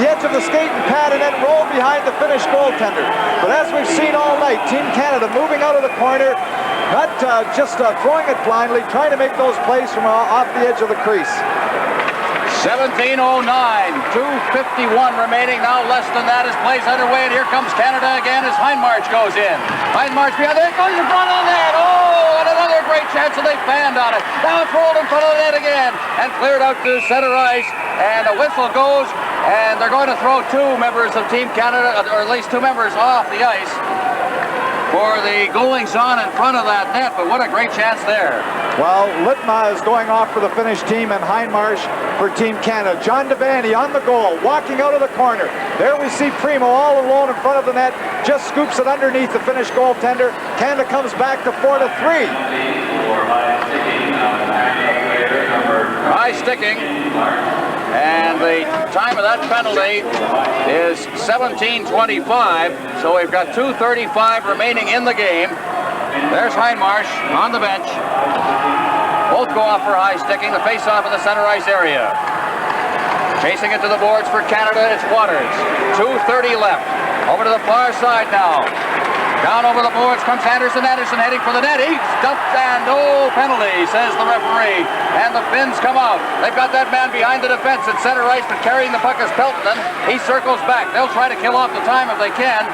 Speaker 2: the edge of the skating pad and then roll behind the Finnish goaltender. But as we've seen all night, Team Canada moving out of the corner, not just throwing it blindly, trying to make those plays from off the edge of the crease.
Speaker 1: 17:09, 2:51 remaining. Now less than that as plays underway, and here comes Canada again as Hindmarch goes in. Hindmarch behind there, goes in front of the net. Oh, and another great chance, and they fanned on it. Now it's rolled in front of the net again, and cleared out to center ice, and a whistle goes, and they're going to throw two members of Team Canada, or at least two members off the ice for the goings on in front of that net, but what a great chance there.
Speaker 2: Well, Litma is going off for the Finnish team and Hindmarch for Team Canada. John Devanney on the goal, walking out of the corner. There we see Primo all alone in front of the net, just scoops it underneath the Finnish goaltender. Canada comes back to 4-3.
Speaker 1: High sticking, and the time of that penalty is 17:25, so we've got 2:35 remaining in the game. There's Hindmarch on the bench. Both go off for high sticking. The face-off in the center ice area. Chasing it to the boards for Canada, it's Waters. 2:30 left. Over to the far side now. Down over the boards comes Anderson. Anderson heading for the net. He's dumped, and no penalty, says the referee. And the Finns come out. They've got that man behind the defense at center ice, but carrying the puck is Peltonen. He circles back. They'll try to kill off the time if they can.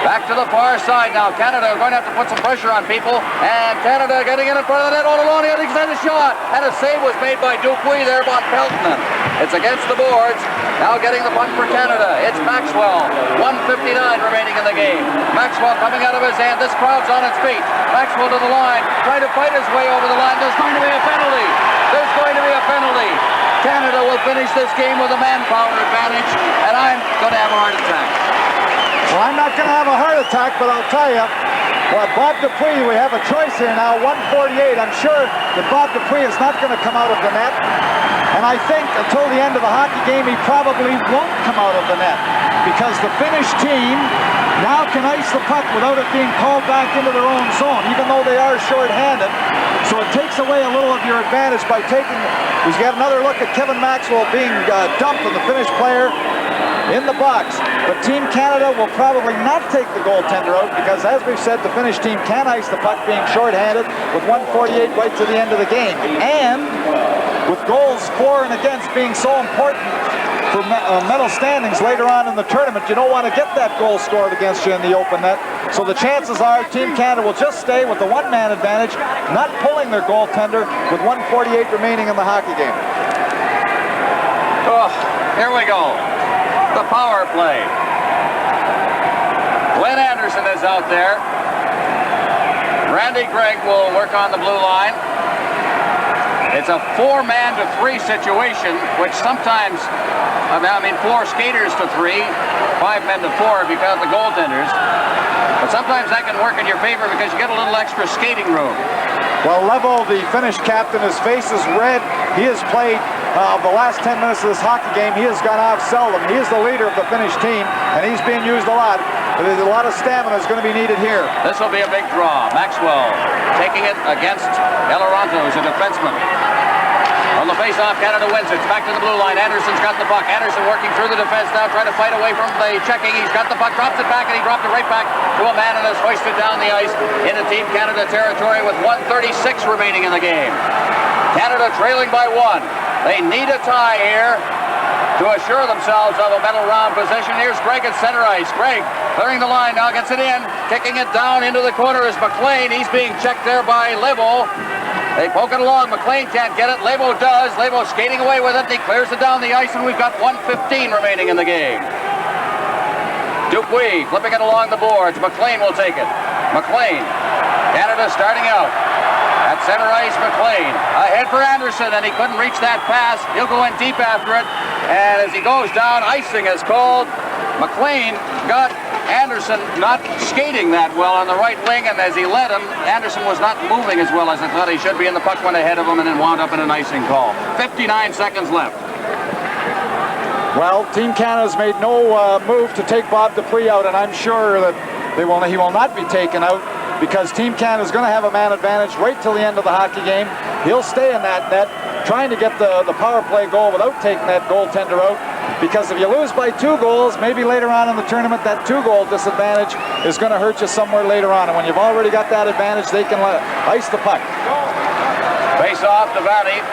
Speaker 1: Back to the far side now. Canada are going to have to put some pressure on people. And Canada getting in front of the net all alone. He has a shot. And a save was made by Dupuis there by Peltonen. It's against the boards. Now getting the puck for Canada. It's Maxwell. 1:59 remaining in the game. Maxwell coming out of his end. This crowd's on its feet. Maxwell to the line. Trying to fight his way over the line. There's going to be a penalty. There's going to be a penalty. Canada will finish this game with a manpower advantage. And I'm going to have a heart attack.
Speaker 2: Well, I'm not going to have a heart attack, but I'll tell you, well, Bob Dupuis, we have a choice here now, 1:48. I'm sure that Bob Dupuis is not going to come out of the net. And I think until the end of the hockey game, he probably won't come out of the net because the Finnish team now can ice the puck without it being called back into their own zone, even though they are short-handed. So it takes away a little of your advantage by taking, we've got another look at Kevin Maxwell being dumped on the Finnish player in the box. But Team Canada will probably not take the goaltender out because, as we've said, the Finnish team can ice the puck being short-handed with 1:48 right to the end of the game. And with goals for and against being so important for medal standings later on in the tournament, you don't want to get that goal scored against you in the open net. So the chances are Team Canada will just stay with the one-man advantage, not pulling their goaltender with 1:48 remaining in the hockey game.
Speaker 1: Oh, here we go. The power play. Glenn Anderson is out there. Randy Gregg will work on the blue line. It's a 4-man to 3 situation, which sometimes, I mean 4 skaters to 3, 5 men to 4 if you count the goaltenders. But sometimes that can work in your favor because you get a little extra skating room.
Speaker 2: Well, Levo, the Finnish captain, his face is red. He has played the last 10 minutes of this hockey game. He has gone off seldom. He is the leader of the Finnish team, and he's being used a lot. But there's a lot of stamina is going to be needed here.
Speaker 1: This will be a big draw. Maxwell taking it against Elaranto, who's a defenseman. On the face-off, Canada wins it. It's back to the blue line. Anderson's got the puck. Anderson working through the defense now, trying to fight away from the checking. He's got the puck, drops it back, and he dropped it right back to a man and is hoisted down the ice into Team Canada territory with 1:36 remaining in the game. Canada trailing by 1. They need a tie here to assure themselves of a medal round position. Here's Gregg at center ice. Gregg clearing the line now, gets it in, kicking it down into the corner is McLean. He's being checked there by Levo. They poke it along. McLean can't get it. Levo does. Levo skating away with it. He clears it down the ice, and we've got 1:15 remaining in the game. Dupuis flipping it along the boards. McLean will take it. McLean. Canada starting out. At center ice, McLean. Ahead for Anderson, and he couldn't reach that pass. He'll go in deep after it. And as he goes down, icing is called. McLean got Anderson not skating that well on the right wing, and as he led him, Anderson was not moving as well as I thought he should be, and the puck went ahead of him and then wound up in an icing call. 59 seconds left.
Speaker 2: Well, Team Canada's made no move to take Bob Dupuis out, and I'm sure that he will not be taken out, because Team Canada's going to have a man advantage right till the end of the hockey game. He'll stay in that net, trying to get the power play goal without taking that goaltender out, because if you lose by 2 goals, maybe later on in the tournament, that 2-goal disadvantage is going to hurt you somewhere later on. And when you've already got that advantage, they can ice the puck.
Speaker 1: Face off to Deveini.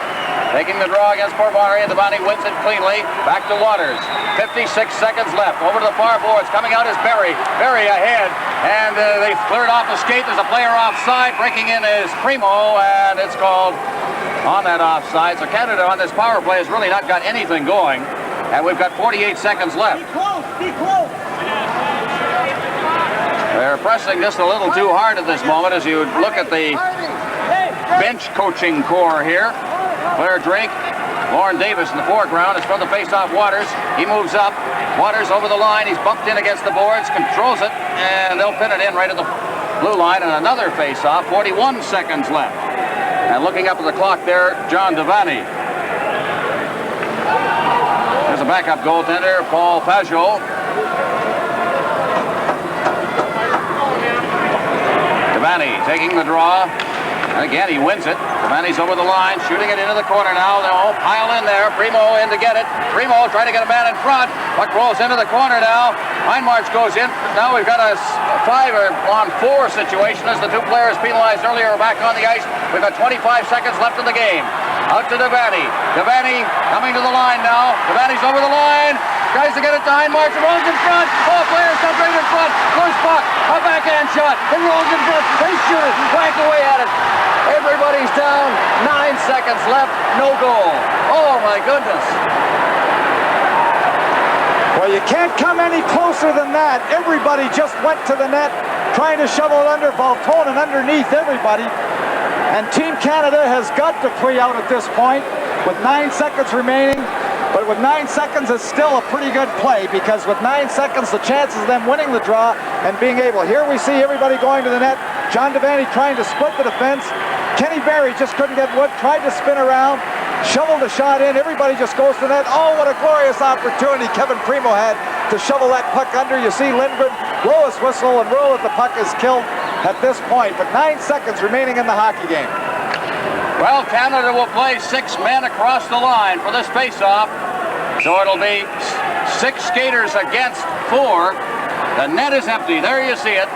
Speaker 1: Taking the draw against Portbonnery, and Deveini wins it cleanly. Back to Waters. 56 seconds left. Over to the far boards. Coming out is Berry. Berry ahead. And they cleared off the skate. There's a player offside. Breaking in is Primo, and it's called on that offside. So Canada on this power play has really not got anything going. And we've got 48 seconds left.
Speaker 4: Be close, be close.
Speaker 1: They're pressing just a little too hard at this moment as you look at the bench coaching core here. Claire Drake, Lauren Davis in the foreground. It's from the face-off Waters. He moves up. Waters over the line. He's bumped in against the boards, controls it, and they'll pin it in right at the blue line. And another face-off. 41 seconds left. And looking up at the clock there, John Deveini. There's a backup goaltender, Paul Pajot. Deveini taking the draw. And again, he wins it. Deveiни's over the line, shooting it into the corner now. They'll all pile in there. Primo in to get it. Primo trying to get a man in front. Puck rolls into the corner now. Heinmarch goes in. Now we've got a 5-on-4 situation as the 2 players penalized earlier are back on the ice. We've got 25 seconds left in the game. Out to Deveini. Deveini coming to the line now. Deveiни's over the line. Tries to get it to Heinmarch. It rolls in front. Oh, players come right in front. Loose puck. A backhand shot. It rolls in front. They shoot it. Whack away at it. Everybody's down. 9 seconds left. No goal. Oh, my goodness.
Speaker 2: Well, you can't come any closer than that. Everybody just went to the net, trying to shovel it under Peltonen underneath everybody. And Team Canada has got Dupuis out at this point with 9 seconds remaining. But with 9 seconds, it's still a pretty good play, because with 9 seconds, the chances of them winning the draw and being able. Here we see everybody going to the net. John Deveini trying to split the defense. Kenny Berry just couldn't get wood, tried to spin around, shoveled the shot in. Everybody just goes to the net. Oh, what a glorious opportunity Kevin Primo had to shovel that puck under. You see Lindgren blow his whistle and rule that the puck is killed at this point. But 9 seconds remaining in the hockey game.
Speaker 1: Well, Canada will play 6 men across the line for this face-off. So it'll be 6 skaters against 4. The net is empty. There you see it.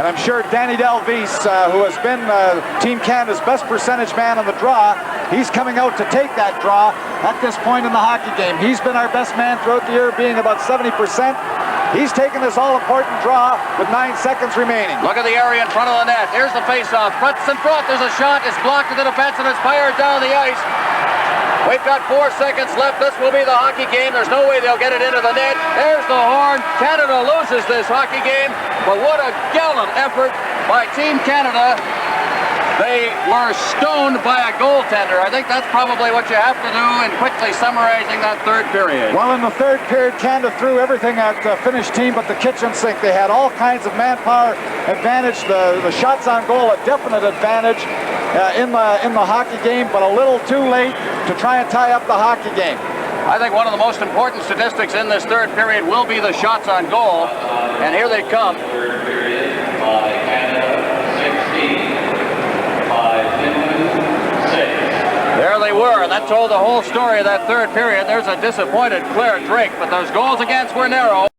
Speaker 2: And I'm sure Danny Delvis, who has been Team Canada's best percentage man on the draw, he's coming out to take that draw at this point in the hockey game. He's been our best man throughout the year, being about 70%. He's taken this all-important draw with 9 seconds remaining.
Speaker 1: Look at the area in front of the net. Here's the face-off. Front in front. There's a shot. It's blocked to the defense, and it's fired down the ice. We've got 4 seconds left. This will be the hockey game. There's no way they'll get it into the net. There's the horn. Canada loses this hockey game. But what a gallant effort by Team Canada. They were stoned by a goaltender. I think that's probably what you have to do in quickly summarizing that 3rd period.
Speaker 2: Well, in the 3rd period, Canada threw everything at the Finnish team but the kitchen sink. They had all kinds of manpower advantage. The shots on goal, a definite advantage in the hockey game, but a little too late to try and tie up the hockey game.
Speaker 1: I think one of the most important statistics in this 3rd period will be the shots on goal. And here they come.
Speaker 5: 3rd period by Canada, 16. By Finland, 6.
Speaker 1: There they were, and that told the whole story of that 3rd period. There's a disappointed Claire Drake, but those goals against were narrow.